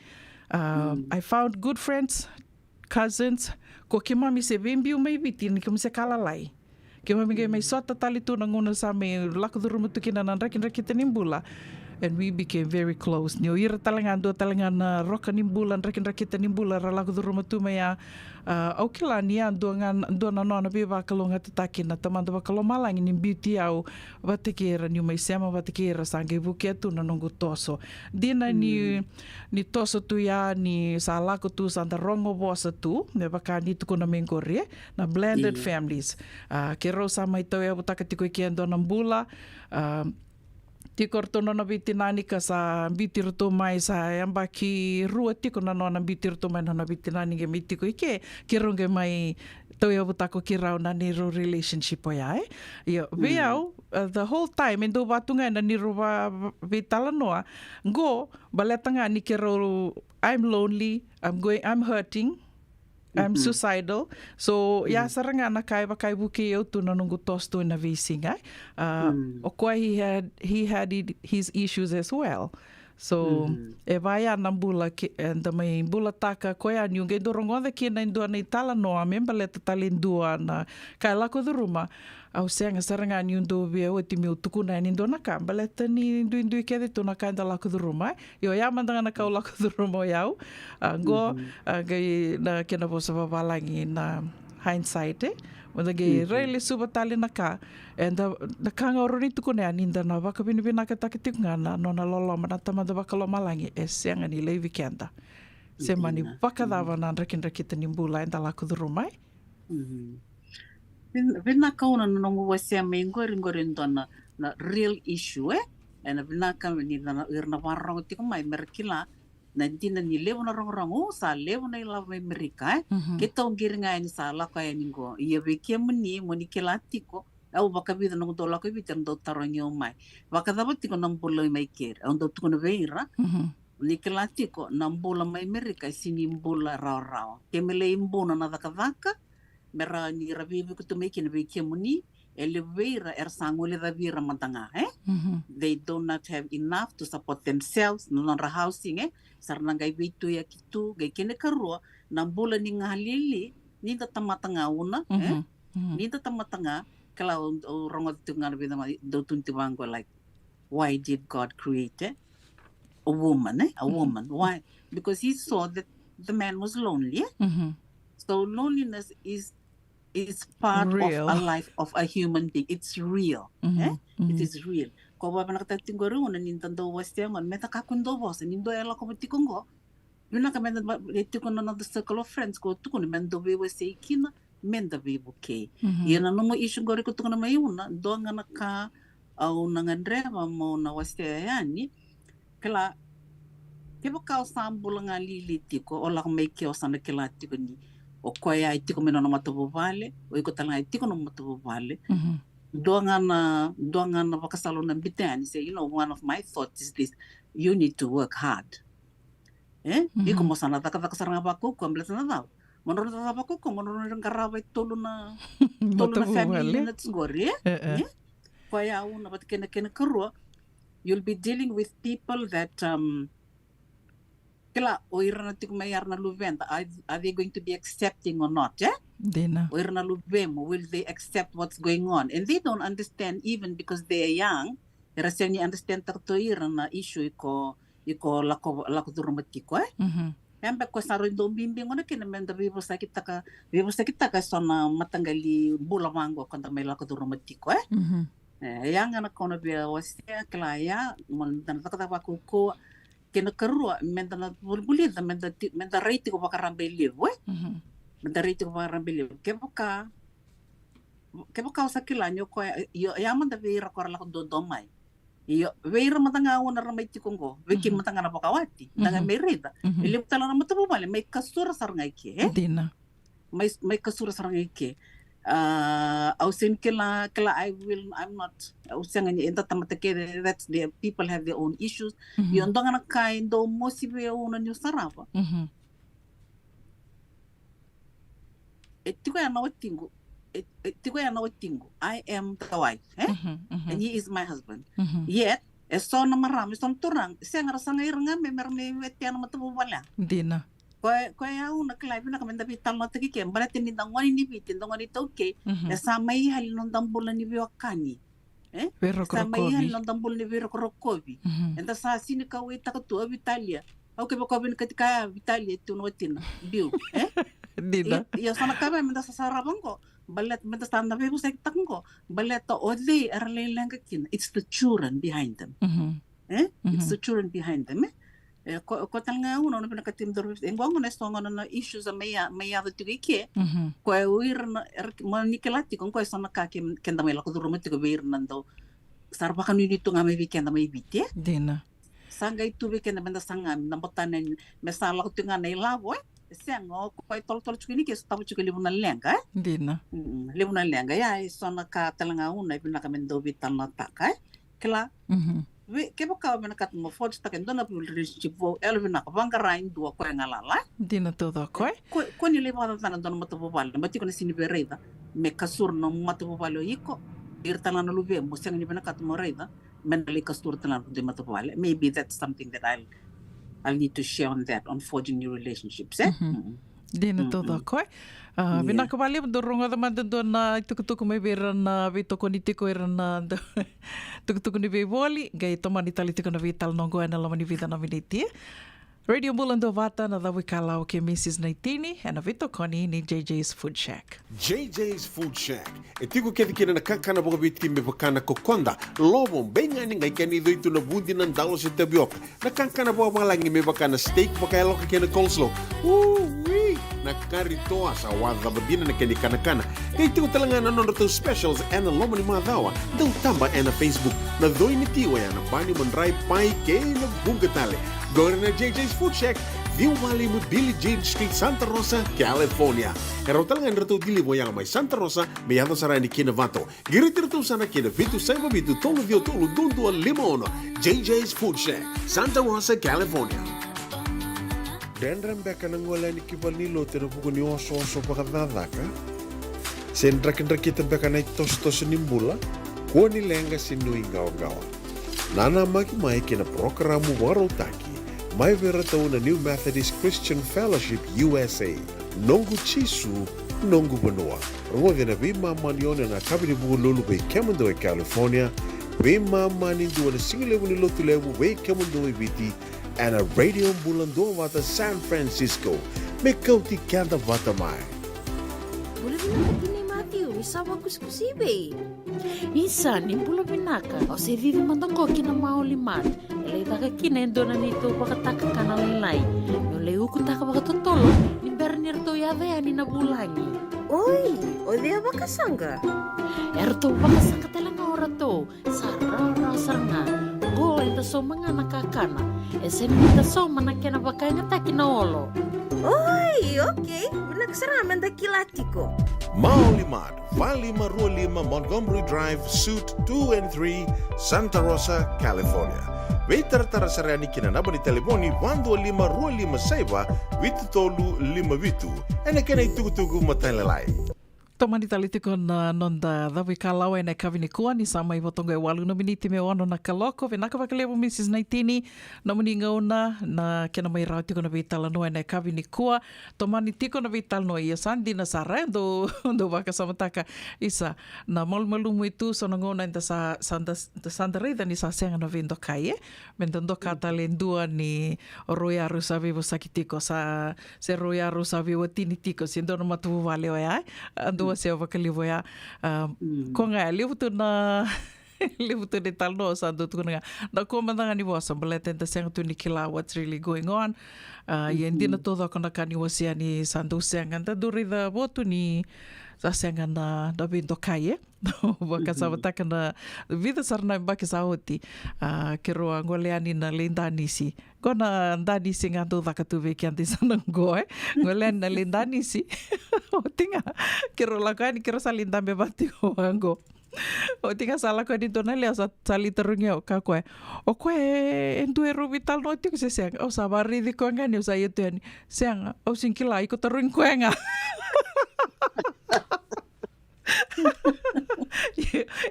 I found good friends, cousins, ko ke mami se vimbi mai biti ni ke se kalalai. Ke mami ke mai sota tali tu ngona sa me lako duru mutuki na rankin rakita nimbula. And we became very close. Ni o ira talangan do talangan roka nimbula rankin rakita nimbula ra lako duru mutu mai au kila ni ando na nona be ba kalonga tataki na tamanda ba kalomalangi ni beauty au vatekera ni mai sema vatekera sange buketu na nongo toso. Dina ni toso tu ya ni sa lako tu sanda rongo bosa tu me baka ni tu kona mengore na blended families. Ke rosa mai tau ya butaka tiko ki ando na mbula tiko rotono na biti nani ka sa biti roto mai sa yamba ki rua tiko na nona biti roto mai na biti nani ke miti ko ike ki ronge mai tau ya butako ki rau na niru relationship o ya Yo, veau, the whole time endo batunga na niru vitala noa go baletanga ni ke rau I'm lonely, I'm hurting I'm suicidal. So, saranga na kai wakai buki eu tu na nungu tostu na visinga. O koa he had his issues as well. So, e vai ana bula and mai bula taka koe a niunga dorongoda ki na indua nei tala noa memba le tatali indua na kai lako duruma. Au seanga saranga niundo via o ti meu tukuna ni indua na kamba le tani indu ke de tuna kai da lako duruma. Yo ya mandanga na kau lako duruma yau. Go gai na kena vosa valangi na hindsight Wanda ge really suba tali na ka. And na kanga oroni tukune aninda na waka binibina ka takitinga na nona lolo manatama da waka lomalangi e seanga ni le weekenda. Se mani waka dawa na rakin-rakita ni mbula enda lako durumai. Vina kauna na nongo wasia me ngori na real issue and vina ka ni na irna warang tiko mai merkila na dina ni levo na rongo sa levo na ila mai merika kita ngiringa ni sa la ka ni go ia veke muni kila tiko au baka vida no do la ko vita ndo taronyo mai baka da tiko na mbolo mai ker ndo tuko na veira ni kila tiko na mbola mai merika sini mbola ra kemele imbona na daka mera ni rabibi kutu meki na veke muni ele veira sangole da vira matanga they do not have enough to support themselves no housing sarna gai vitu ya kitu gai kene karua na bola ni ngalili ni tamatanga una ni tamatanga kala rongo tunga bida do tunti bango like why did God create a woman why because he saw that the man was lonely so loneliness is part real. Of a life of a human being. It's real. It is real. Ko ba na katatinggo ro na nintando wastiangon meta kakundo boss nindo ela ko butikongo. Yuna ka menda etiko no the circle of friends ko tukun mendo be wasi kina menda be buke. Yana no mo issue gori ko tukun mai una do ngana ka au nangandreva mo na wastiani kala kebo ka sambulanga lilitiko o la mai ke o sana kala tiko ni o koe ai tiko mena no matapo vale o iko tala ai tiko no matapo vale doanga na wakasalo na bitani say one of my thoughts is this you need to work hard iko mo sana taka saranga bako ko amblet na daw monoro ta bako ko monoro ng karabay tolo na family units gori koe au na bat kena karua you'll be dealing with people that kila oirna tik mayarna luventa are they going to be accepting or not Dina oirna luvemo will they accept what's going on and they don't understand even because they are young rasanya understand takto irna issue iko lako durmatiko Embe ko sa rin do bimbing ona kina menda vivo sa kita ka sona matangali bulamango kanta may lako durmatiko yang anak kono bia wasia klaya mon dan takata ko kena kerua menda na bulbulida menda reiti ko bakarambe live menda reiti ko bakarambe live keboka sa kilanyo ko ya manda veira ko la do domai yo veira matanga una ramai tikongo veki matanga na bakawati nanga merida ilip tala na matabu male may kasura sarngai ke dina may kasura sarngai ke ausin kila I'm not usang ni enta tamatake that's the people have their own issues yon dong anak kain do mosibe una nyu sarapa etiko ya na watingu I am the wife and he is my husband yet so na marami son turang siang rasanga iranga me wetian matabu wala dina ko ya una klai na kamenda vital na tiki ke barate ni dangwani ni bitin dangwani toke sa mai hal non dambula ni biwakani sa mai hal non dambula ni birokobi enta sa sini ka wita ka tu Italia au ke bako bin katika Italia tu no tin biu dina ya sana ka menda sa sarabangko balet menda sa na biu sa takko balet to odli arle langakin it's the children behind them it's the children behind them ko talanga uno no pinakatim dor engwang na stonga na issues maya do tiki ko uir na manikelati ko sana ka kenda may lako durumati ko wir nando sarba kan unito nga may weekend may biti dina sanga itu weekend benda sanga nambotanen mesala ko tinga na ilabo sengo ko tol chukini ke tabu chukili buna lenga dina lebuna lenga ya sana ka talanga uno pinakamen do vital na taka kila ke ba ka na kat mo forge ta kendo na relationship vo elvin na banga rain dua ko ngalala Dina todo koe. ko ni le ba tan don mo to bal ma ti ko sini be reida me kasur no mo to bal iko irta na lu be mo sen ni bena kat mo reida men le kasur tan de mo to bal maybe that's something that I'll need to share on that on forging new relationships Dina todo koe. Vina ka bali dorong ada man do na tukutuku mai vera na vito konitiko era na tukutuku ni be voli gai toma ni tali tiko na vital nongo na lama ni vida na miniti. Radio Bulando Vata na dawi kalao ke Mrs. Naitini na vito koni ni JJ's Food Shack. JJ's Food Shack. E tiku kedi kina na kakana boka biti me bakana kokonda. Lobo benga ni ngai kani do itu na bundi nan dalo se tabioka. Na kakana boka malangi me bakana steak baka loka kena coleslaw. Na karitoa sa wadha badina na kani kana. Kay tiku talanga na nono specials and the lomo ni madawa. Daw tamba na Facebook. Na doi ni tiwa ya na bani mandrai pai ke na bungatale. Go na JJ's Food Shack, View Valley mo Billie Jean Street, Santa Rosa, California. Pero talagang rito dili mo yang may Santa Rosa, may yato sa rani kinavato. Girit-rito sana kinavitu sa mabitu tolo vio tolo dundu al limono. JJ's Food Shack, Santa Rosa, California. Dendran beka nang wala ni kibal nilo tinapuko ni oso-oso pakadadaka. Sendrak-ndrak kita beka na itos-tos nimbula, kuha nilenga sinuingaw-gawa. Nana maki-mai kina programo warotaki. Mai vera tau na New Methodist Christian Fellowship USA. Nongu chisu, nongu banua. Rungo vina vima manione na kabini bugu lulu bei kemundo e California. Vima mani dua na singilewu ni lotu lewu bei kemundo e viti. And a radio bulando vata San Francisco. Me kauti kanda vata mai. Boleh binaka ni Matthew, isa bagus kusibe. Isa ni bula binaka, o se vive mandoko kina maoli mat. Ele taka kina endona nito pakataka kana lelai. Yo leu kutaka pakatotolo, ni bernir to yave ani na bulangi. Oi, o dia bakasanga. Erto bakasanga telanga ora to, sarara saranga. Go enta so mga nakakana. Ese nita so manakena bakanga takina olo. Oi, okay. Nagsaraman da kilatiko. Maulimad, Valley Marulima, Montgomery Drive, Suite 2 and 3, Santa Rosa, California. Vetar tarasarani kina naba ni telefoni 125 saiba vitu tolu 5 vitu. Ene kena itugu matalalai. Tomani talitiko na nonda dawi kalau e na kavini kua ni sama i votongo e walu no miniti me ono na kaloko ve naka vakalevo Mrs. Naitini na muninga ona na kena mai rau tiko na vitala no e na kavini kua tomani tiko na vitala no ia sandi na sarendo do vaka samataka isa na malmalumu itu sonangona inda sa sandarida ni sa senga na vendo kai mendendo kata lendua ni royaru sa vivo sakitiko sa se royaru sa vivo tinitiko siendo no matu vale o ai ando se vakalivo ya ko nga livu tu na livu tu de tal no sa do tu nga na ko mandanga ni vosa balete da senga tu nikila what's really going on yendi na todo kona kani wasia ni sandu senga da durida votu ni sa senga na da vindo kai Waka sabataka na vida sarna mbaki sauti kero ngoleani na lendanisi kona ndanisi ngando vakatuve kianti sanango ngoleani na lendanisi otinga kero lakani kero salindambe bati wango otinga sala ko dito na lea sa saliterungyo kakwe okwe enduero vital no tiko se siang o sabari di ko ngani o sa yeteni siang o sinkila iko terung ko nga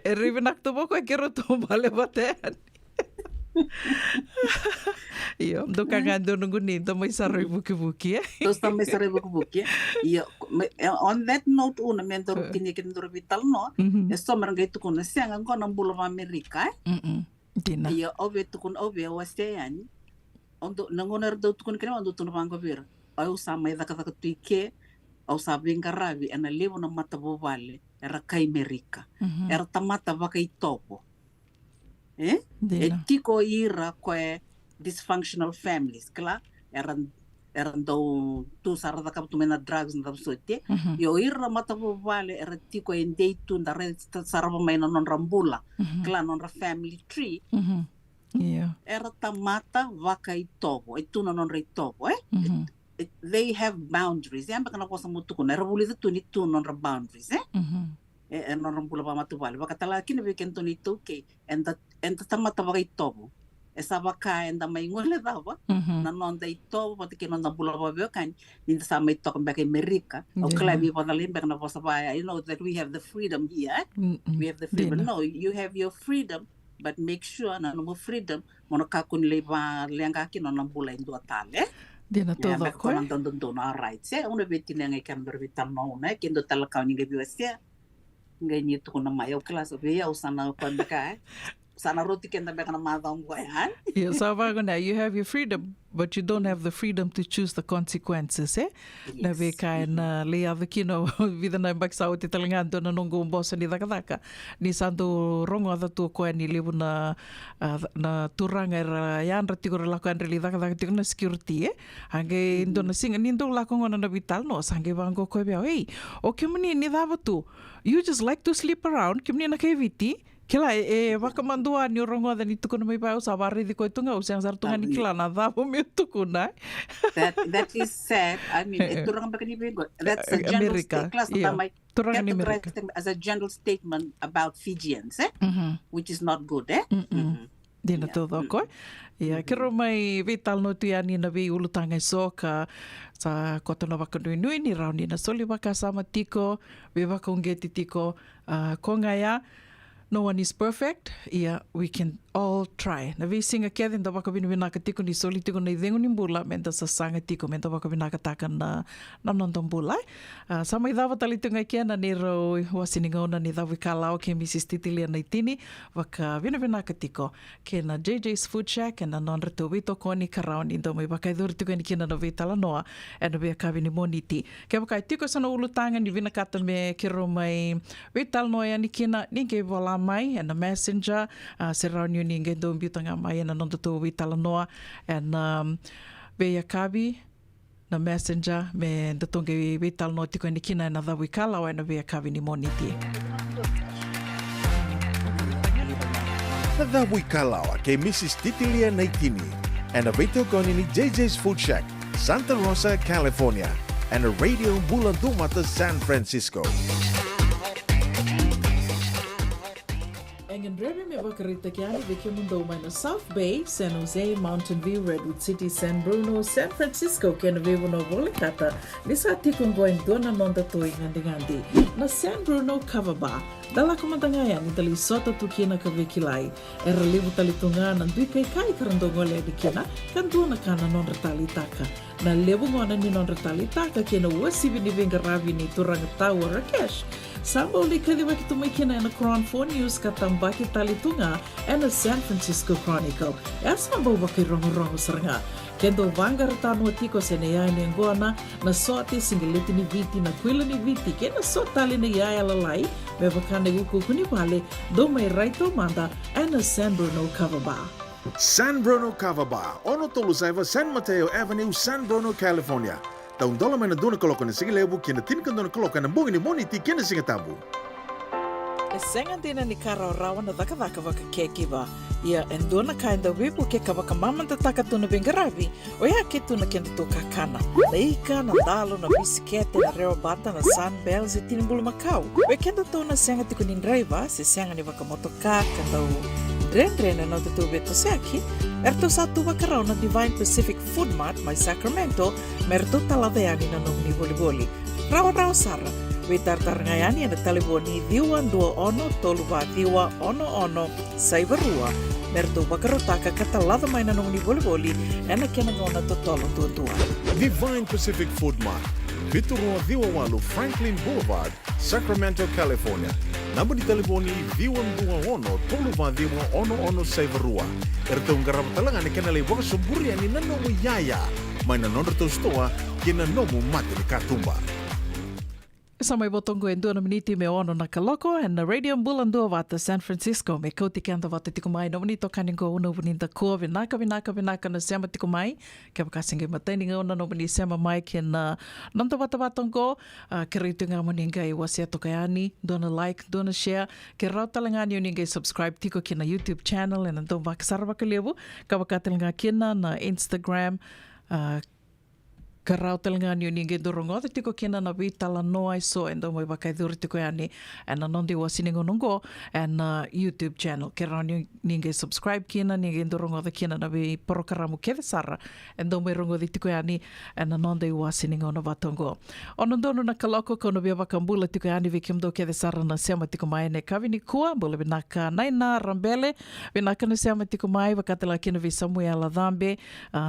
Eribe nakto po ko kero to bale batean. Iyo, do kagando nung gunito may saroy buki-buki. Tapos may saroy buki-buki. Iyo, on that note una mentor kinikin do vital no. Esto marangay to kun siya ang ko ng bulo Amerika. Dina. Iyo, obe to kun obe wasteyan. Ondo nangoner do to kun kena ondo to no pangobir. Ayo samay dakata tuike. Au sabing karabi ana levo na mata bobale era kai Amerika era tamata vakai topo etiko ira koe dysfunctional families kla eran do tu sarada kap tu mena drugs na sote yo ira mata bobale era tiko endei tu ndare saraba mai non rambula kla non family tree era tamata vakai topo itu non re topo they have boundaries. Yan baka nakuha sa muto ko na rawuli ito ni non boundaries Norambula pa matubali. Wakatala kina weekend to nito ke enta tamata waka itobo. Esa waka enda maingole dawa. Na nonda itobo pati ke nonda bula pa kan ninda sama ito kan baka Amerika. O kala mi pa dalim baka na posa pa. You know that we have the freedom here. We have the freedom. No, you have your freedom, but make sure na no freedom mono kakun leba lenga ki no nambula indo atale. Dina todo ko. Ya don all right. Se uno betina ngai kan berbitan no na kendo talakau ni gebiwase. Ngai ni tu na mai o kelas be ya usana ko beka. Sana roti kenda beka na madang ko yan. Yeah, so you have your freedom, but you don't have the freedom to choose the consequences, eh? Yes. Na beka na lea kino vida na baksa o te talangando na nongo bosa ni daka. Ni santo rongo ada tu ko ni lebu na turanga era yan ratiko la ko andreli daka tiko na security, eh? Hange indo na singa nindo la ko na vital no sange bango ko be hey. O kemani ni dava tu. You just like to sleep around, kemani na kay viti. Kila waka mandua ni rongo da ni tukuna mai pa usa barri di ko tunga usang sar tunga ni kila na da po mi tukuna. That is sad. I mean, turang baka ni bigo. That's a general statement. As a general statement about Fijians, eh? Which is not good, eh? Dina todo ko. Ya kero mai vital no tu yani na vi ulutanga soka sa kotona waka nui ni raundi na soli waka sama tiko, we waka ungeti tiko ko ngaya. No one is perfect. Yeah, we can all try. Na vi singa kia den da waka vinaka tiko ni soli tiko na idengu ni mbula menta sa sanga tiko menta waka vinaka taka na nondong mbula. Sama idhawa talitunga kia na nero wasininga ona ni dhawi kalao ke Mrs. Titilia na itini waka vinaka tiko ke na JJ's Food Shack na nonra to wito ko ni karao ni ndo mai waka idhuri tiko ni kina na vitala noa e na via kavi ni moniti. Ke waka tiko sana ulutanga ni vinakata me kiro mai vitala noa ya ni kina ni ke wala mai and a messenger se raunio ni ngendo mbiutanga mai and nonda to vitala noa and veia kabi na messenger me ndatonge vitala noa tiko ni kina na dhawi kala wa na veia kabi ni moniti. Na dhawi kalawa ke Mrs. Titilia Naitini and a vito goni ni JJ's Food Shack, Santa Rosa, California and a radio Bulandumata, San Francisco. Engen Rebe me wakarita kiani viki mundo na South Bay, San Jose, Mountain View, Redwood City, San Bruno, San Francisco, kena vivo no volikata, nisa tikong goen dona nonda toi ngandi na San Bruno Cover Bar. Dala kumandangaya ni tali sota tukina ka vikilai. Era libu tali tunga na ndui kai karandongo le di kena, kan duna kana non retali taka. Na lebu ngona ni non retali taka kena wasibi ni venga ravi ni turanga tawa Rakesh. Sambo li kadiwa ki tumikina na Crown 4 News katambaki talitunga and a San Francisco Chronicle. Sambo baki rongo seranga. Kendo vanga ratano tiko se ne yai ni ngona na sote singileti ni viti na kwila ni viti kena sotali na yai alalai me vakane uku kuni wale do mai raito manda and a San Bruno Cover Bar. San Bruno Cover Bar, ono tolu saiva San Mateo Avenue, San Bruno, California. Taun dola mai na duna kaloka na sige lebu kena tinkan duna kaloka na bungi ni moniti kena singa tabu. Sengan dina ni kara rawa na daka waka kekiwa. Ia endona kainda wipu ke kawaka mamanta taka tuna bengaravi. O ia ke tuna kenda to kakana. Na ika na dalo na bisikete na reo bata na sunbells e tinimbulu makau. We kenda tona senga tiko ni driver se senga ni waka motoka kandau Rendre na te beto seki. Erto satu wakarao na Divine Pacific Food Mart mai Sacramento. Merto taladeani na nomni boli-boli. Rawa sara. Witartar ngayani na taliboni diwa dua ono toluwa diwa ono saibarua. Merto wakarotaka katalada mai na nomni boli-boli. Ena kena ngona totolo tua. Divine Pacific Food Mart. Viturua Diwa Walu Franklin Boulevard, Sacramento, California. Namba di telefoni Diwa Dua Ono Toluwa Diwa ono saibarua. Erto ngarap talangan ni kena lewak suburi ani nanomu yaya. Mai na nondor to stoa kena nomu mati ni katumba. Samai botongo en dua miniti me ono na kaloko and na radio Bulandua vata San Francisco me koti kanta vata tiko mai no bonito kaningo uno bonita ko vinaka na sema tiko mai ke bakasinge mateni ngona no boni sema mai ke na nonto vata vatongo keritu nga moninga I wasia tokayani dona like dona share ke rauta langani uninga subscribe tiko ke na YouTube channel and ndo vakasarva kalebu ka bakatelinga kina na Instagram Karau talangan yun ninge dorongo te tiko kena na vitala no ai so endo mo bakai duri tiko yani and anondi wasini ngonongo and YouTube channel kerau ninge subscribe kena ninge dorongo te kena na vi porokaramu keve sara endo mo rongo te tiko yani and anondi wasini ngono vatongo onondono na kaloko kono via vakambula tiko yani vi kimdo keve sara na sema tiko mai ne kavini kua bole vinaka naina rambele vinaka na sema tiko mai vakatela kena vi Samuel Adhambe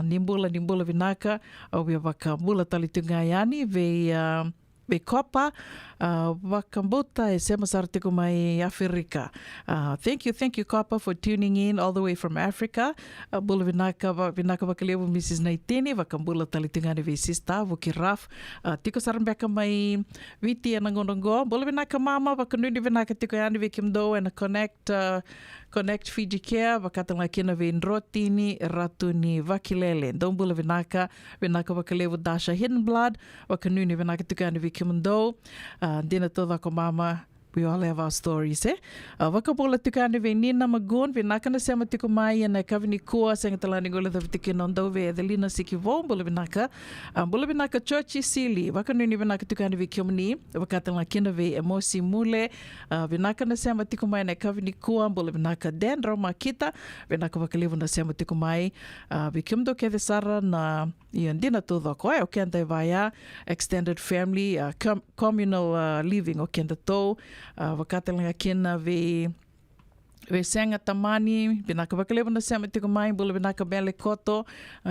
nimbula vinaka au via Mula talitunga yani ve kopa wakambuta e sema sartiko mai Afrika. Thank you Kopa for tuning in all the way from Africa. Bula vinaka vakalevu Mrs. Naitini vakambula talitunga ni ve sista vuki Raf. Tiko sarambeka mai viti anangonongo. Bula vinaka mama vakanuni vinaka tiko yani ve kimdo and Connect Fiji Care vakatanga kina ve Nrotini ratu ni vakilele. Dombula vinaka vakalevu Dasha Hidden Blood vakanuni vinaka tiko yani ve kimdo. Dina toda ko mama, we all have our stories, eh? Wakapola tukane ve Nina Magoon, ve nakana sema tiko mai na kavini kua senga talani gola da vitike nondo ve Adelina Sikivo, bola vinaka Churchy Sili, wakanuni vinaka tukane ve Kiomni, wakatala kina ve Emosi Mule, vinaka sema tiko mai na kavini kua, bola vinaka Dan Roma Kita, vinaka wakalivu na sema tiko mai, ve Kiomdo ke sara na dina toda ko o kenda vaya extended family communal living o kenda to wakatala kina ve senga tamani binaka vakalevu na sema tiko mai bula binaka bele koto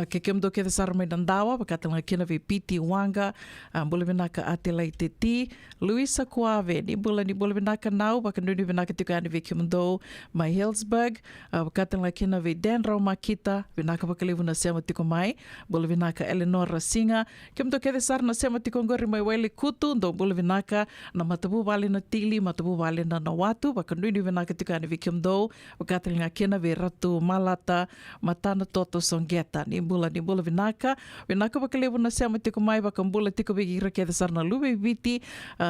ke kemdo ke sara mai dandawa wakatala kina ve Piti Wanga bula binaka atela iteti Luisa Kuave ni bula binaka nau wakanuni binaka tiko ani ve kemdo mai Hillsburg wakatala kina ve Dan Roma Kita binaka vakalevu na sema tiko mai bula binaka Eleanor Rasinga kemdo ke sara na sema tiko ngori mai Wele Kutu ndo bula binaka na matabu vale na Tili matabu vale na Nawatu wakanuni binaka tiko ani ve kemdo wakatalinga kena ve Ratu Malata Matana Toto Songeta ni bula vinaka wakalevu na sema tiko mai wakambula tiko begira ke sarna lube viti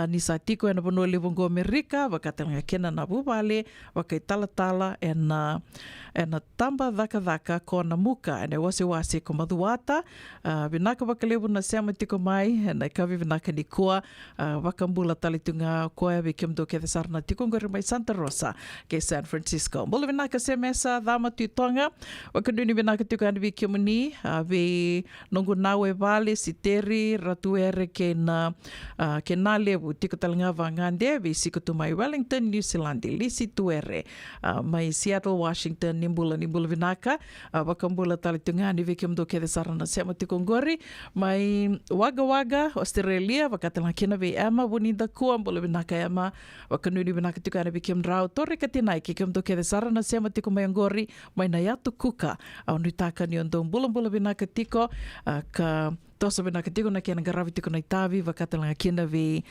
ni sa tiko ena bono levongo Amerika wakatalinga kena na bubale wakai tala ena tamba dhaka kona muka ena wase ko maduata vinaka wakalevu na sema tiko mai ena kavi vinaka ni kua wakambula talitunga koe ve kemdo ke sarna tiko ngori mai Santa Rosa ke San Francisco. Bula vinaka se mesa dhama tuitonga. Wakanduni vinaka tuka andi vi kiomani. Ve nongo nawe vale siteri ratuere ke na levu. Tiko talanga vangande ve siko tu mai Wellington, New Zealand. Lisi tuere. Mai Seattle, Washington. Nimbula vinaka. Wakambula talitunga andi vi kiomdo ke sarana sema tiko ngori. Mai Waga, Australia. Wakatalanga kina ve Emma. Wunida kua bula vinaka Emma. Wakanduni vinaka tuka andi vi kiomdrau. Torre katinai ke kiomdo ke sara na sema tiko mai ngori mai na yatu kuka au nitaka ni ondong bula vinaka tiko ka tosa vinaka tiko na kena garavi tiko na itavi wakatalanga kena ve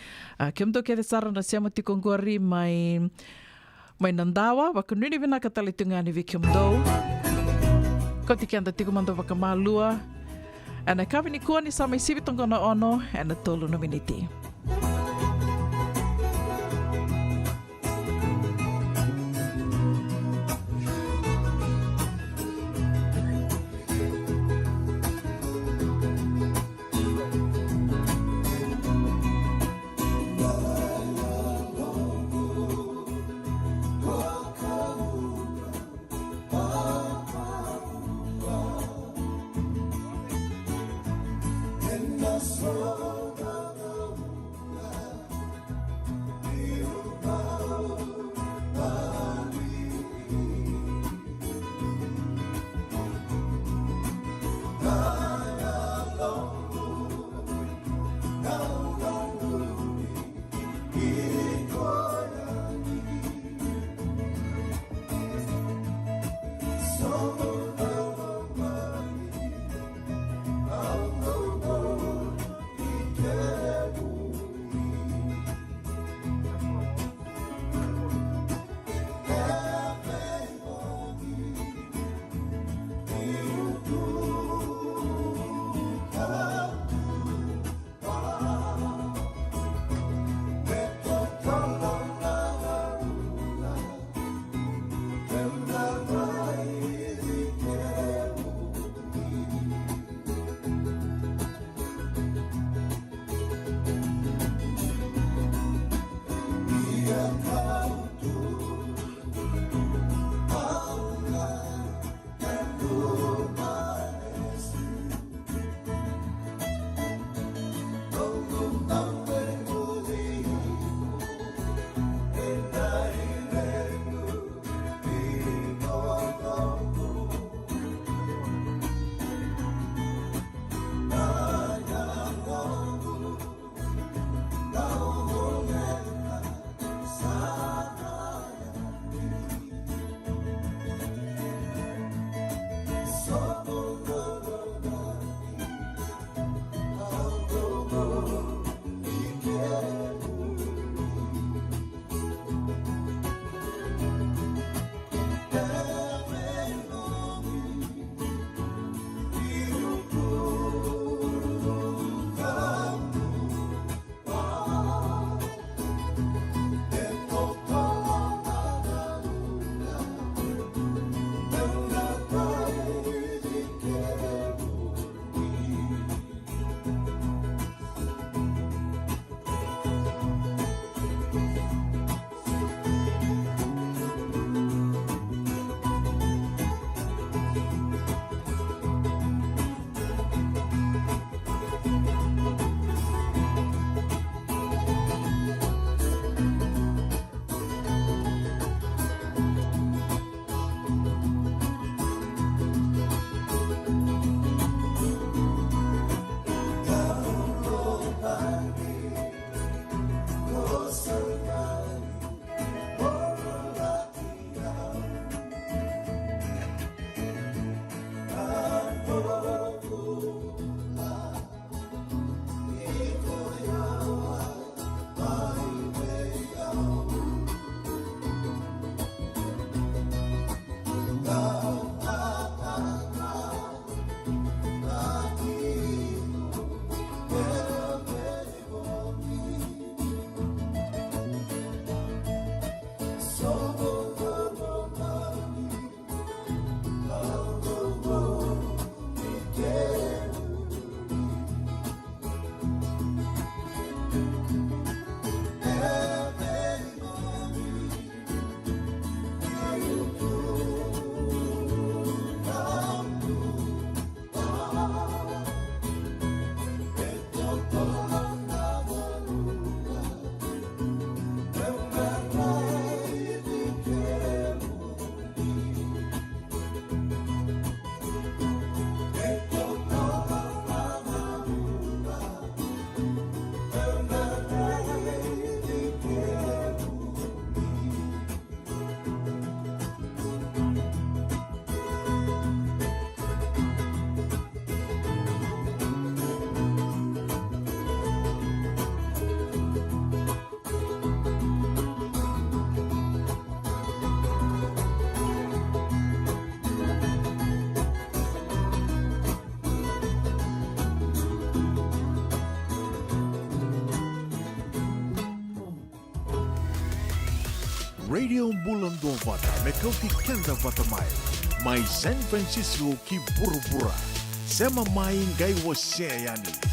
kiomdo ke sara na sema tiko ngori mai nandawa wakanuni vinaka talitungani ve kiomdo koti kenda tiko mando wakamalua ana kavini kuani sa mai sivi tongona ono ana tolu no miniti. Radio Bulan Dovata me kauti kenda vata mai. Mai San Francisco ki pura-pura. Sema mai ngai wase yani.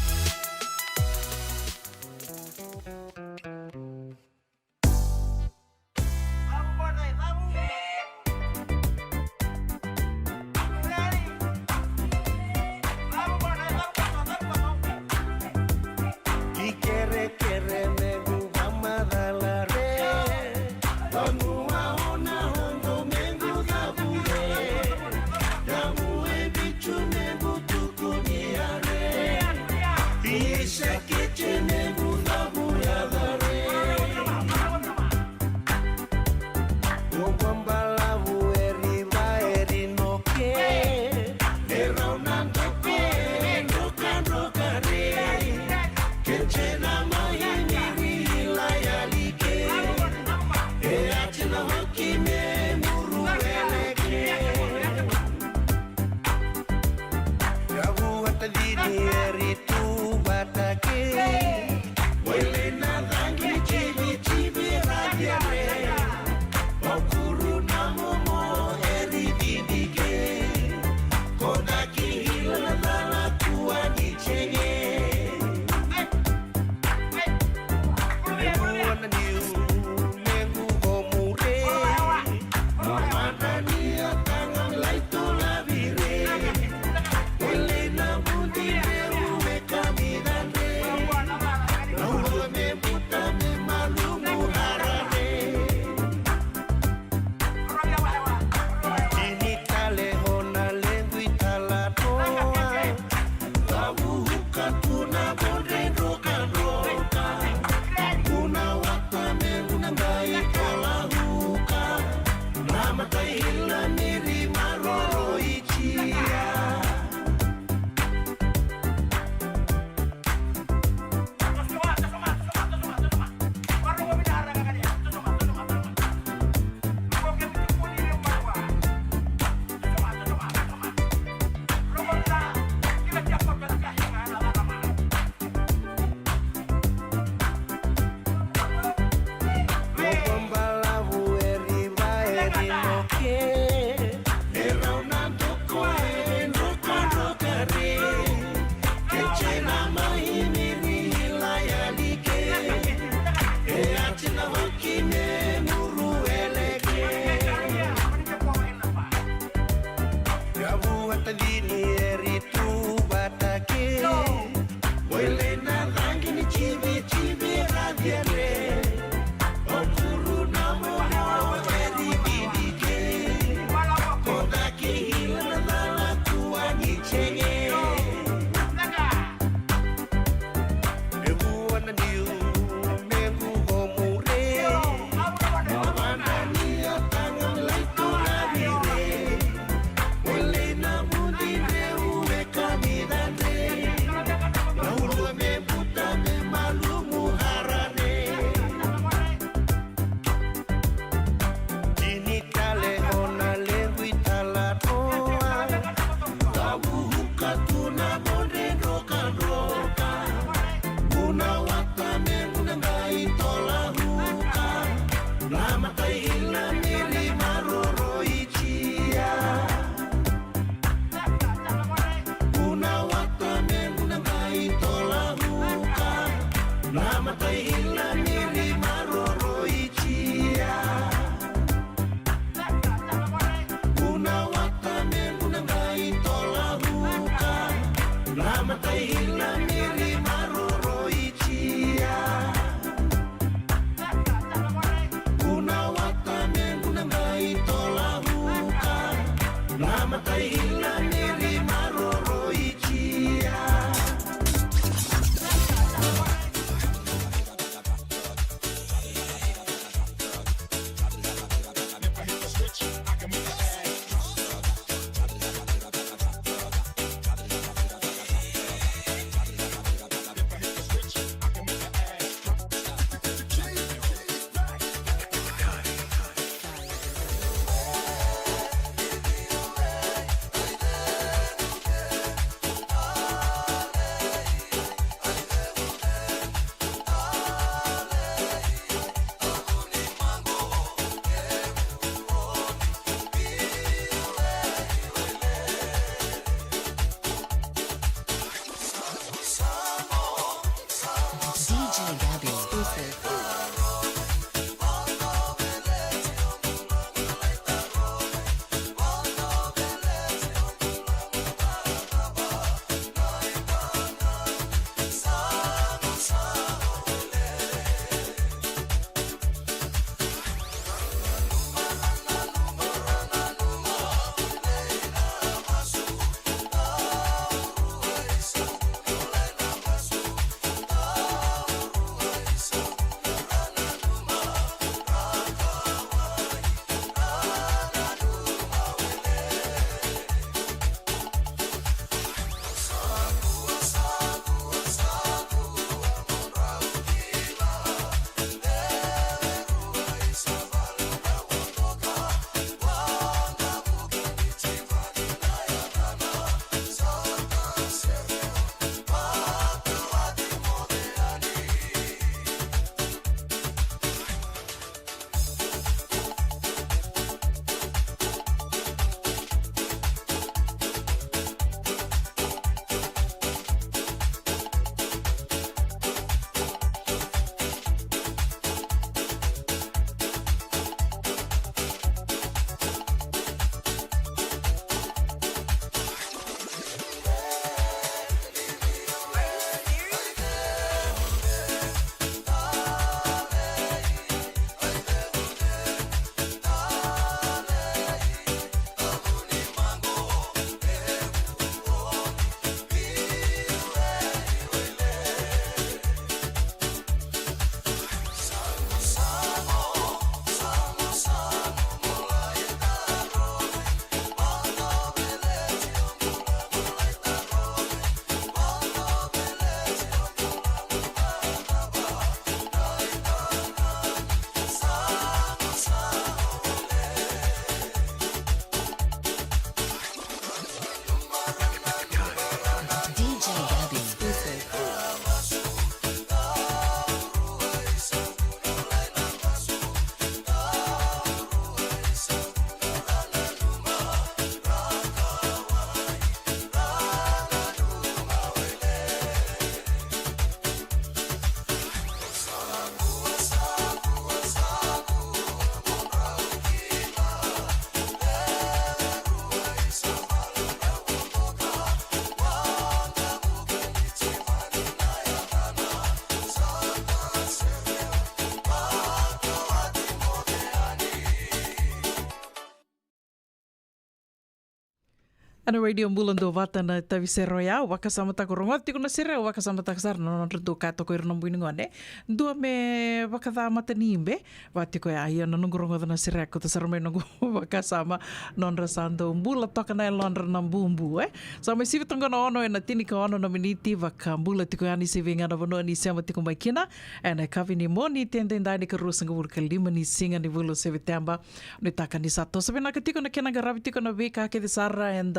Ana radio mbulando vata na tavisero ya waka samata korongo tiko na sere waka samata kasar no rentu ka to ko irno buini ngone dua me waka da mata nimbe wati ko ya no ngorongo na sere ko to sarme no waka sama non rasando mbula to kana londra na bumbu sama si vitonga no ono na tini ka ono na miniti waka mbula tiko ya ni se venga na vono ni se mati ko makina ana kavi ni moni tende ndani ka rusanga burka lima ni singa ni vulo se vitamba ni taka ni sato sabe na tiko na kena garavi tiko na veka ke de sara and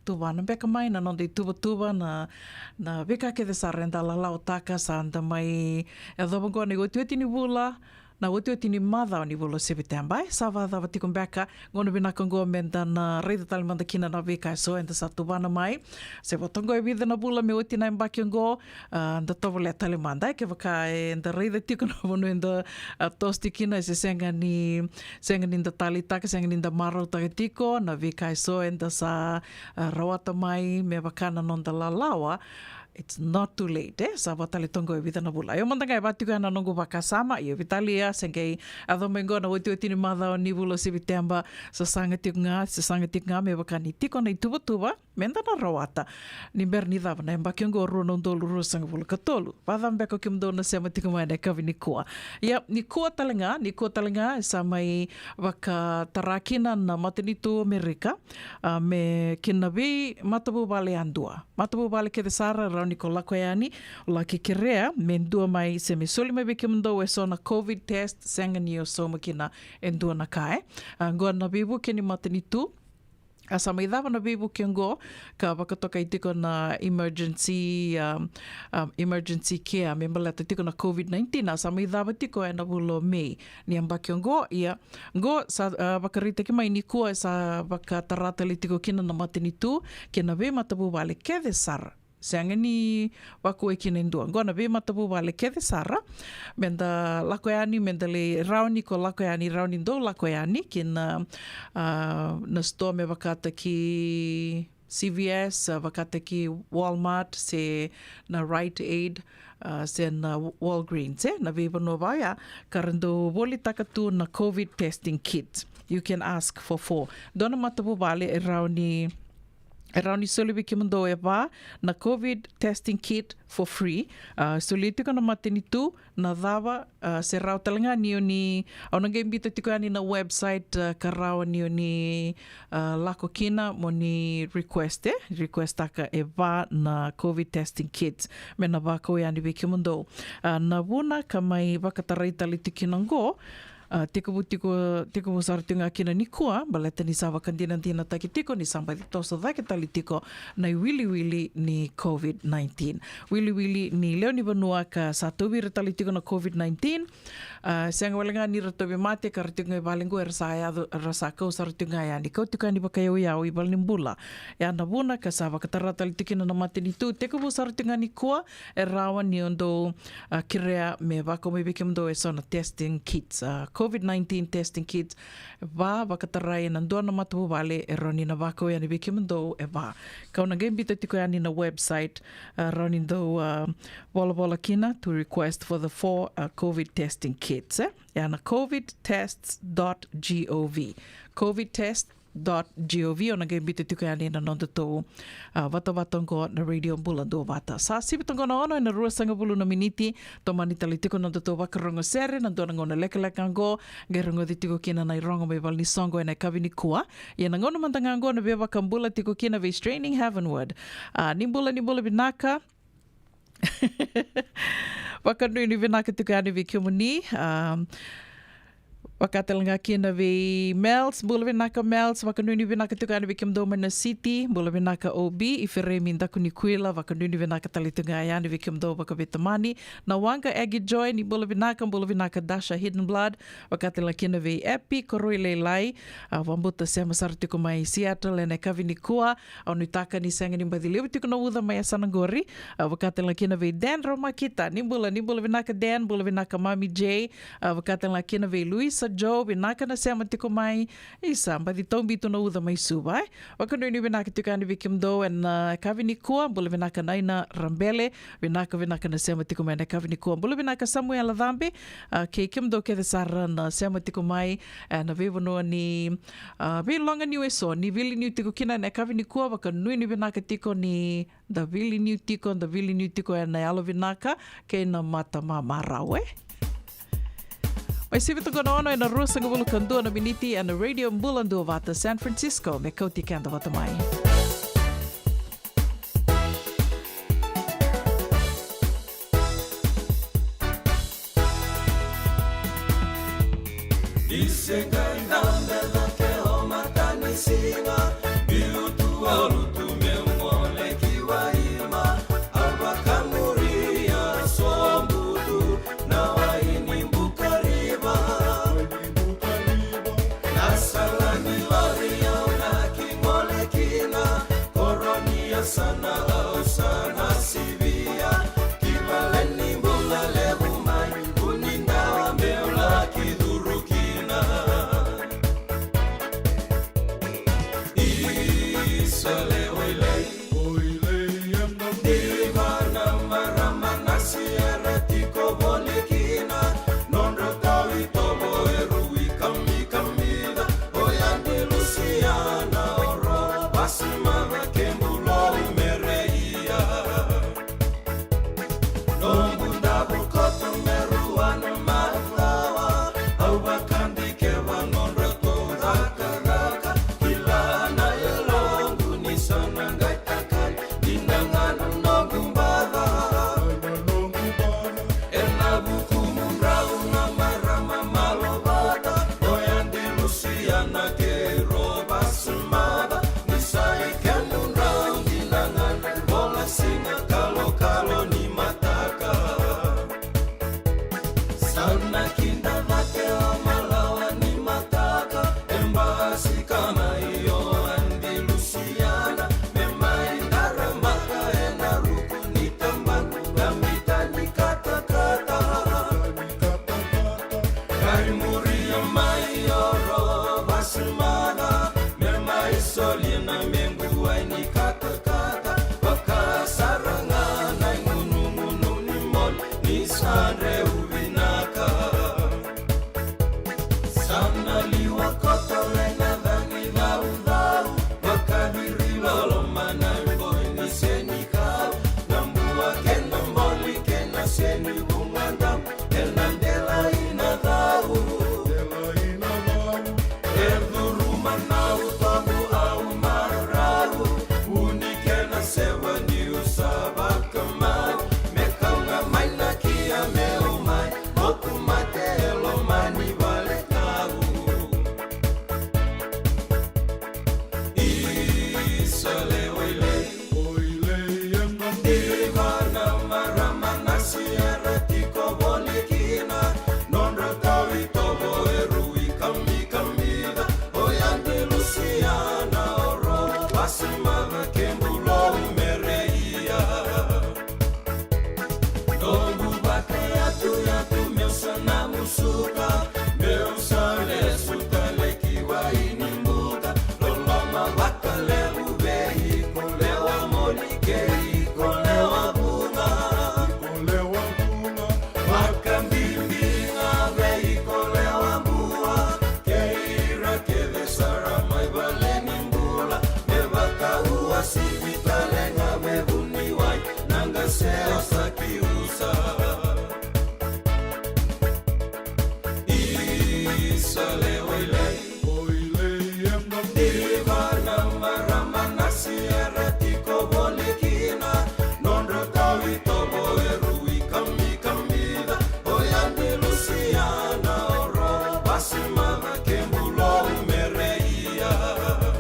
tuba na beka mai na nonde tuba na beka ke de sarenda la la otaka sanda mai e dobo ni go tueti ni bula na o tueti ni mada ni bula september sava da vati kom beka ngono bina kongo menda na rei tal manda kina na beka so enda sa tuba na mai se botongo e vida na bula me oti na mbaki ngo da tovole tale manda ke vaka enda rei de tiko no bono enda tosti kina se senga ni da tali taka senga ni da maro taka tiko na beka so enda sa rawata mai me vakana non da la lawa. It's not too late, sa batali tongo e vida na bula. Eu mandanga e batiku ana nongo baka sama, eu vitali ya sengei adomengo na oti ni mada ni bula si vitemba sa sanga tinga me baka ni tiko na tuba menda na rawata. Ni berni dava na mbakiongo rono ndolu ro sanga bula katolu. Pada mbeko kimdo na sema tiko mai na kavi ni kua. Ya ni kua talenga sa mai baka tarakina na matenitu Amerika me kinabi matabu bale andua. Matabu bale ke de sara ko lakoyani la ke kerea mendua mai se me soli mai beke mendo e so na COVID test sanga ni o so makina endua na kai go na bibu ke ni matani tu asa mai dava na bibu ke ngo ka wakatoka i tiko na emergency care membalata tiko na COVID-19 asa mai dava tiko e na bulo mei ni amba ke ngo ia ngo sa wakarita ke mai ni kua sa wakatarata li tiko kina na matani tu ke na ve matabu vale ke de sara Seanga ni waku e kina indua. Ngona be matapu wale ke de sara. Menda lakoyani, menda le rauni ko lakoyani, rauni ndo lakoyani. Kina na store me wakata ki CVS, wakata ki Walmart, se na Rite Aid, se na Walgreens. Na viva no vaya, karando woli takatu na COVID testing kit. You can ask for 4. Dona matapu wale e rauni soli ki mundo e va na COVID testing kit for free. Soli tiko na matini tu na dava se rau talanga ni au na gembita tiko ani na website karau ni lako kina mo ni request aka e va na COVID testing kits me na va ko yani ki mundo na vuna kamai vakatarai tali tikinango tiko sartunga kina ni kua, baleta ni sawa kandina tina taki tiko ni samba di toso dhake tali tiko na wili ni COVID-19. Wili ni leo ni banua ka satubi tali tiko na COVID-19. Sianga walenga ni ratobi mate ka ratunga i balingo e rasa kau sartunga ya ni kau tika ni baka yau i balimbula. Ya na buna ka sawa katara tali tikina na mate ni tu. Tiko sartunga ni kua e rawa ni ondo kirea me wako me bikim do e sona testing kits. COVID-19 testing kits va vakatarai na ndua na matapu vale e roni na vako ya ni biki mendo e va. Kau na gembita tiko ya ni na website roni ndo wala kina to request for the 4 COVID testing kits. Ya na covidtests.gov. covidtest.gov ona gembita tiko ya ni na nondo to vata na radio mbulando vata. Sa sibitongo na ono na rua sanga bulu na miniti to manita li tiko nondo to wakarongo sere na dona ngona leka ngo gerongo di tiko kina na irongo me valni songo na kavini kua ya na ngono mantanga ngo na beba kambula tiko kina ve straining heavenward nimbula binaka wakanui ni binaka tiko ya ni ve kiumuni Wakatelanga kina vi Mel's, bula vinaka Mel's, wakanuni vinaka tukana vikim doma na City, bula vinaka OB, ifere minda kunikuila, wakanuni vinaka talitunga ayani vikim doma kavitamani, na wanga Aggie Joy, ni bula vinaka Dasha Hidden Blood, wakatela kina vi Epi, koroi leilai, wambuta sema sartiko mai Seattle, ene kavinikua, au nitaka ni senga ni mbadiliu, tiko na uda mai asanangori, wakatela kina vi Dan Romakita, ni bula vinaka Dan, bula vinaka Mami J, wakatela kina vi Luisa Pastor Joe, vinaka na sema tiko mai, isa, ba di tong bitu na uda mai suba, wakano ni vinaka tiko ani vikim do, en kavini kua, bula vinaka na ina rambele, vinaka na sema tiko mai na kavini kua, bula vinaka Samuel Adhambe, ke kim do ke de sara na sema tiko mai, na vivono ni, vilonga ni weso, ni vili ni tiko kina na kavini kua, wakano ni vinaka tiko ni, da vili ni tiko na alo vinaka, ke na mata mamarawe. Mai sivito kono ono na rusa ngulu kandua na miniti na radio Mbulando Vata San Francisco me kauti kanda vata mai. Isenga inambe ke o matani singa biutu alutu memole kiwaima abakamuria sombudu na waini bukariba nasalani waria na kingole kina koronia sana au sana sivia kibaleni mbula lebumai unindawa meula kidurukina Luciana, Oro, Basimama, Kembulo, Mereia.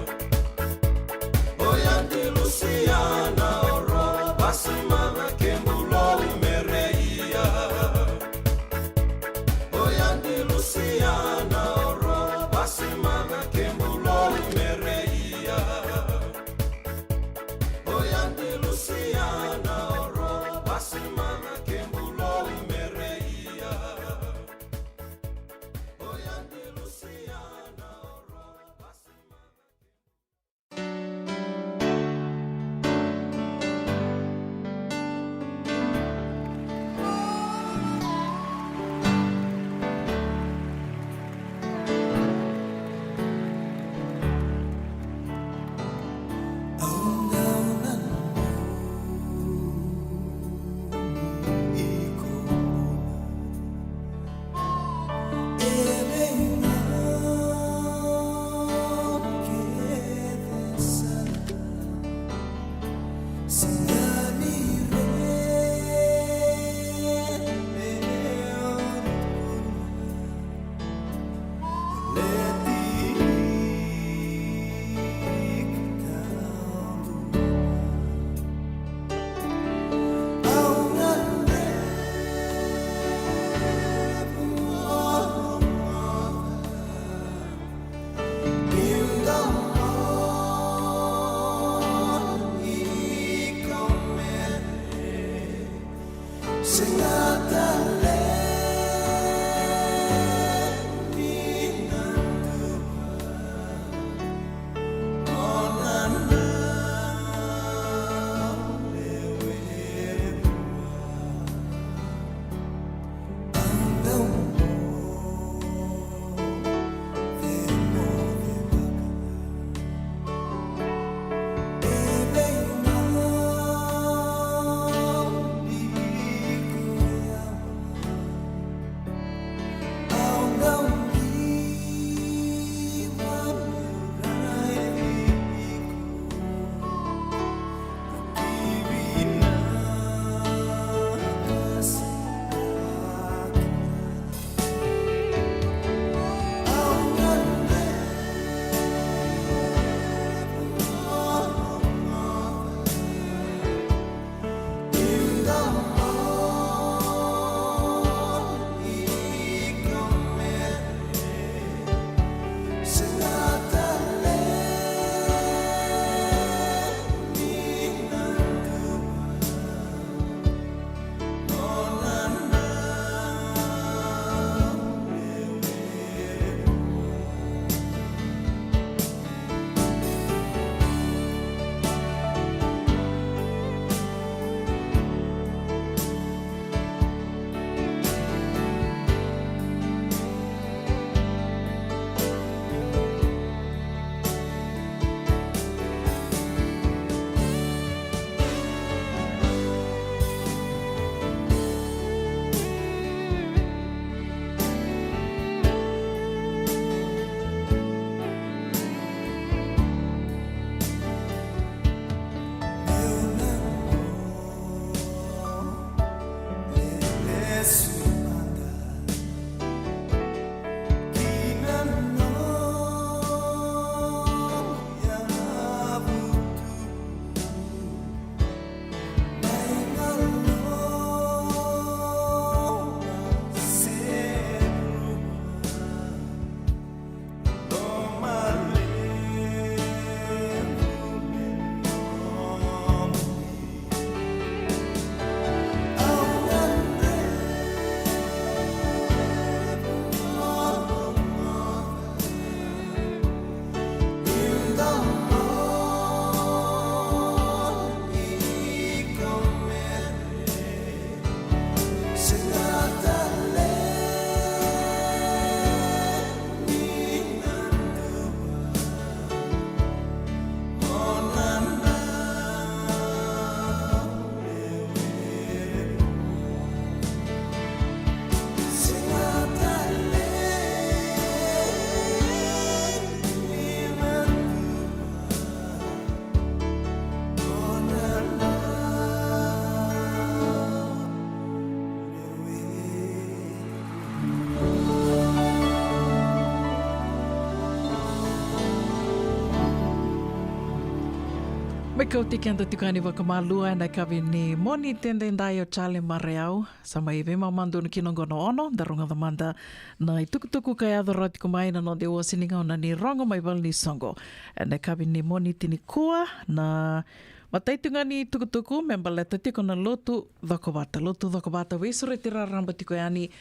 Mai kau tikian tukani wakamalua na kavi ni moni tendendai o chale mareau sama iwe mamandu ni kinongono ono darunga damanda na itukutuku kai adorati kumaina no de wasininga ona ni rongo mai val ni songo na kavi ni moni tini kua na mataitunga ni tukutuku membaleta tiko na lotu dhokobata weisure tira ramba tiko yani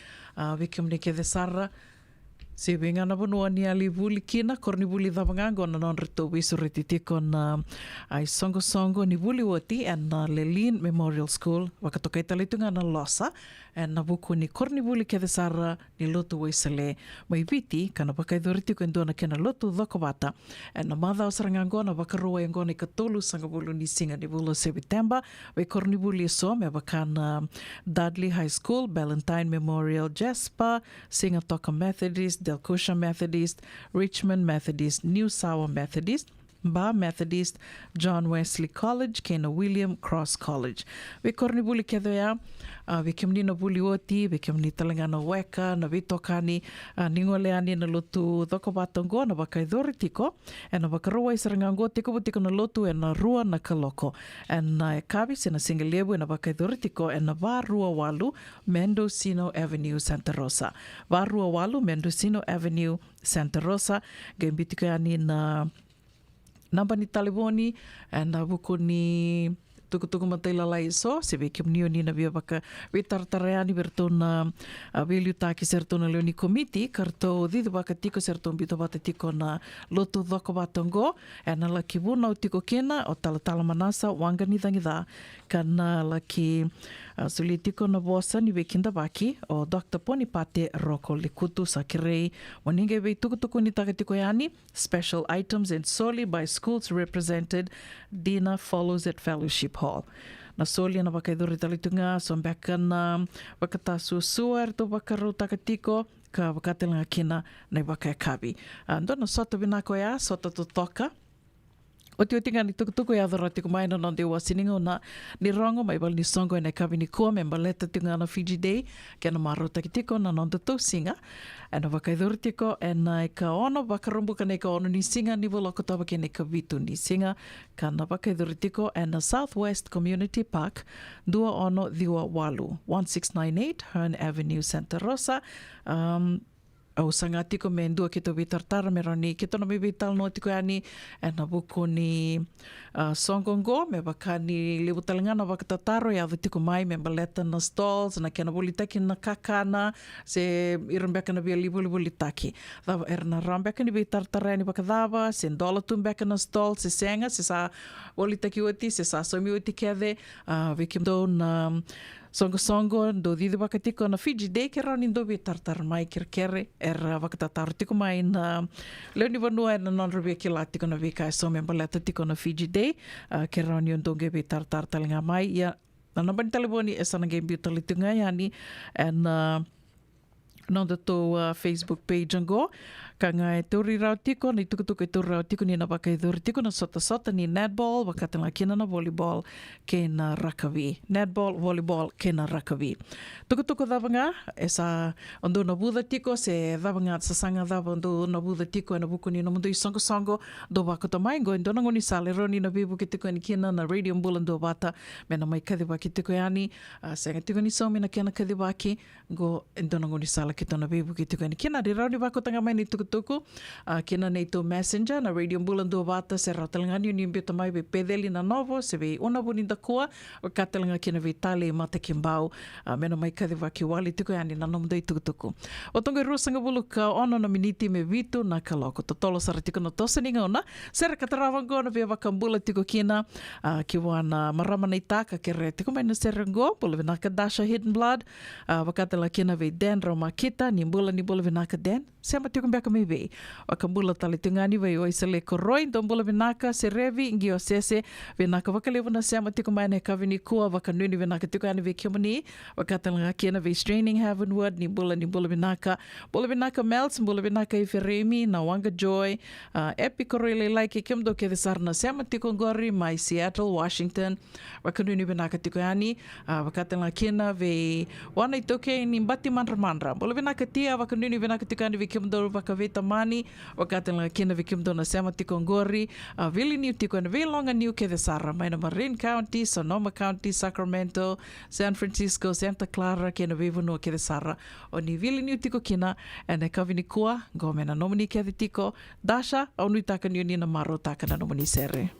wikim ni ke sara se venga na bonua ni ali vuli kina korni vuli dhavangango na non rito wisure titiko na ai songo ni vuli wati and na Lelin Memorial School wakatoka italitunga na losa and na buku ni korni vuli ke sara ni lotu wisale mai viti kana pakai doritiko endona kena lotu dhokobata and na madha osarangango na wakarua yango ni katolu sanga vulu ni singa ni vulu September we korni vuli so me wakana Dudley High School, Ballantyne Memorial, Jasper, Singatoka Methodist, Delcosha Methodist, Richmond Methodist, New Sour Methodist, Bar Methodist, John Wesley College, Kena William Cross College. We korni buli kedo ya, we kemni na buli oti, we kemni talanga na weka, na vitokani, ningoleani na lotu dhokobatongo, na wakaidori tiko, e na wakaroa isarangango tiko butiko na lotu, e na rua na kaloko. E na kabi se na singalebu, e na wakaidori tiko, e na varua walu, Mendocino Avenue, Santa Rosa. Varua walu, Mendocino Avenue, Santa Rosa, gaimbitiko yani na namba ni taliboni na buku ni tuku matai lalai so se ve kim ni na via baka vitartareani bertona velu taki sertona leoni committee karto didu baka tiko serton bito bata tiko na lotu dhoko batongo na la kibuna tiko kena o tala manasa wanga ni dangida kana la ki suli tiko na bosa ni vekinda baki o Dr. Ponipate Roko Likutu Sakirei waninge ve tuku ni takatiko yani special items and solely by schools represented dinner follows at Fellowship Hall. Na soli na wakaidori talitunga so mbeka na wakata susuar to wakaro takatiko ka wakatelanga kina na wakaikabi. Ndona soto binako ya soto tutoka o te otinga ni tukutuku e adorati ko mai na non de wasininga na ni rongo mai bal ni songo na kavi ni ko membaleta tinga na Fiji Day ke na maro takitiko na non de singa ana wakaidori tiko na ka ono wakarumbu ka ka ono ni singa ni voloko taba ke ka vitu ni singa ka na wakaidori tiko na Southwest Community Park dua ono diwa walu 1698 Hearn Avenue Santa Rosa au sanga tiko me ndua ke to vitartara me rani ke to na me vital no tiko yani na buku ni songongo me bakani lebu talangana wakatataro ya tiko mai me baleta na stalls na kena bolitaki na kakana se irambeka na via libu taki dava erna rambeka ni vitartara ni bakadava se dola tumbeka na stalls se senga se sa bolitaki oti se sa somi oti kede vikim do na songo do didi wakatiko na Fiji Day ke rani do vitartar mai kere wakatatar tiko mai na leoni vanua na non rubia ki latiko na vika so me baleta tiko na Fiji Day ke rani do ge vitartar talinga mai ya na nambani taliboni esa na game talitunga yani and non da to Facebook page ango kanga e tori rau tiko ni tukutuku e tori rau tiko ni na baka e tori tiko na sota ni netball wakatanga kina na volleyball ke na rakavi netball volleyball ke na rakavi tukutuku dhavanga esa ondo na buda tiko se dhavanga sasanga dhava ondo na buda tiko e na buku ni na mundo i songo do wakata mai ngo endo nango ni sale roni na bibu ke tiko ni kina na radio mbula ndo bata me na mai kadhiwa ki tiko yani senga tiko ni somi na kena kadhiwa ki ngo endo nango ni sale ke tona bibu ki tiko ni kina di rauni wakotanga mai ni tuku kena nei tō messenger na radio mbulando wata se rautalangani ni mbeta mai be pedeli na novo se be ona buni da kua o katalanga kena ve tale mata kimbau mena mai kadhiwa ki wali tuku yani na nomdoi tuku o tonga rusanga bulu ka ono na miniti me vitu na kaloko to tolo saratiko na tosaninga ona sera katarawango na vea wakambula tuku kina ki wana marama nei taka ke re tuku mai na serango bulu vinaka Dasha Hidden Blood wakatala kena ve Dan Romakita ni mbula vinaka Dan sema tuku mbeka me ve wakambula talitungani vai oisale koroi dombula vinaka se revi ngi o sese vinaka wakalevu na sema tiko mai ne kavini kua wakanuni vinaka tiko ani ve kiomani wakatalanga kena ve straining Havenwood ni bula vinaka Melts bula vinaka Iferemi na Wanga Joy epi koroi le like kiomdo ke sarna sema tiko ngori mai Seattle Washington wakanuni vinaka tiko ani wakatalanga kena ve wana itoke ni mbati manra bula vinaka tia wakanuni vinaka tiko ani ve kiomdo wakave vei tamani, wakati langa kina vikim dona sema tiko ngori, vili niu tiko na vei longa niu ke the Sara, maina Marin County, Sonoma County, Sacramento, San Francisco, Santa Clara, kina vei vunua ke the Sara, o ni vili niu tiko kina, ene kawini kua, gomena nomini ke the tiko, Dasha, au nui taka niu nina maro taka na nomini sere.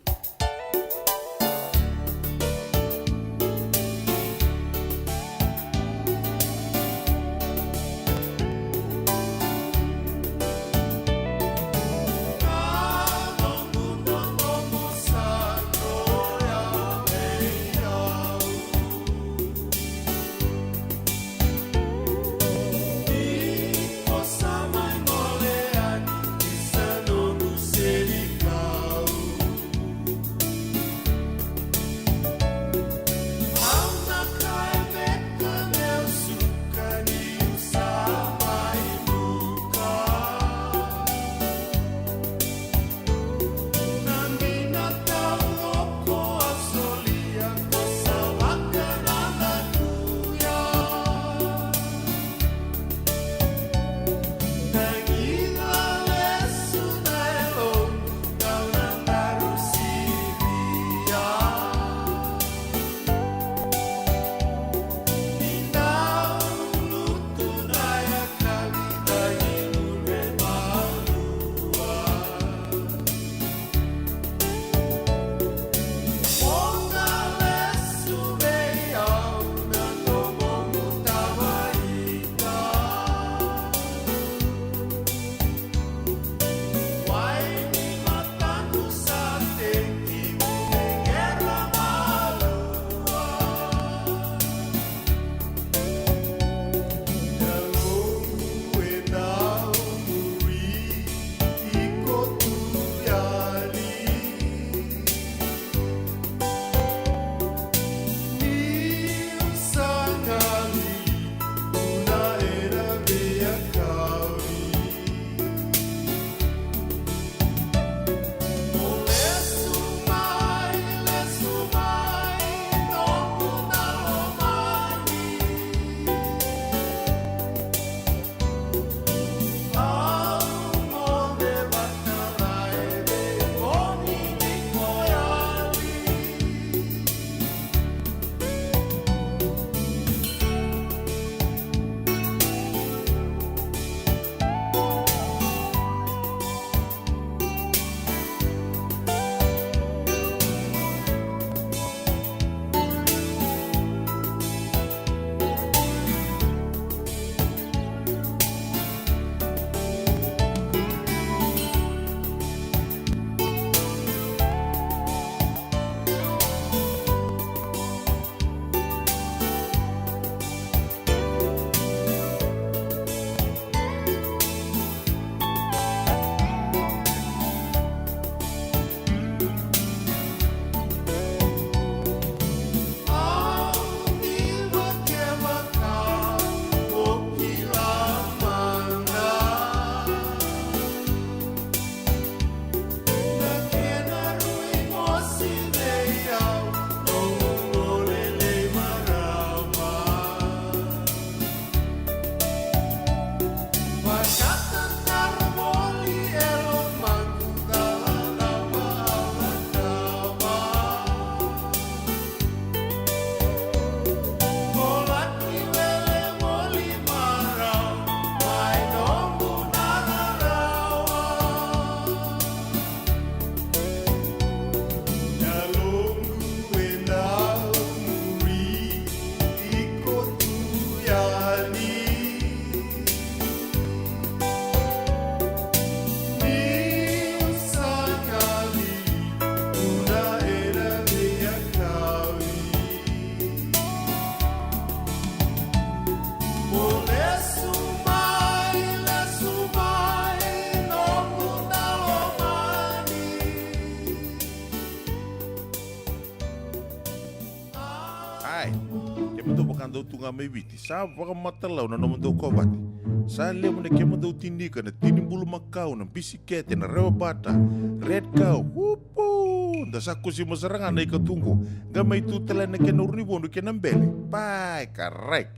mandau tunga mai viti sa waka matalau na namandau kobati sa le mo ke mandau tinika na tinimbulu makau na bisikete na rewa bata red cow wupu da sa kusi masaranga na ikatungo gamay tutala na kenurni bondo kenambele pai karek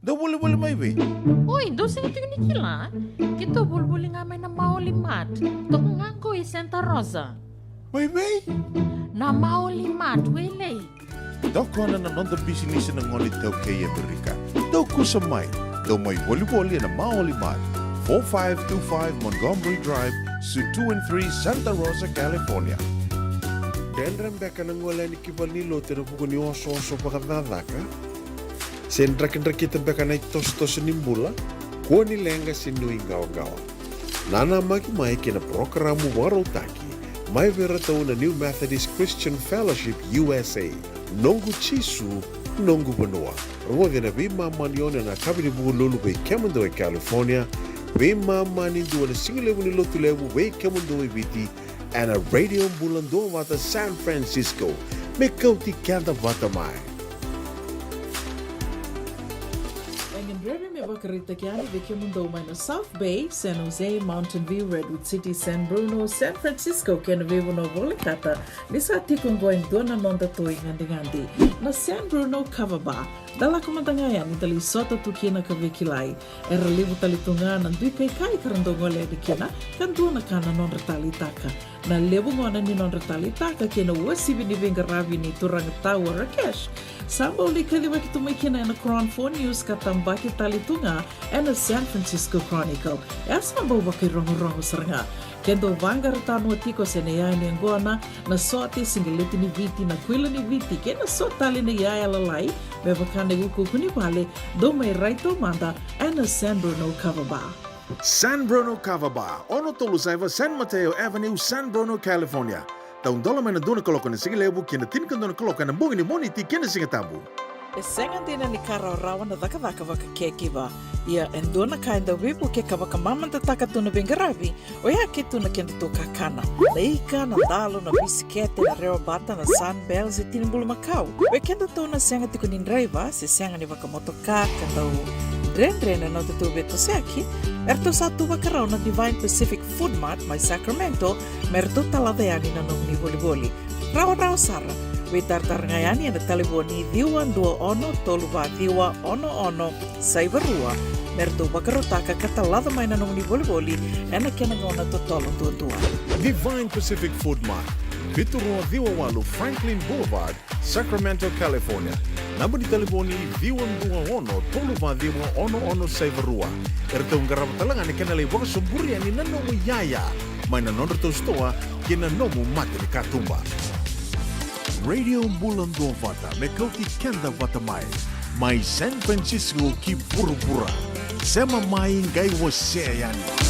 Da boleh mai be. Oi, doce que tu ni kila. Kita boleh ngamai na maoli mat. Tok ngangko i Santa Rosa. Mai be? Na maoli mat wele. Doko na nonda business na ngoli tau kei Amerika. Doko sa mai. Do mai volleyball na Maoli Mat. 4525 Montgomery Drive, Suite 2 and 3, Santa Rosa, California. Dendram beka na ngola ni kibalilo tira buku ni oso pakadadaka. Sen rakin-rakitan beka na itos-tos nimbula. Kuha ni lenga sinui gawa-gawa. Nana maki mai kina programo warotaki. Mai vera tau na New Methodist Christian Fellowship USA. Nongu Chisu, Nongu Banua. Ruwaga na bima manione na kabini buku lulu bei Kemundo e California. Bima mani dua na singilewu ni lotu lewu bei Kemundo e Viti. And a radio bulando wata San Francisco. Me kauti kanta wata mai. Bakarita Kiani, Vikimundo Minor South Bay, San Jose, Mountain View, Redwood City, San Bruno, San Francisco, Kenavivo no Volicata, Nisa Tikungoin Dona Nonda Toi Ngandi na San Bruno Kavaba, Dala Kumandangayan, Itali Sota Tukina Kavikilai, Era Livu Talitunga, Nandui Kai Karandongole Dikina, Kanduna Kana non Retalitaka, na lebu ngona ni non Retalitaka, Kena Wasibi ni Vingaravi ni Turanga Tower Rakesh. Samba ulikaliwa kitumikina na Crown 4 News katambaki talitunga and the San Francisco Chronicle. Esa mbawa kirongo saranga. Kendo vanga ratano atiko senea ni angona na sote singeleti ni viti na kwila ni viti kena sotali ni yaya lalai bebakane guku kuni pale dome raito manda and the San Bruno Kavaba. San Bruno Kavaba, ono tolu saiva San Mateo Avenue, San Bruno, California. Taun dola mana dona kolokan na sigilebu kina tinkan dona kolokan na bungi ni moniti kina singatambu. E senga dina ni kara rawa na daka waka kekiwa. Ia en dona kainda wipu ke kawaka mamanta taka tuna bengaravi. O ya ke tuna kenda toka kana. Na ika, na dalo, na bisikete, na reo bata, na sunbells e tinimbulu makau. O kenda tona senga tiko ni driver, se senga ni waka motoka, kandau Dren na tutu beto seki. Erto satu wakarau na Divine Pacific Food Mart mai Sacramento, merto taladeani na nung ni boli-boli. Rawa sara, witar-tar ngayani na taliboni diwan 21 toluwa diwa ono saivarua. Merto wakarotaka katalada mai na nung ni boli-boli, ena kenangona totolo tua. Divine Pacific Food Mart. Viturua Diwawalu Franklin Boulevard, Sacramento, California. Namba di telefoni Diwan 21 toluwa diwa ono saivarua. Erto ngarap talangan kena lewa suburian ni nanomu yaya. Mai na nonreto stoa kena nomu mate ni katumba. Radio Bulan Vata me kauti kenda vata mai San Francisco ki pura-pura. Sema mai ngai waseyani.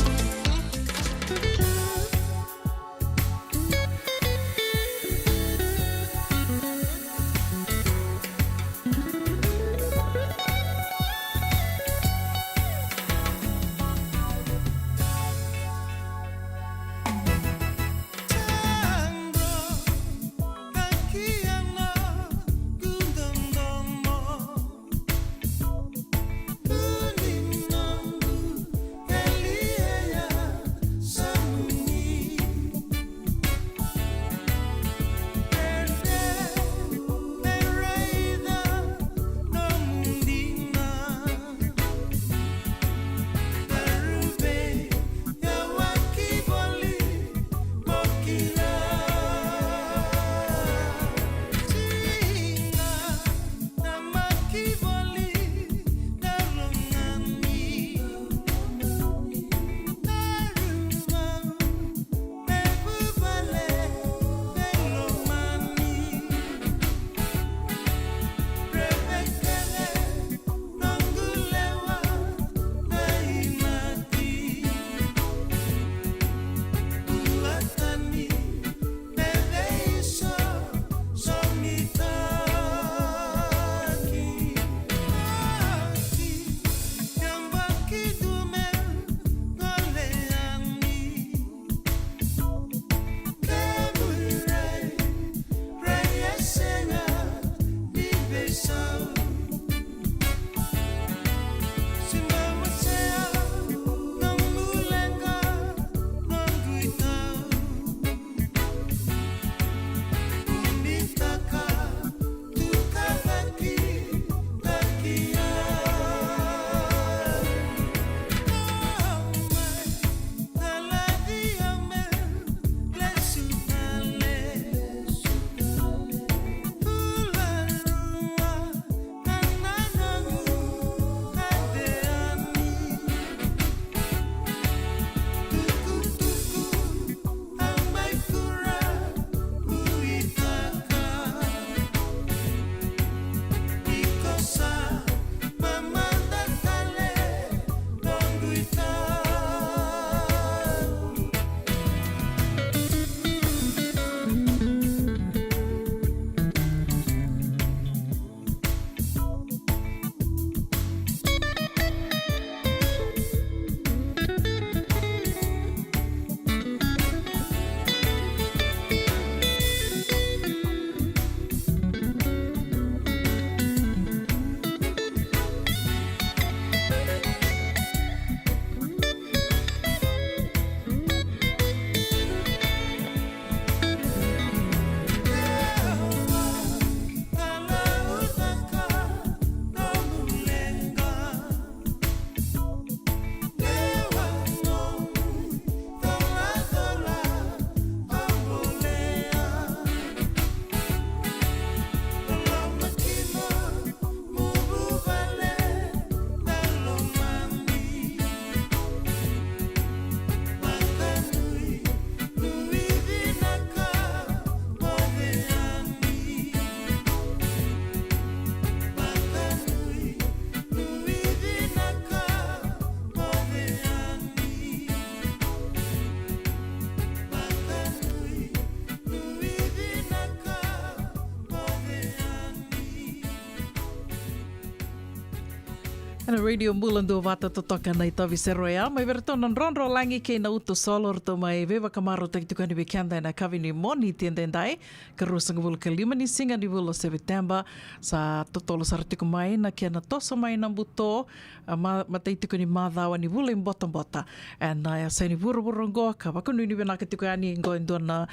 Ana radio mulando vata totoka na itavi seroia, mai vertonan ronro langi ke na uto solor to mai veva kamaro te tukani bekanda na kavini moni tiendendai, karusang vul kalima ni singa ni vul September sa totolo sartiko mai na kia na tosa mai na buto, matai tukani madhawa ni vula imbota bota, and na sa ni vuru vurongo ka wakanu ni venaka tukani ngo dona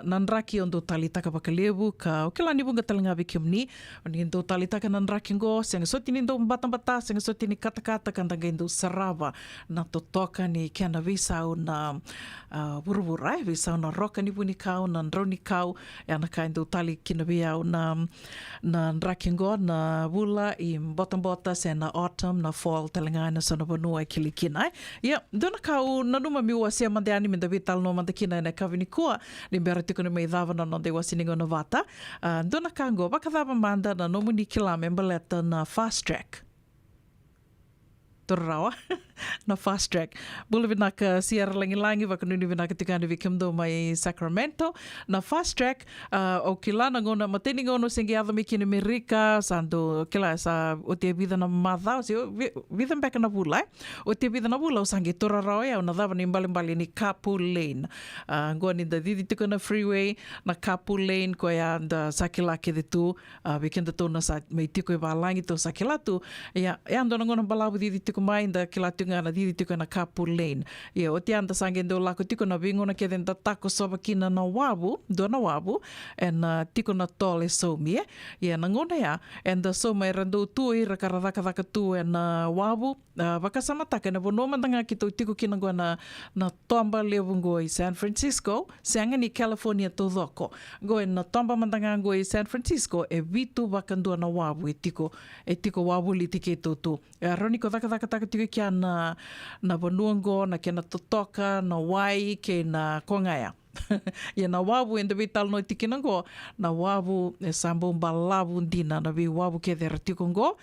nanraki ondo talitaka bakalevu ka okela ni bunga talanga vikimni, ni ndo talitaka nanraki ngo senga soti ni ndo mbata senga soti ni kata-kata kandanga indo sarava na totoka ni kia na visau na vuru-vurai, visau na roka ni vuni kau, na nroni kau, ya na ka indo tali kina viau na nrakingo na vula i mbota-mbota se na autumn, na fall, talanga na sana vanua i kilikina. Ya, dona kau na numa miua sia mandeani minda vital no mandakina na kavini kua, ni mbera tiko ni mai dhava na nonde wasiningo na vata. Dona kango, wakadhava manda na nomu ni kila membaleta na fast track. Torrawa na fast track. Bula vinaka Sierra Langi-Langi wakanuni vinaka tikani vikimdo mai Sacramento na fast track o kila na ngona mateni ngono sengi adha miki ni Amerika sando kila sa o te vida na madha o vida mbeka na vula o te vida na vula o sangi torrawa ya na dhava ni mbali ni Carpool Lane ngoni da didi tika na freeway na Carpool Lane ko ya da sakila ke de tu vikenda to na sa mai tiko e valangi to sakila tu ya ando na ngona balabu didi mai da kila tunga na didi tuka na Carpool Lane. Ia, o te anda sangendo lako tiko na vingo na keden da tako soba kina na wabu, do na wabu, en tiko na tole somi, ia, na ngona ya, en da soma e rando tu i rakaradaka tu en wabu, wakasamataka na vono mandanga ki tau tiko kina goa na tomba lewungo i San Francisco, seanga ni California to dhoko. Goa na tomba mandanga go i San Francisco, e vitu wakandua na wabu, e tiko wabu li tike tu. Roni ko dhaka tiko kia na vanuango, na kia na totoka, na wai, ke na kongaya. Ia na wabu enda vital no tikina go, na wabu e sambo mbalavu ndina, na vi wabu ke dhera tiko ngo,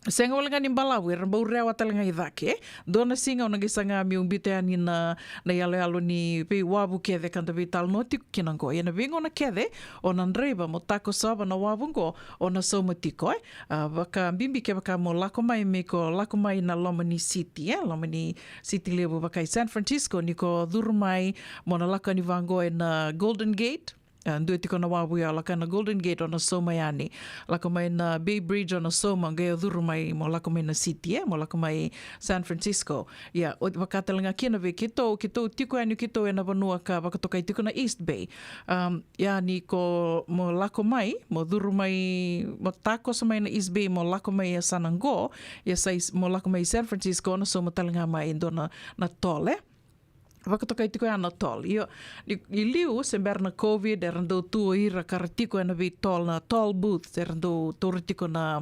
senga walenga ni mbalavu, rambau rewa talanga i dhake, dona singa o nangisanga mi umbite ani na yale ni pe wabu kede kanda vital no tiku kinango. Ia na vingo na kede, o na nreiva mo tako saba na wabu ngo, o na soma tiko, waka mbimbi ke waka mo lako mai me ko lako mai na Lomani City, Lomani City levo waka i San Francisco, ni ko dhuru mai mo na lako ni vango e na Golden Gate, ndue tiko na wabu ya laka na Golden Gate o na soma yani, lako mai na Bay Bridge o na soma, ngea dhuru mai mo lako mai na City, mo lako mai San Francisco. Ia, o wakatalanga kina ve, kito tiko anu kito e na vanua ka wakatokai tiko na East Bay. Ia ni ko mo lako mai, mo dhuru mai, mo tako sa mai na East Bay, mo lako mai a Sanango, ia sa mo lako mai San Francisco, na soma talanga mai ndo na tole. Wakatokai tiko ana tol. I liu se ber na COVID e rando tu ira karatiko ana vi tol na tol booth e rando toritiko na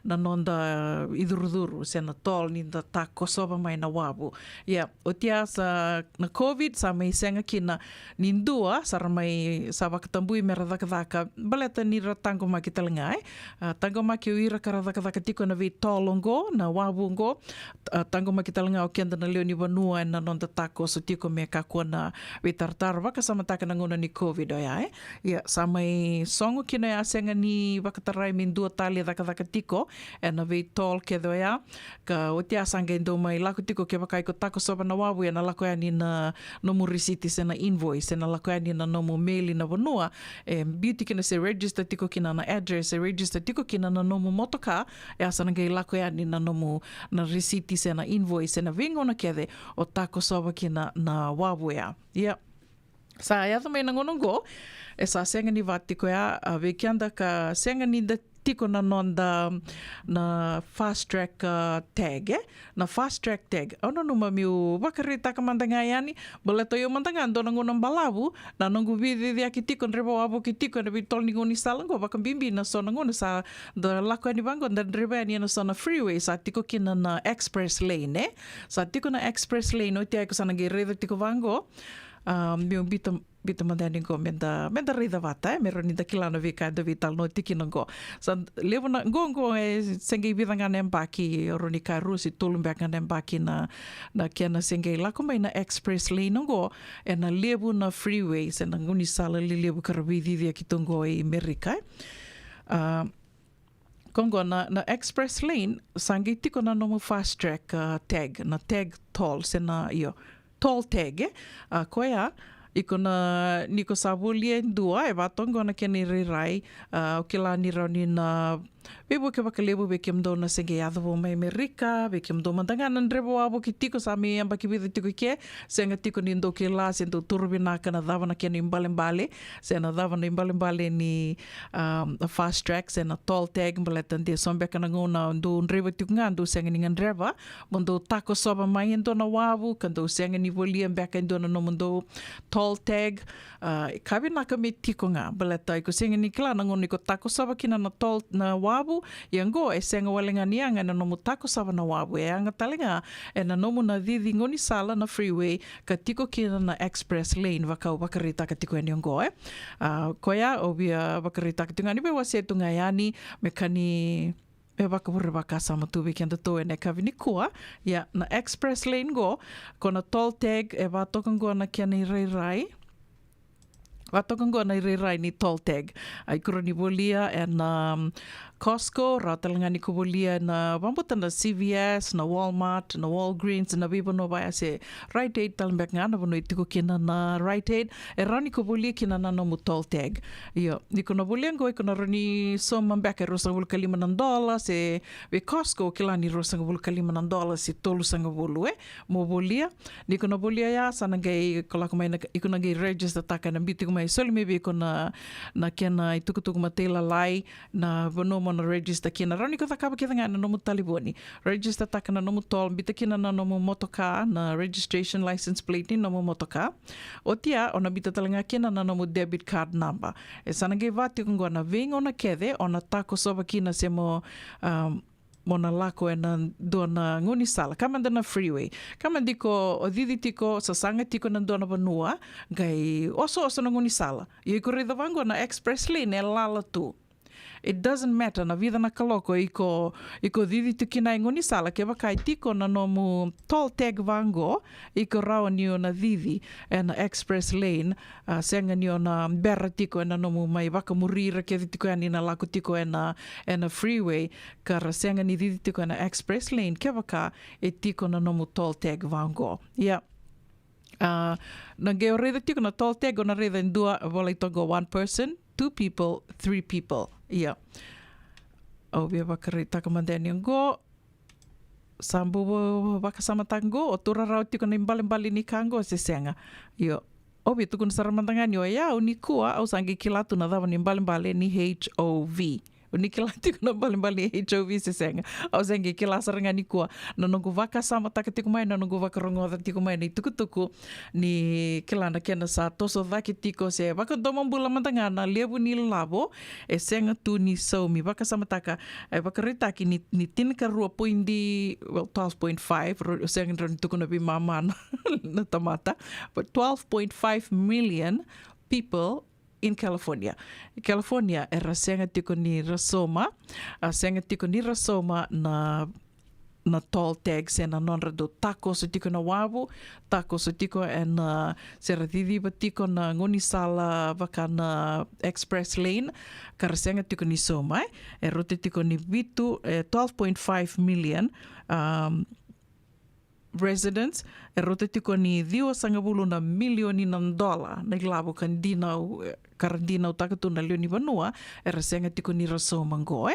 nonda iduruduru se na tol ni da tako soba mai na wabu. Ia, o tia sa na COVID sa mai senga kina nindua sa ramai sa wakatambui mera dhaka baleta ni ra tango maki talangai. Tango maki o ira karadhaka tiko na vi tolongo na wabu ngo. Tango maki talangai o kenda na leo ni vanua e na nonda tako so tiko ko me kakua na vitartar waka samataka na ngona ni COVID o ia ia sa mai songo kina ia senga ni wakatarai min dua tali dhaka tiko e na vei tol ke do ia ka o te asanga indo mai lako tiko ke wakai ko tako soba na wabu e na lako ia ni na nomu risiti se na invoice e na lako ia ni na nomu maili na vanua e beauty kina se register tiko kina na address e register tiko kina na nomu motoka e asana ngai lako ia ni na nomu na risiti se na invoice e na vingo na kede o tako soba kina na wabu ea. Ia. Sa ia tamai na ngonongo, e sa senga ni vatiko ea, vekianda ka senga ni da tiko na nonda na fast track tag, na fast track tag. Ono numa miu wakarita ka mandanga yani, boleto yo mandanga ando na ngonong balabu, na nongu vidi dia ki tiko nreba wabu ki tiko na vitol ni ngoni salango, wakambimbi na so na ngona sa da lako ni bango, na nreba ni na so na freeway, sa tiko kina na express lane, sa tiko na express lane, o tia ko sa nagireda tiko vango, miu bita mandani ko menda rida vata mero ni dakilana vika da vital no tikina go sa levona gongo e sengi vidanga nembaki ronika rusi tulumbaka nembaki na kena sengi lako mai na express lane go e na levu na freeway se na nguni sala li levu karabidi dia kitongo e Amerika kongo na express lane sangi tiko na nomu fast track tag na tag toll sena io toll tag koia iko na niko sabulia dua e vatongo na keni rirai o ke la ni rauni na Bebo ke wakalebu be kem do na senge adavo mai Amerika, be kem do mandangana nrebo abo ki tiko sa me amba ki vida tiko ke, senga tiko ni ndo ke la sendo turbina kana dava na kena imbale sena dava na imbale ni fast track sena toll tag mbaletan de sombe kana ngona ndo nrebo tiko nga ndo senga ni ngreva, mondo tako soba mai ndo na wavu, kando senga ni volia mbeka ndo na no mondo toll tag, kabi naka me tiko nga, baleta iko senga ni kila na ngona iko tako soba kina na toll na wabu yango e senga walenga nianga na nomu tako sava na wabu e anga talenga e na nomu na didi ngoni sala na freeway ka tiko kina na express lane wakau wakarita ka tiko eni ongo koia obia wakarita ka tinga ni be wasetu ngayani mekani me wakapure wakasa matubi kenda to e ne kavini kua ya na express lane go kona toll tag e watokango na kia ni rai Watokango na rai ni toll tag. Ai kura ni bolia e na Costco, rautalanga ni ko bolia na wambuta na CVS, na Walmart, na Walgreens, na bibo no vai se Rite Aid talambek nga na bono itiko kina na Rite Aid. E rani ko bolia kina na no mu toll tag. Iyo, ni ko na bolia ngo iko na rani soma mbeka rosanga bulu kalima ng dola se we Costco kila ni rosanga bulu kalima ng dola se tolu sanga bulu mo bolia. Ni ko na bolia ya sanangay kolakumay na iko na gay register taka na biti ko may soli maybe iko na kena itukutuk matela lai na bono mo na register kina rani ko takaba kita nga na nomu taliboni register taka na nomu tol bita kina na nomu motoka na registration license plate ni nomu motoka o tia ona bita talanga kina na nomu debit card number e sanage vati ko na ving ona kede ona tako soba kina se mo mona lako e na dona nguni sala kamanda na freeway kamandi ko o didi tiko sa sanga tiko na dona banua gai oso na nguni sala i ko rida vango na express lane e lala tu. It doesn't matter na vida na kaloko iko didi tu kina ngoni sala ke bakai tiko na nomu toll tag vango iko rao niyo na didi e na express lane senga niyo na berra tiko e na nomu mai waka murira ke tiko e na lako tiko e na freeway kara senga ni didi tiko e na express lane ke baka e tiko na nomu toll tag vango na geo reda tiko na toll tag o na reda ndua wala itogo one person 2 people, 3 people. Yeah. O bia wakarita ka mandani ngo sambu wakasama tango o tura rau tiko na imbali ni kango se senga. Yo. O bia tukun saramandangani o ya unikua au sangi kilatu na dava ni imbali ni HOV. Unikilati kuna bali HOV se senga au sengi kila saranga ni kua na nungu waka sama taka tiku mai na nungu waka rongo da tiku mai ni tuku ni kila na kena sa toso vaki tiko se waka domon bula mantanga na lebu ni labo e senga tu ni so mi waka sama taka e waka ritaki ni tinika rua poindi 12.5 senga ron tuku na bi mama na tamata but 12.5 million people in California. California era senga tiko ni rasoma, senga tiko ni rasoma na toll tag sena nonra do tako so tiko na wabu, tako so tiko na sera didi ba tiko na ngoni sala vaka na express lane, kara senga tiko ni soma, e rote tiko ni bitu 12.5 million residents e rote tiko ni diwa sangabulu na milioni ng dola na ilabo kan dinau karandinau takatu na leoni banua e rasenga tiko ni rasoma ngo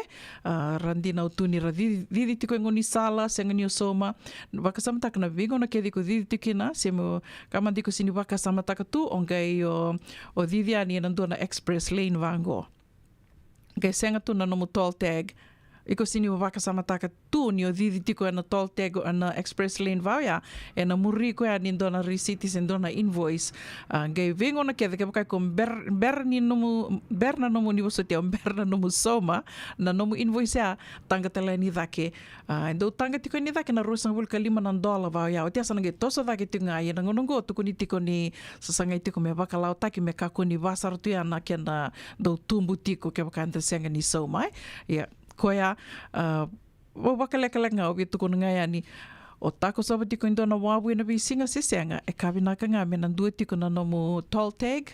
randinau tu ni didi tiko ngoni sala senga ni soma wakasama tak na vigo na kedi ko didi tikina semo kamandi ko sini wakasama takatu ongai o didi ani na dona express lane vango ngai senga tu na no toll tag iko sini waka sama taka tu ni o didi tiko na toll tag na express lane vaya e na muri ko ani dona receipts and dona invoice ngai vengo na kede ke ko ber na nomu ni bosote ber na nomu soma na nomu invoice ya tanga tele ni dake ndo tanga tiko ni dake na rosang bul kalima ng dola vaya o tia sana ngai toso dake tinga ya ngonongo tuku ni tiko ni sasanga tiko me baka lau taki me kako ni vasar tu ya na kena do tumbu tiko ke baka ante senga ni soma ya koia wakaleka nga obi tuku nga yani o tako saba tiko indo na wabu na bisinga sisenga e kabinaka nga me nan dua tiko na nomu toll tag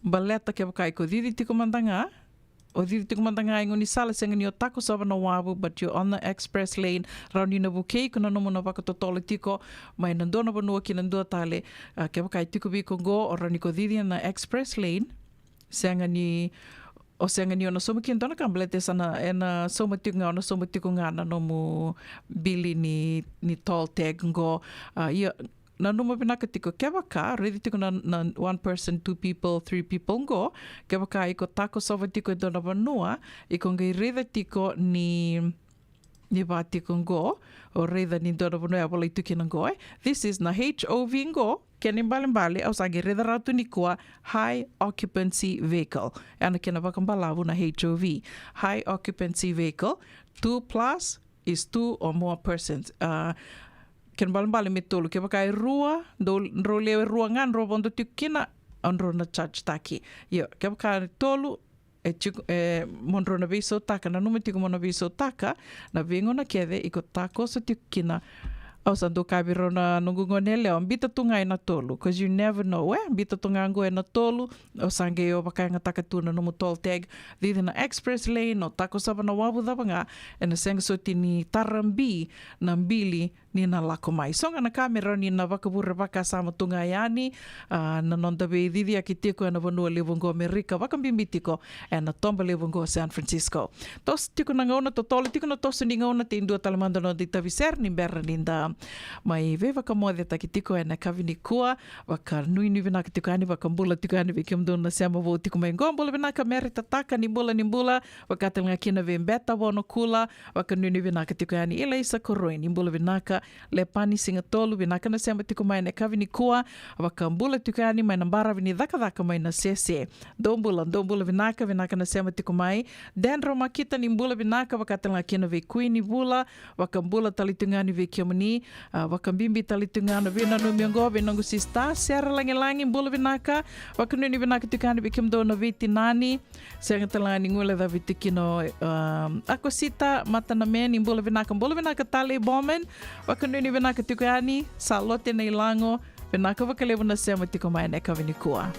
baleta ke bakai ko didi tiko mandanga o diri tiku matanga ingo ni sala senga ni o tako sava na wabu, but you're on the express lane, rauni na bukei kuna nomu na waka totole tiko, mai na ndona banua ki na ndua tale, ke wakai tiku biko go, o rauni ko diri na express lane, senga ni ona soma ki ndona kamblete sana ena soma tiku nga ona soma tiku nga na nomu bili ni toll tag ngo, ia na numa pinaka tiko ke waka, redi tiko na one person, two people, three people ngo, ke waka iko tako sova tiko e dona vanua, iko ngai reda tiko ni wā tiko ngo, o reda ni dona vanua wala i tuki na ngoe. This is na HOV ngo, kene mbale, au sange reda ratu ni kua high occupancy vehicle. Ana kena wakambalavu na HOV. High occupancy vehicle, 2+ is 2 or more persons. Ken bale me tolu ke pakai rua ro le rua ngan ro bondo tikina onro na charge taki yo ke pakai tolu e monro na viso taka na nume tiko mona viso taka na vengo na kede iko tako so tikina au sando kabiro na nungungonele o mbita tunga na tolu, because you never know mbita tunga ngo na tolu o sange o pakai ngataka tuna no toll tag didi na express lane o tako saba na wabu dabanga na senga so tini tarambi na mbili ni na lako mai. Songa na kamera ni na wakabura waka sama tunga yani na nonda be didi aki tiko na vanua levongo Amerika wakambimbi tiko na tomba levongo San Francisco. Tos tiko na ngauna totole tiko na tosu ni ngauna te indua talamanda no di taviser ni berra ninda mai ve wakamoade taki tiko na kavini kua waka nui vinaka tiko ani wakambula tiko ani vikimdo na sema vo tiko mai ngombula vinaka merita taka ni mbula wakatelanga kina ve mbeta wono kula waka nui vinaka tiko ani ila isa koroi ni mbula vinaka le pani singa tolu vinaka na sema tiko mai na kavini kua wakambula tiko ani mai nambara vini dhaka mai na sese dombula vinaka na sema tiko mai dendro makita ni mbula vinaka wakatelanga kina ve kuini bula wakambula talitungani ve kiamani wakambimbi talitungana vina no miongo vinangu sista sera langi mbula vinaka wakanuni vinaka tukani vikimdo na viti nani senga talani ngule da vitikino akosita matana meni mbula vinaka tali bomen wakanuni vinaka tukani salote na ilango vinaka wakalevu na sema tiko mai neka vinikua.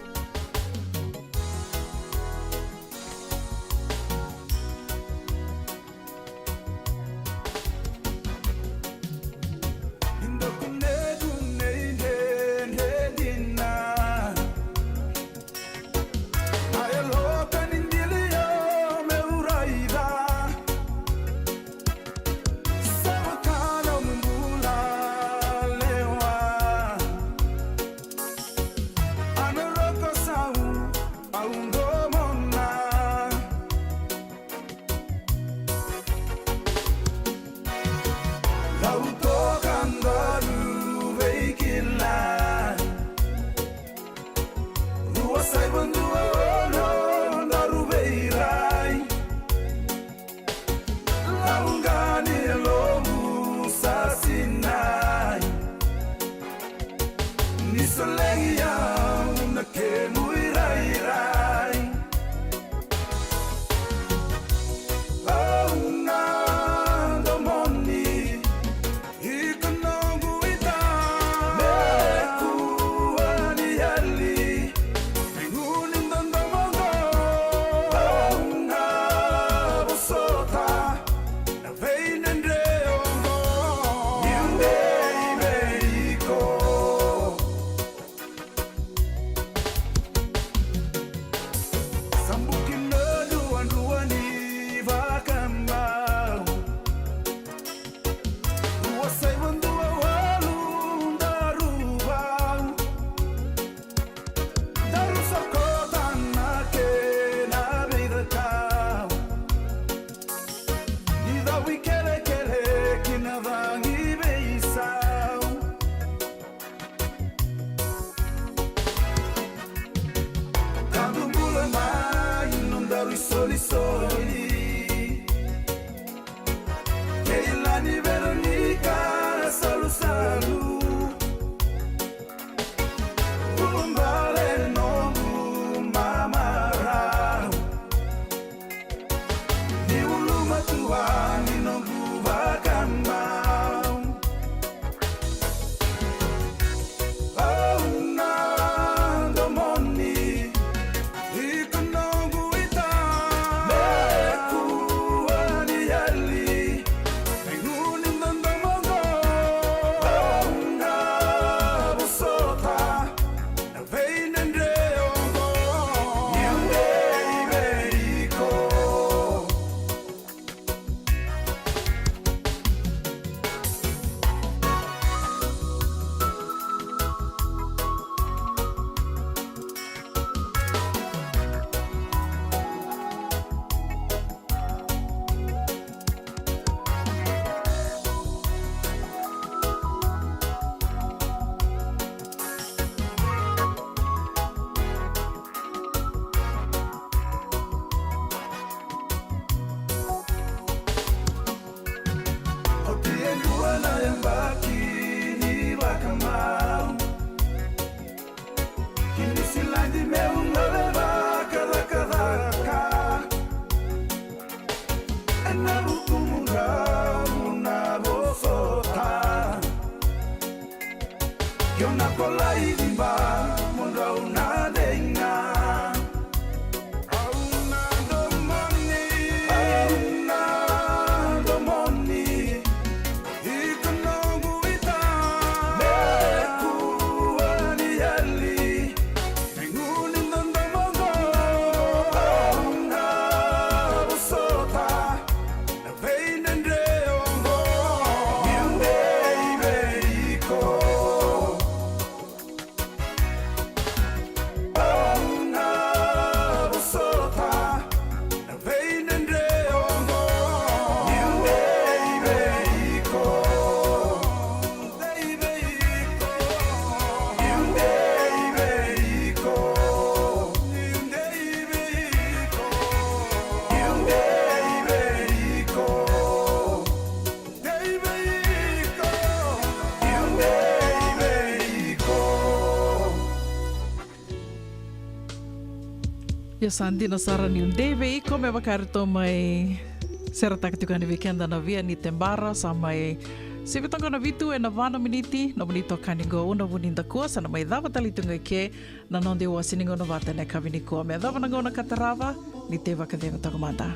Ya Sandy Nasara ni Deve iko me bakarito mai serta ketukani weekend na via ni tembara samai Sivitanga na vitu e na vana miniti na bonito kanigo una buninda ko sana mai dava talitunga ke na nonde wa siningo na vata ne kavini ko me dava na go na katarava ni te vakadeva takamata.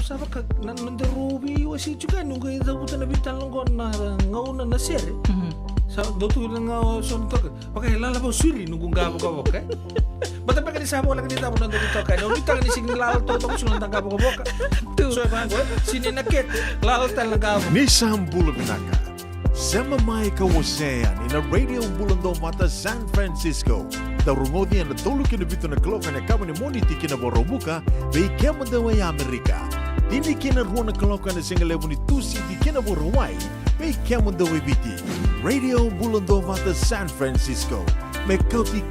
Saba ka nanderubi wasi juga nunggu itu bukan nabitan longgon na ngauna na sere. Sa dotu lang ngau sontok. Pakai lala ba suri nunggu ngabo ka boka. Bata pa kani sabo lang dito nando dito ka. No bita kani sing lal to sulan tangga boka. So ba sini naket lal tal ngabo. Ni sambul binaka. Sama mai kawasean in a radio bulando mata San Francisco. Darungodi na tolu kina bito na kloka na kama ni moniti kina borobuka bei kema dawa ya Amerika. Dini kina ruona kloka na singalevu ni tusi di kina borowai bei kema dawa biti. Radio bulando mata San Francisco. Me kauti